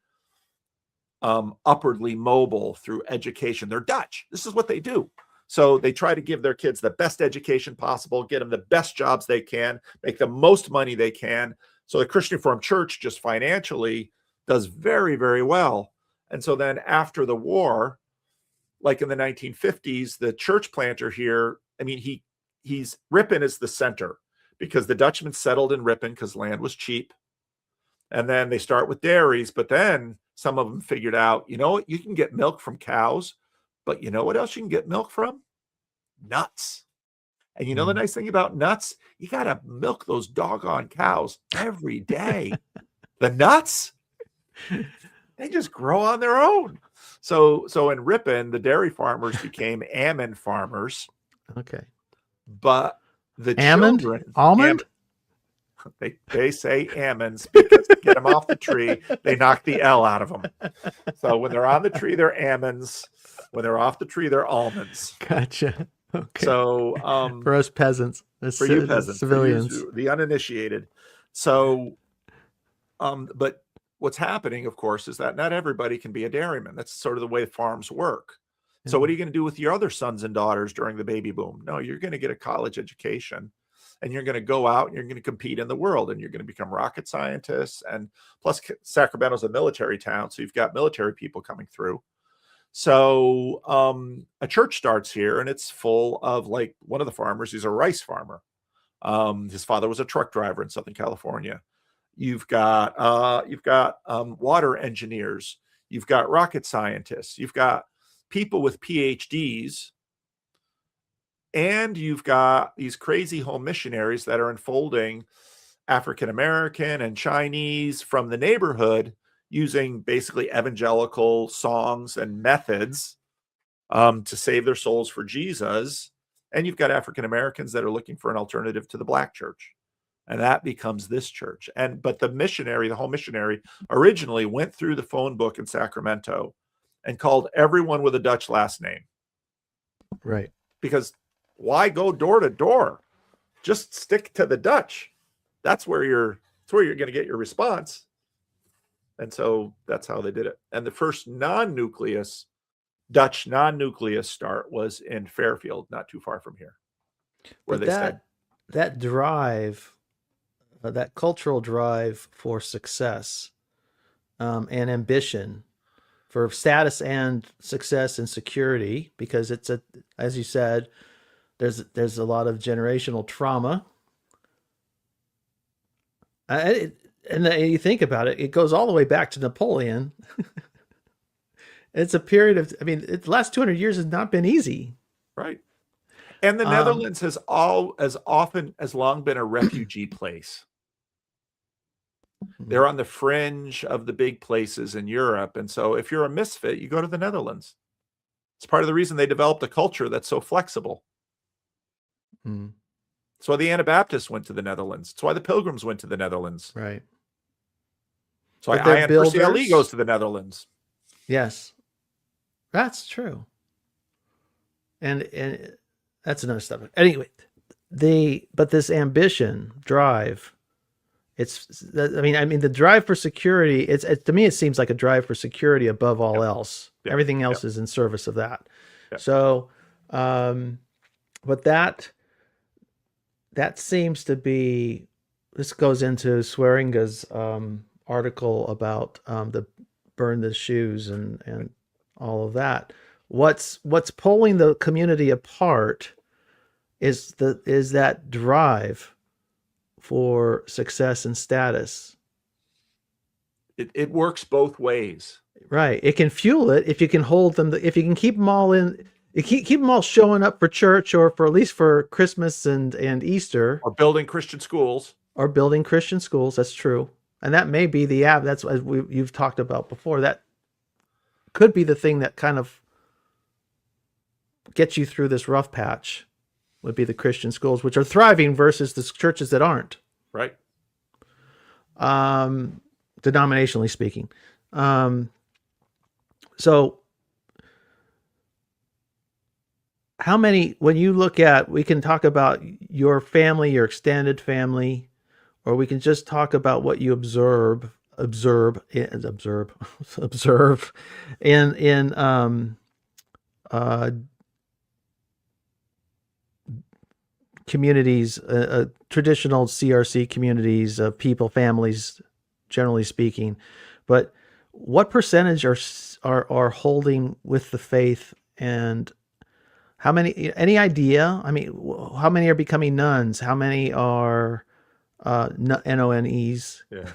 Speaker 2: upwardly mobile through education. They're Dutch. This is what they do. So they try to give their kids the best education possible, get them the best jobs they can, make the most money they can. So the Christian Reformed Church just financially does very, very well. And so then after the war, like in the 1950s, the church planter here, I mean, Ripon is the center because the Dutchmen settled in Ripon because land was cheap. And then they start with dairies, but then some of them figured out, what, you can get milk from cows, but you know what else you can get milk from? Nuts. And the nice thing about nuts, you got to milk those doggone cows every day. The nuts, they just grow on their own. So in Ripon, the dairy farmers became almond farmers.
Speaker 1: Okay.
Speaker 2: But the
Speaker 1: almond?
Speaker 2: Children...
Speaker 1: Almond?
Speaker 2: They say almonds because to get them off the tree, they knock the L out of them. So when they're on the tree, they're almonds. When they're off the tree, they're almonds.
Speaker 1: Gotcha. Okay.
Speaker 2: So
Speaker 1: for us peasants,
Speaker 2: for you peasants,
Speaker 1: civilians,
Speaker 2: the uninitiated. So, but what's happening, of course, is that not everybody can be a dairyman. That's sort of the way farms work. Yeah. So what are you going to do with your other sons and daughters during the baby boom? No, you're going to get a college education, and you're going to go out and you're going to compete in the world, and you're going to become rocket scientists. And plus, Sacramento's a military town, so you've got military people coming through. So a church starts here, and it's full of, like, one of the farmers, he's a rice farmer. His father was a truck driver in Southern California. You've got water engineers. You've got rocket scientists. You've got people with PhDs. And you've got these crazy home missionaries that are enfolding African-American and Chinese from the neighborhood using basically evangelical songs and methods to save their souls for Jesus. And you've got African Americans that are looking for an alternative to the Black church. And that becomes this church. But the whole missionary originally went through the phone book in Sacramento and called everyone with a Dutch last name.
Speaker 1: Right.
Speaker 2: Because why go door to door? Just stick to the Dutch. That's where you're going to get your response. And so that's how they did it. And the first Dutch non-nucleus start was in Fairfield, not too far from here, where
Speaker 1: But
Speaker 2: they said
Speaker 1: that drive, that cultural drive for success, and ambition for status and success and security, because as you said, there's a lot of generational trauma. And you think about it, it goes all the way back to Napoleon. It's a period of, the last 200 years has not been easy.
Speaker 2: right. And the Netherlands has long been a refugee place. They're on the fringe of the big places in Europe. And so if you're a misfit, you go to the Netherlands. It's part of the reason they developed a culture that's so flexible.
Speaker 1: Mm.
Speaker 2: That's why the Anabaptists went to the Netherlands. It's why the Pilgrims went to the Netherlands.
Speaker 1: Right.
Speaker 2: So INCLE goes to the Netherlands.
Speaker 1: Yes, that's true. And that's another stuff. Anyway, but this ambition, drive, the drive for security, it's to me, it seems like a drive for security above all else. Everything else is in service of that. So, but that seems to be, this goes into Swearinga's article about the burn the shoes and all of that. What's pulling the community apart is that drive for success and status.
Speaker 2: It works both ways.
Speaker 1: Right. It can fuel it if you can hold them, if you can keep them all in, keep them all showing up for church, or for at least for Christmas and Easter,
Speaker 2: or building Christian schools.
Speaker 1: That's true. And that may be that's as you've talked about before, that could be the thing that kind of gets you through this rough patch, would be the Christian schools, which are thriving, versus the churches that aren't.
Speaker 2: Right.
Speaker 1: Denominationally speaking. So how many, when you look at, we can talk about your family, your extended family, or we can just talk about what you observe in communities, traditional CRC communities, people, families, generally speaking. But what percentage are holding with the faith, and how many? Any idea? How many are becoming nuns? How many are NONEs?
Speaker 2: Yeah.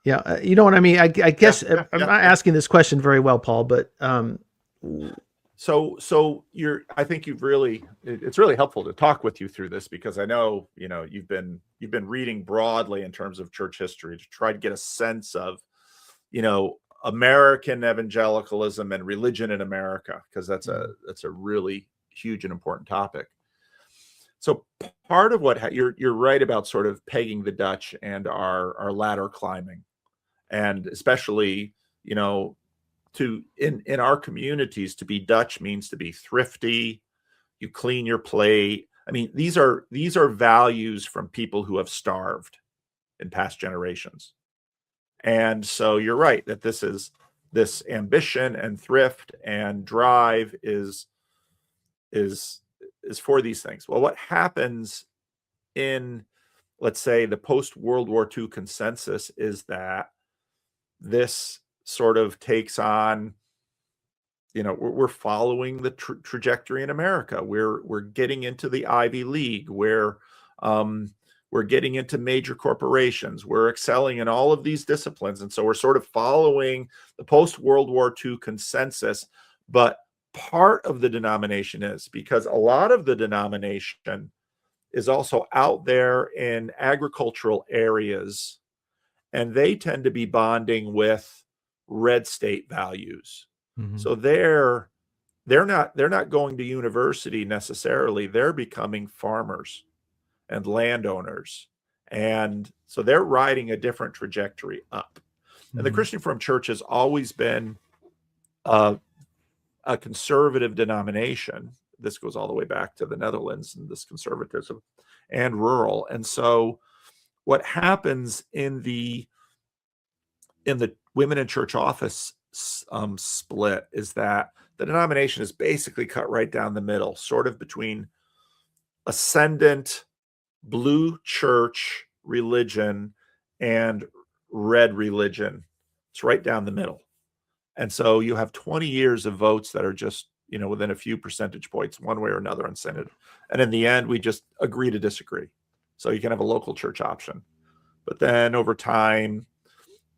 Speaker 1: You know what I mean? I guess I'm not asking this question very well, Paul, but
Speaker 2: so I think it's really helpful to talk with you through this, because I know, you've been reading broadly in terms of church history to try to get a sense of, American evangelicalism and religion in America, because that's a really huge and important topic. So part of what you're right about, sort of pegging the Dutch and our ladder climbing, and especially, in our communities, to be Dutch means to be thrifty. You clean your plate. These are values from people who have starved in past generations. And so you're right that this ambition and thrift and drive is for these things. Well, what happens in, let's say, the post-World War II consensus is that this sort of takes on, we're following the trajectory in America. We're getting into the Ivy League, where we're getting into major corporations. We're excelling in all of these disciplines. And so we're sort of following the post-World War II consensus. But part of the denomination is, because a lot of the denomination is also out there in agricultural areas, and they tend to be bonding with red state values. Mm-hmm. So they're not going to university necessarily. They're becoming farmers. and landowners. And so they're riding a different trajectory up. And the Christian Reformed Church has always been a conservative denomination. This goes all the way back to the Netherlands and this conservatism and rural. And so what happens in the women in church office split is that the denomination is basically cut right down the middle, sort of between ascendant blue church religion and red religion. It's right down the middle. And so you have 20 years of votes that are just, within a few percentage points, one way or another on synod. And in the end, we just agree to disagree. So you can have a local church option. But then over time,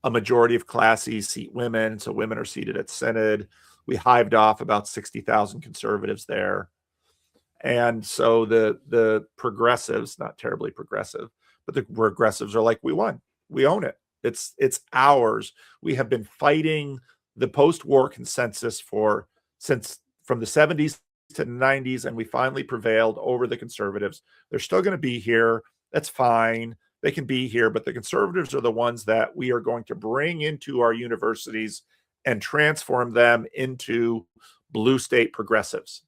Speaker 2: a majority of classes seat women. So women are seated at synod. We hived off about 60,000 conservatives there. And so the progressives, not terribly progressive, but the progressives are like, we won. We own it. It's ours. We have been fighting the post-war consensus since from the 70s to the 90s, and we finally prevailed over the conservatives. They're still going to be here. That's fine. They can be here, but the conservatives are the ones that we are going to bring into our universities and transform them into blue state progressives.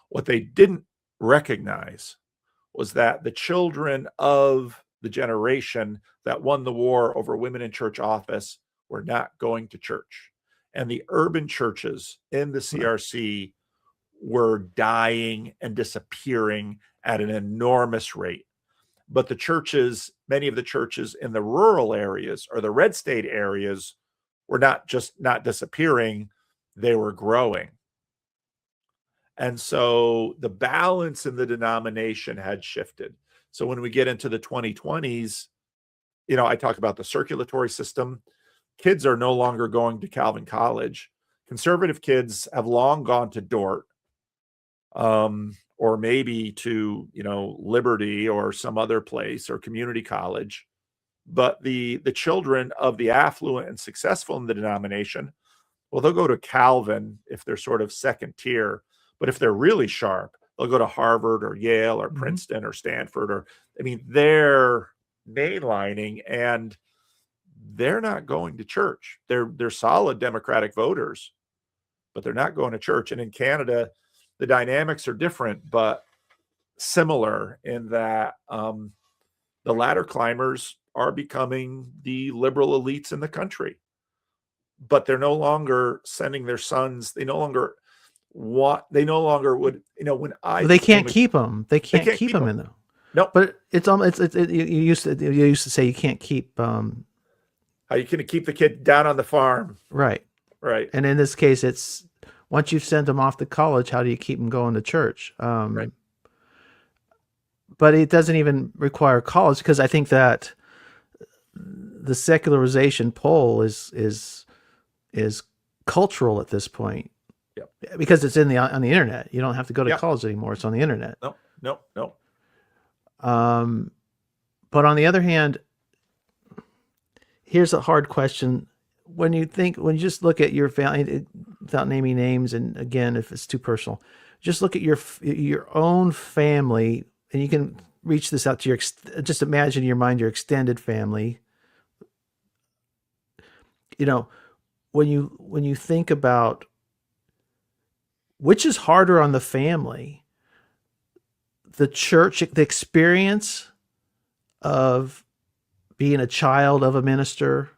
Speaker 2: What they didn't recognize was that the children of the generation that won the war over women in church office were not going to church. And the urban churches in the CRC were dying and disappearing at an enormous rate. But the churches, many of the churches in the rural areas or the red state areas were not disappearing, they were growing. And so the balance in the denomination had shifted. So when we get into the 2020s, I talk about the circulatory system. Kids are no longer going to Calvin College. Conservative kids have long gone to Dort, or maybe to, Liberty or some other place or community college. But the children of the affluent and successful in the denomination, well, they'll go to Calvin if they're sort of second tier. But if they're really sharp, they'll go to Harvard or Yale or Princeton or Stanford they're mainlining, and they're not going to church. They're solid Democratic voters, but they're not going to church. And in Canada, the dynamics are different, but similar in that the ladder climbers are becoming the liberal elites in the country, but they're no longer sending their sons. They no longer would, when
Speaker 1: they can't keep them. They can't keep them in though.
Speaker 2: No,
Speaker 1: but you used to say you can't keep.
Speaker 2: How you can keep the kid down on the farm?
Speaker 1: Right. And in this case, it's once you've sent them off to college, how do you keep them going to church?
Speaker 2: Right.
Speaker 1: But it doesn't even require college, because I think that the secularization pole is cultural at this point.
Speaker 2: Yep.
Speaker 1: Because it's on the internet. You don't have to go to college anymore. It's on the internet.
Speaker 2: No.
Speaker 1: But on the other hand, here's a hard question. When you just look at your family, without naming names, and again, if it's too personal, just look at your own family, and you can reach this out to just imagine in your mind your extended family. When you think about which is harder on the family, the church, the experience of being a child of a minister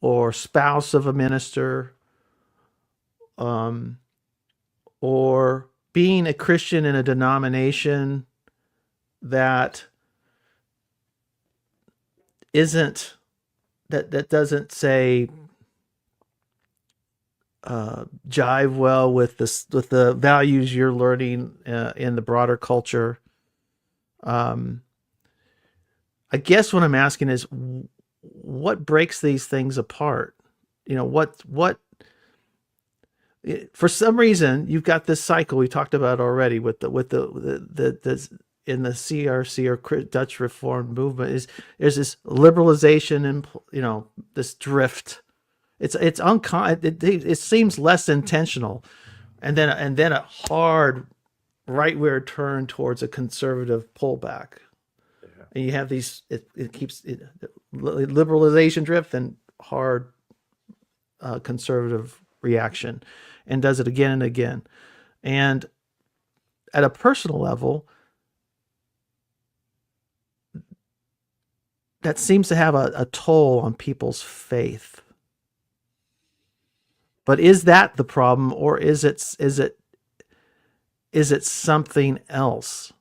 Speaker 1: or spouse of a minister, or being a Christian in a denomination that doesn't say jive well with the values you're learning in the broader culture. I guess what I'm asking is, what breaks these things apart? What for some reason you've got this cycle we talked about already with the in the CRC or Dutch Reformed movement there's this liberalization and this drift. It seems less intentional, and then a hard right where it turned towards a conservative pullback.
Speaker 2: Yeah.
Speaker 1: And you have these, it keeps liberalization drift and hard conservative reaction, and does it again and again. And at a personal level, that seems to have a toll on people's faith. But is that the problem, or is it something else?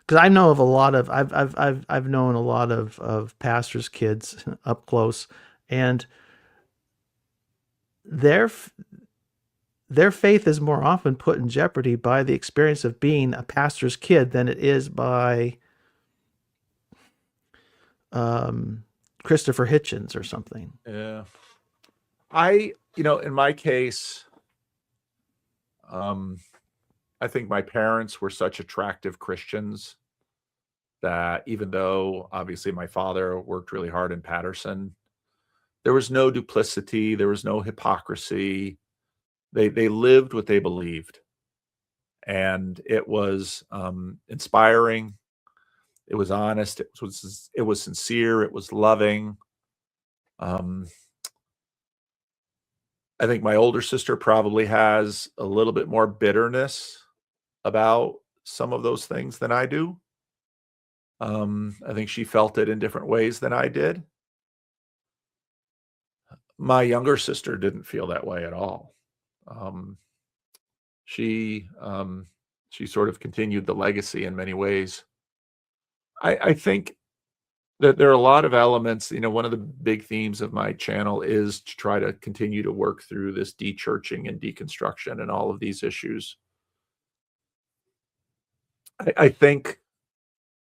Speaker 1: Because I know of a lot of I've known a lot of pastors' kids up close, and their their faith is more often put in jeopardy by the experience of being a pastor's kid than it is by um, Christopher Hitchens or something.
Speaker 2: Yeah. In my case, I think my parents were such attractive Christians that even though obviously my father worked really hard in Patterson, there was no duplicity, there was no hypocrisy. They lived what they believed, and it was inspiring. It was honest. It was sincere. It was loving. Um, I think my older sister probably has a little bit more bitterness about some of those things than I do. I think she felt it in different ways than I did. My younger sister didn't feel that way at all. Um, she she sort of continued the legacy in many ways. I think that there are a lot of elements. One of the big themes of my channel is to try to continue to work through this de-churching and deconstruction and all of these issues. I think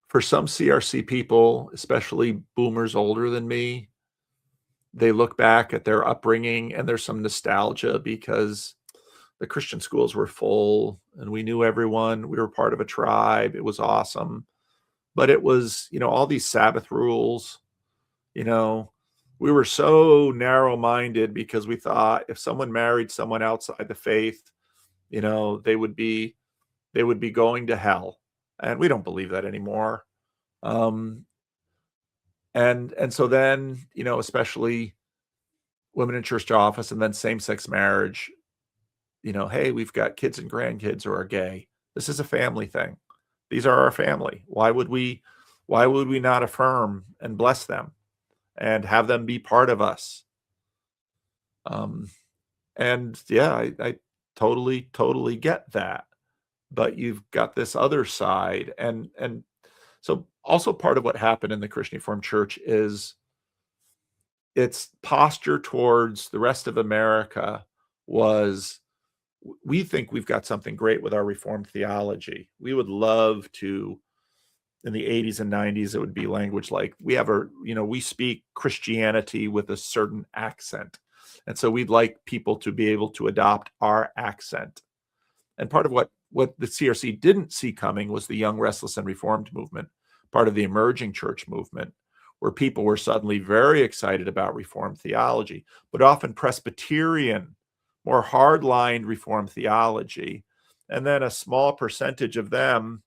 Speaker 2: for some CRC people, especially boomers older than me, they look back at their upbringing and there's some nostalgia because the Christian schools were full and we knew everyone. We were part of a tribe. It was awesome. But it was, all these Sabbath rules, you know, we were so narrow-minded because we thought if someone married someone outside the faith, they would be going to hell. And we don't believe that anymore. Um, and so then, especially women in church office and then same-sex marriage, hey, we've got kids and grandkids who are gay. This is a family thing. These are our family. Why would we not affirm and bless them and have them be part of us? And yeah, I totally get that. But you've got this other side. And so also part of what happened in the Christian Reformed Church is its posture towards the rest of America was, we think we've got something great with our Reformed theology. We would love to, in the 80s and 90s, it would be language like we speak Christianity with a certain accent. And so we'd like people to be able to adopt our accent. And part of what the CRC didn't see coming was the Young, Restless, and Reformed movement, part of the emerging church movement, where people were suddenly very excited about Reformed theology, but often Presbyterian, more hard-lined Reformed theology. And then a small percentage of them,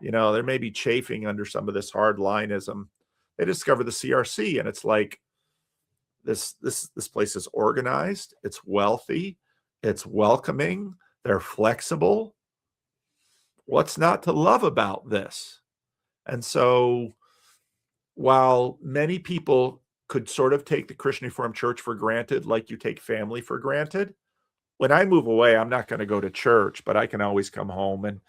Speaker 2: they may be chafing under some of this hard-linism. They discover the CRC, and it's like, this place is organized, it's wealthy, it's welcoming, they're flexible. What's not to love about this? And so while many people could sort of take the Christian Reformed Church for granted, like you take family for granted, when I move away, I'm not going to go to church, but I can always come home and,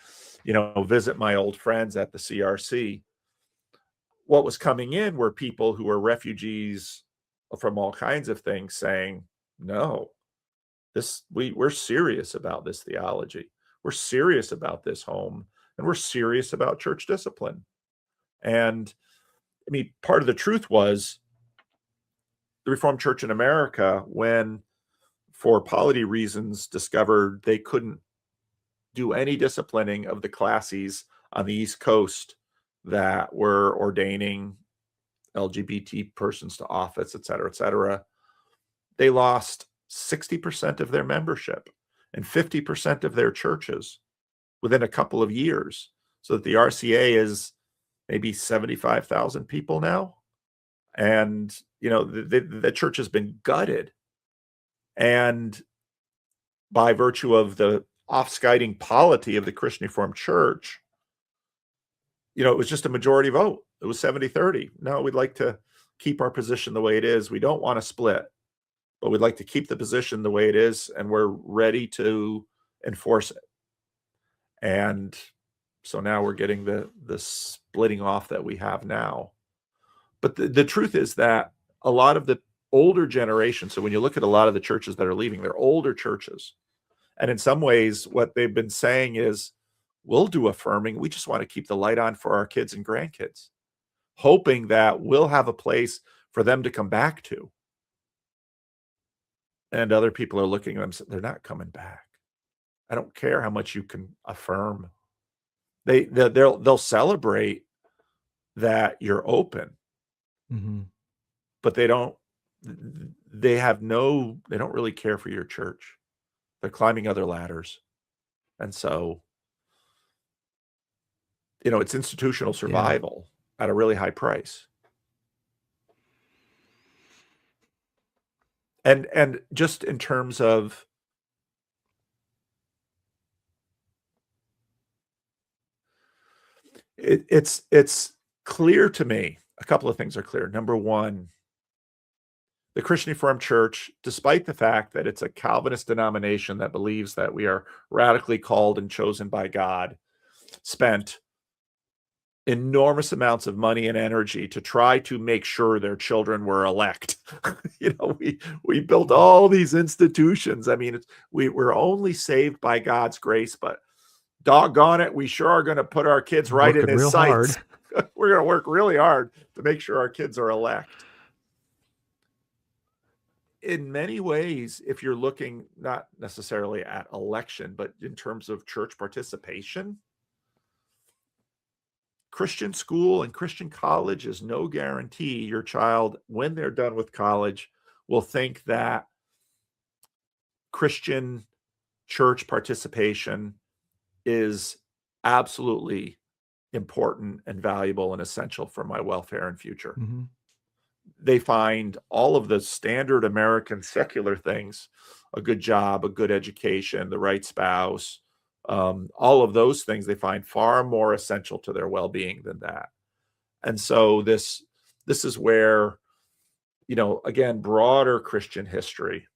Speaker 2: visit my old friends at the CRC. What was coming in were people who were refugees from all kinds of things saying, no, we're serious about this theology. We're serious about this home, and we're serious about church discipline. And I mean, part of the truth was the Reformed Church in America, when for polity reasons discovered they couldn't do any disciplining of the classes on the East Coast that were ordaining LGBT persons to office, et cetera, they lost 60% of their membership and 50% of their churches. within a couple of years, so that the RCA is maybe 75,000 people now. And, the church has been gutted. And by virtue of the off-skiting polity of the Christian Reformed Church, it was just a majority vote. It was 70-30. No, we'd like to keep our position the way it is. We don't want to split, but we'd like to keep the position the way it is, and we're ready to enforce it. And so now we're getting the splitting off that we have now. But the truth is that a lot of the older generation, so when you look at a lot of the churches that are leaving, they're older churches. And in some ways, what they've been saying is, we'll do affirming. We just want to keep the light on for our kids and grandkids, hoping that we'll have a place for them to come back to. And other people are looking at them, saying, they're not coming back. I don't care how much you can affirm. They'll celebrate that you're open, but they don't really care for your church. They're climbing other ladders. And so, it's institutional survival at a really high price. And just in terms of it's clear to me, a couple of things are clear. Number one, the Christian Reformed Church, despite the fact that it's a Calvinist denomination that believes that we are radically called and chosen by God, spent enormous amounts of money and energy to try to make sure their children were elect. We built all these institutions. I mean, we're only saved by God's grace, but doggone it, we sure are going to put our kids right in his sights. We're going to work really hard to make sure our kids are elect. In many ways, if you're looking not necessarily at election, but in terms of church participation, Christian school and Christian college is no guarantee your child, when they're done with college, will think that Christian church participation is absolutely important and valuable and essential for my welfare and future. They find all of the standard American secular things, a good job, a good education, the right spouse, all of those things they find far more essential to their well-being than that. And so this is where, again, broader Christian history,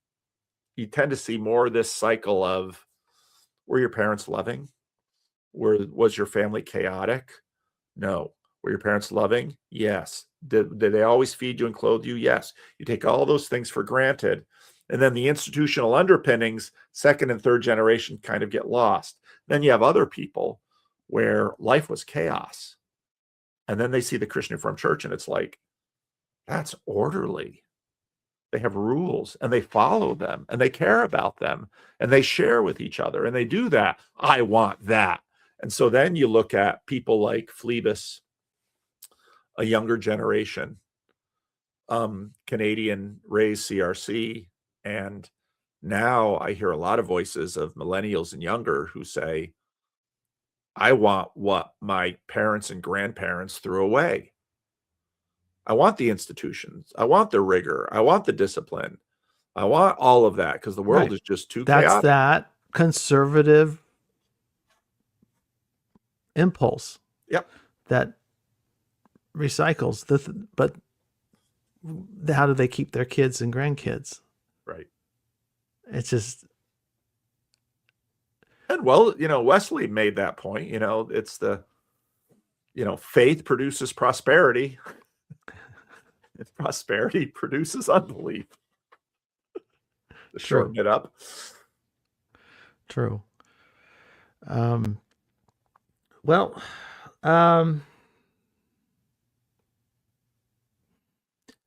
Speaker 2: you tend to see more of this cycle of, were your parents loving? Was your family chaotic? No. Were your parents loving? Yes. Did they always feed you and clothe you? Yes. You take all those things for granted. And then the institutional underpinnings, second and third generation, kind of get lost. Then you have other people where life was chaos. And then they see the Christian Reformed Church and it's like, that's orderly. They have rules and they follow them and they care about them and they share with each other and they do that. I want that. And so then you look at people like Phlebas, a younger generation, Canadian raised CRC. And now I hear a lot of voices of millennials and younger who say, I want what my parents and grandparents threw away. I want the institutions. I want the rigor. I want the discipline. I want all of that because the world is just too chaotic.
Speaker 1: That's that conservative impulse.
Speaker 2: Yep.
Speaker 1: That recycles but how do they keep their kids and grandkids?
Speaker 2: Right.
Speaker 1: It's just.
Speaker 2: And well, Wesley made that point, it's the, faith produces prosperity. If prosperity produces unbelief. To shorten it up.
Speaker 1: True.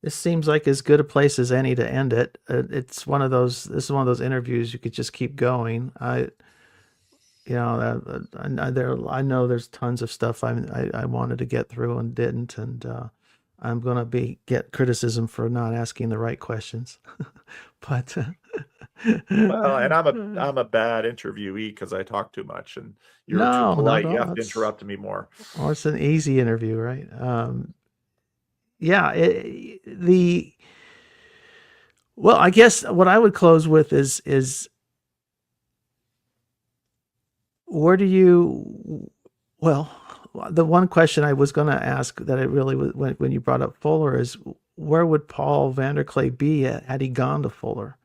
Speaker 1: This seems like as good a place as any to end it. This is one of those interviews you could just keep going. I know there's tons of stuff I wanted to get through and didn't, and I'm going to get criticism for not asking the right questions. But
Speaker 2: Well, and I'm a bad interviewee because I talk too much, and you're too
Speaker 1: No, not
Speaker 2: polite.
Speaker 1: at
Speaker 2: You
Speaker 1: all.
Speaker 2: have to interrupt me more.
Speaker 1: Well, it's an easy interview, right? Yeah. Well, I guess what I would close with is where do you, well, the one question I was going to ask that I really was when you brought up Fuller is where would Paul Vanderklay be had he gone to Fuller?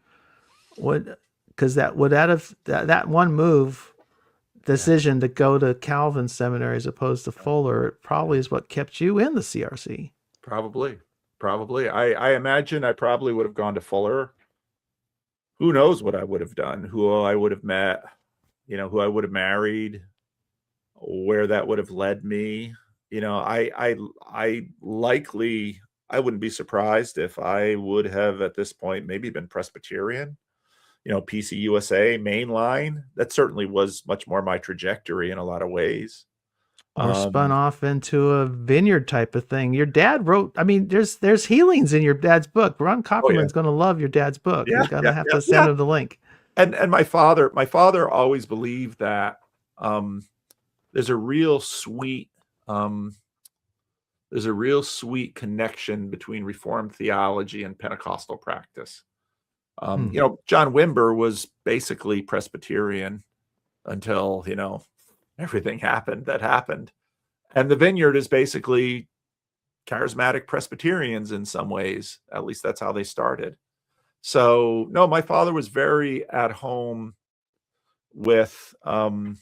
Speaker 1: Would because that one move decision to go to Calvin Seminary as opposed to Fuller probably is what kept you in the CRC.
Speaker 2: Probably, probably. I imagine I probably would have gone to Fuller. Who knows what I would have done? Who I would have met? Who I would have married? Where that would have led me? I likely I wouldn't be surprised if I would have at this point maybe been Presbyterian. PCUSA mainline. That certainly was much more my trajectory in a lot of ways.
Speaker 1: Or spun off into a vineyard type of thing. Your dad wrote. I mean, there's healings in your dad's book. Ron
Speaker 2: Oh yeah,
Speaker 1: Copperman's going to love your dad's book.
Speaker 2: yeah,
Speaker 1: You're going to
Speaker 2: yeah,
Speaker 1: have
Speaker 2: yeah,
Speaker 1: to send
Speaker 2: yeah.
Speaker 1: him the link.
Speaker 2: And my father always believed that um, there's a real sweet um, there's a real sweet connection between Reformed theology and Pentecostal practice. John Wimber was basically Presbyterian until everything happened that happened, and the Vineyard is basically charismatic Presbyterians in some ways. At least that's how they started. So no, my father was very at home with divine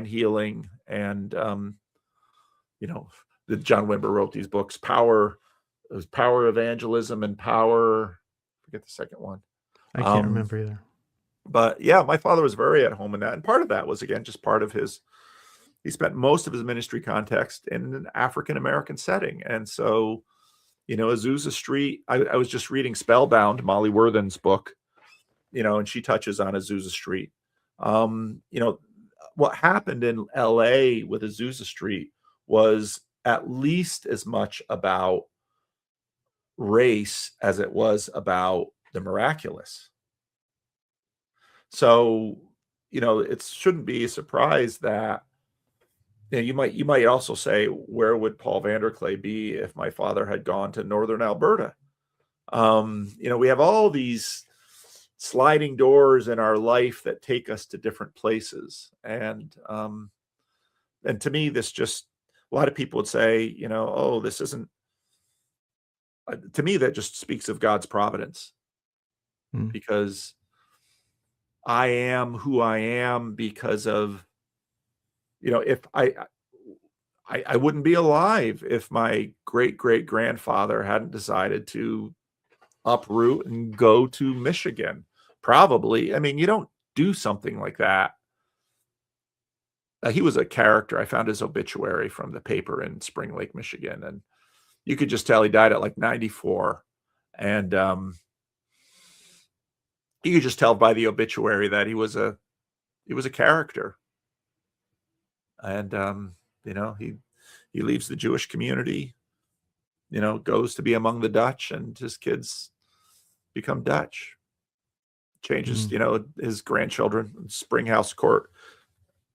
Speaker 2: healing, and that John Wimber wrote these books. It was Power Evangelism and Power. Forget the second one.
Speaker 1: I can't remember either.
Speaker 2: But yeah, my father was very at home in that, and part of that was again just part of his. He spent most of his ministry context in an African American setting, and so Azusa Street. I was just reading Spellbound, Molly Worthen's book, and she touches on Azusa Street. What happened in LA with Azusa Street was at least as much about race as it was about the miraculous. So, it shouldn't be a surprise that you might also say, where would Paul Vanderklay be if my father had gone to Northern Alberta? We have all these sliding doors in our life that take us to different places. And to me, this just, a lot of people would say, oh, this isn't, to me, that just speaks of God's providence, because I am who I am because of, if I wouldn't be alive if my great-great-grandfather hadn't decided to uproot and go to Michigan. Probably. I mean, you don't do something like that. He was a character. I found his obituary from the paper in Spring Lake, Michigan, and you could just tell he died at like 94. And you could just tell by the obituary that he was a character. And he leaves the Jewish community, goes to be among the Dutch, and his kids become Dutch. Changes, his grandchildren, Springhouse Court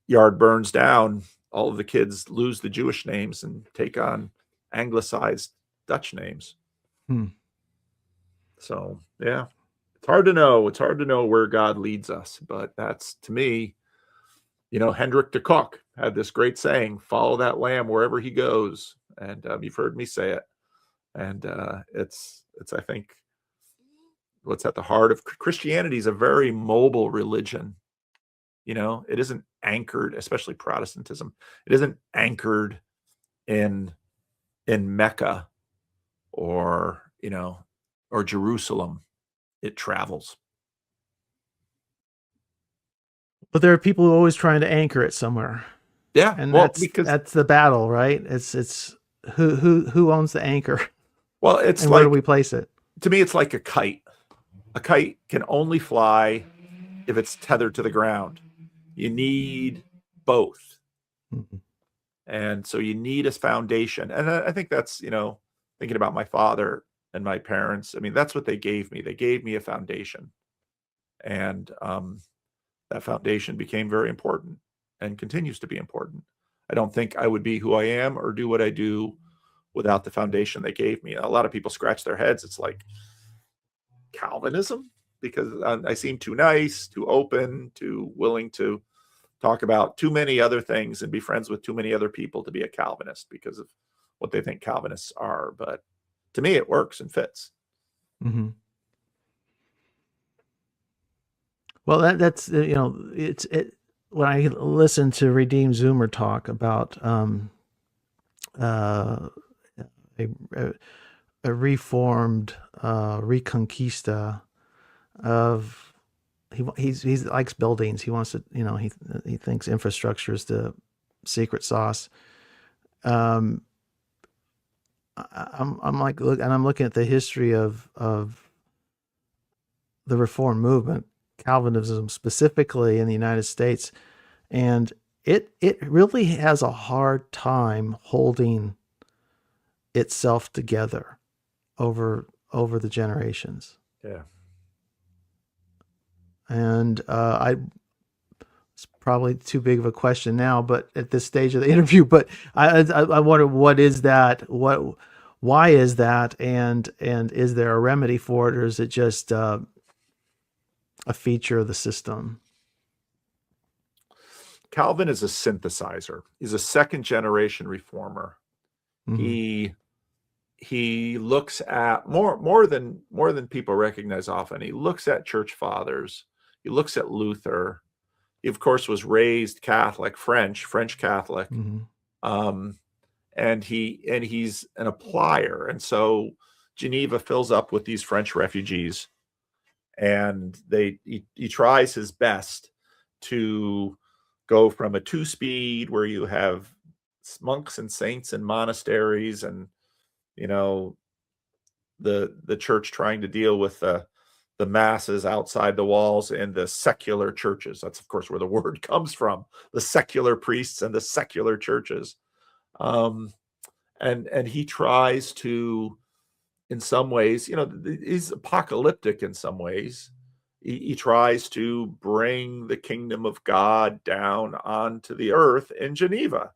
Speaker 2: yard burns down. All of the kids lose the Jewish names and take on anglicized Dutch names. So, yeah, it's hard to know. It's hard to know where God leads us, but that's, to me, Hendrik de Kock had this great saying, follow that lamb wherever he goes. And you've heard me say it. And it's, I think, what's at the heart of Christianity is a very mobile religion. It isn't anchored, especially Protestantism. It isn't anchored in Mecca or Jerusalem. It travels.
Speaker 1: But there are people who are always trying to anchor it somewhere.
Speaker 2: Yeah,
Speaker 1: and
Speaker 2: well,
Speaker 1: that's the battle, right? It's who owns the anchor.
Speaker 2: Well, it's
Speaker 1: and
Speaker 2: like,
Speaker 1: where do we place it?
Speaker 2: To me, it's like a kite. A kite can only fly if it's tethered to the ground. You need both. And so you need a foundation. And I think that's, thinking about my father, and my parents, I mean, that's what they gave me. They gave me a foundation. And that foundation became very important and continues to be important. I don't think I would be who I am or do what I do without the foundation they gave me. A lot of people scratch their heads. It's like, Calvinism? Because I seem too nice, too open, too willing to talk about too many other things and be friends with too many other people to be a Calvinist because of what they think Calvinists are. But to me, it works and fits.
Speaker 1: Mm-hmm. Well, that's when I listen to Redeemed Zoomer talk about a, a reformed Reconquista of he likes buildings. He wants to, he thinks infrastructure is the secret sauce. I'm like, look, and I'm looking at the history of the Reform movement, Calvinism specifically in the United States, and it really has a hard time holding itself together over the generations.
Speaker 2: Yeah.
Speaker 1: And it's probably too big of a question now, but at this stage of the interview, but I wonder, what is that? Why is that? And is there a remedy for it, or is it just a feature of the system?
Speaker 2: Calvin is a synthesizer. He's a second generation reformer. Mm-hmm. He looks at more than people recognize often. He looks at church fathers. He looks at Luther. He, of course, was raised Catholic, French Catholic. Mm-hmm. And he's an applier. And so Geneva fills up with these French refugees, and he tries his best to go from a 2-speed where you have monks and saints and monasteries and, the church trying to deal with the masses outside the walls and the secular churches. That's, of course, where the word comes from, the secular priests and the secular churches. And he tries to, in some ways, he's apocalyptic in some ways. He tries to bring the kingdom of God down onto the earth in Geneva.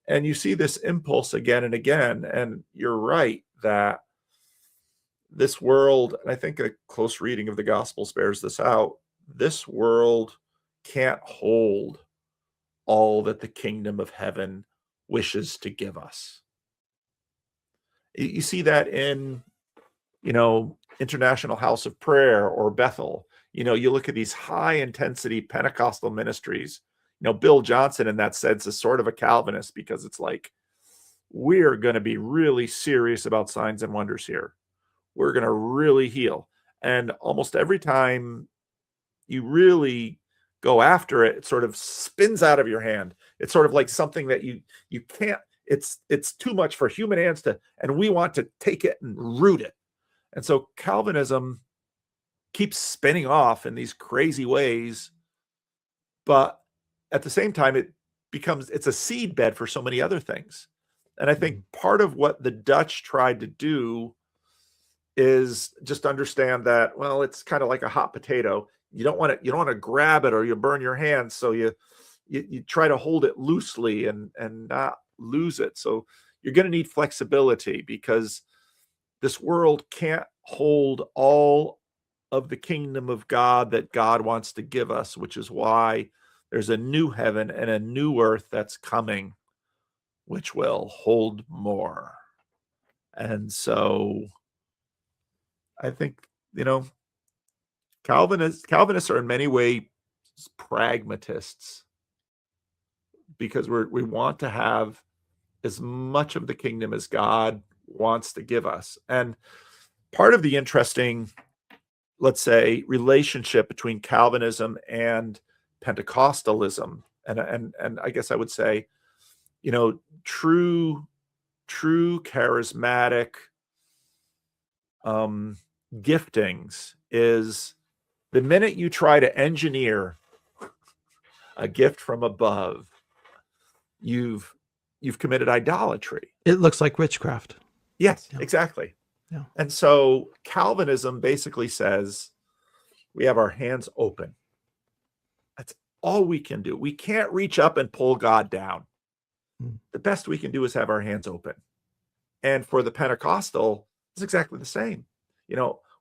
Speaker 2: And you see this impulse again and again. And you're right that this world, and I think a close reading of the Gospels bears this out, this world can't hold all that the kingdom of heaven wishes to give us. You see that in, International House of Prayer or Bethel. You look at these high intensity Pentecostal ministries. Bill Johnson, in that sense, is sort of a Calvinist, because it's like, we're going to be really serious about signs and wonders here. We're going to really heal. And almost every time you really go after it, it sort of spins out of your hand. It's sort of like something that you can't, it's too much for human hands to, and we want to take it and root it. And so Calvinism keeps spinning off in these crazy ways, but at the same time, it's a seed bed for so many other things. And I think part of what the Dutch tried to do is just understand that, well, it's kind of like a hot potato. You don't want to grab it or you'll burn your hands. So you try to hold it loosely and not lose it. So you're going to need flexibility, because this world can't hold all of the kingdom of God that God wants to give us, which is why there's a new heaven and a new earth that's coming, which will hold more. And so I think, Calvinists are in many ways pragmatists, because we want to have as much of the kingdom as God wants to give us. And part of the interesting, let's say, relationship between Calvinism and Pentecostalism, and I guess I would say, true charismatic giftings, is the minute you try to engineer a gift from above, you've committed idolatry.
Speaker 1: It looks like witchcraft.
Speaker 2: Yes, yeah. Exactly.
Speaker 1: Yeah.
Speaker 2: And so Calvinism basically says we have our hands open. That's all we can do. We can't reach up and pull God down. The best we can do is have our hands open. And for the Pentecostal, it's exactly the same.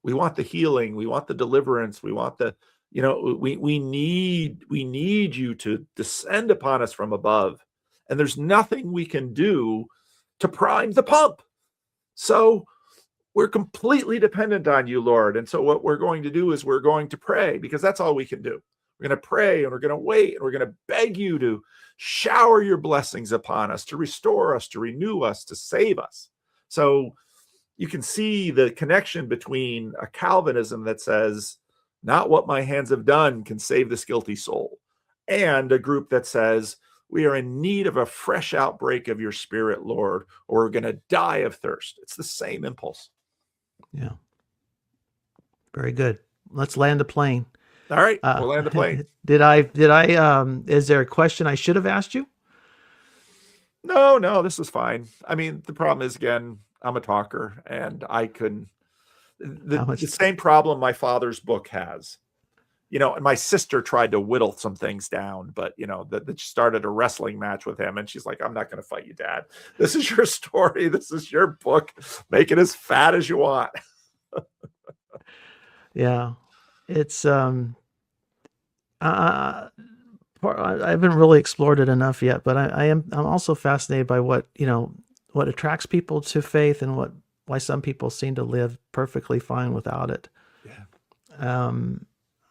Speaker 2: We want the healing, we want the deliverance, we want the, we need you to descend upon us from above. And there's nothing we can do to prime the pump. So we're completely dependent on you, Lord. And so what we're going to do is we're going to pray, because that's all we can do. We're going to pray, and we're going to wait, and we're going to beg you to shower your blessings upon us, to restore us, to renew us, to save us. So you can see the connection between a Calvinism that says, not what my hands have done can save this guilty soul, and a group that says, we are in need of a fresh outbreak of your Spirit, Lord, or we're going to die of thirst. It's the same impulse.
Speaker 1: Yeah. Very good. Let's land the plane.
Speaker 2: All right, we'll land the plane.
Speaker 1: Is there a question I should have asked you?
Speaker 2: No, this is fine. I mean, the problem is, again, I'm a talker, and I couldn't. The same problem my father's book has. And my sister tried to whittle some things down, but that started a wrestling match with him, and she's like, I'm not going to fight you, Dad. This is your story. This is your book. Make it as fat as you want.
Speaker 1: Yeah. It's I haven't really explored it enough yet, but I'm also fascinated by what attracts people to faith, and why some people seem to live perfectly fine without it.
Speaker 2: Yeah.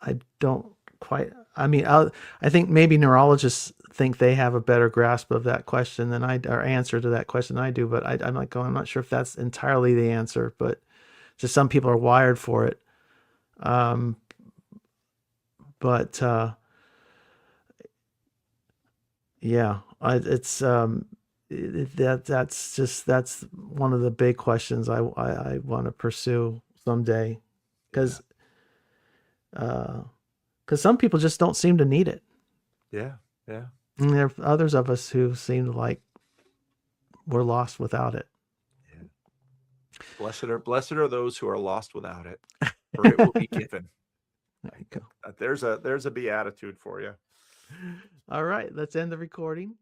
Speaker 1: I don't quite. I mean, I think maybe neurologists think they have a better grasp of that question than or answer to that question than I do. But I'm not sure if that's entirely the answer. But just some people are wired for it. Yeah, it's that's one of the big questions I want to pursue someday, because some people just don't seem to need it.
Speaker 2: Yeah.
Speaker 1: And there are others of us who seem like we're lost without it.
Speaker 2: Yeah. Blessed are those who are lost without it, for it will be given.
Speaker 1: There you go.
Speaker 2: There's a beatitude for you.
Speaker 1: All right, let's end the recording.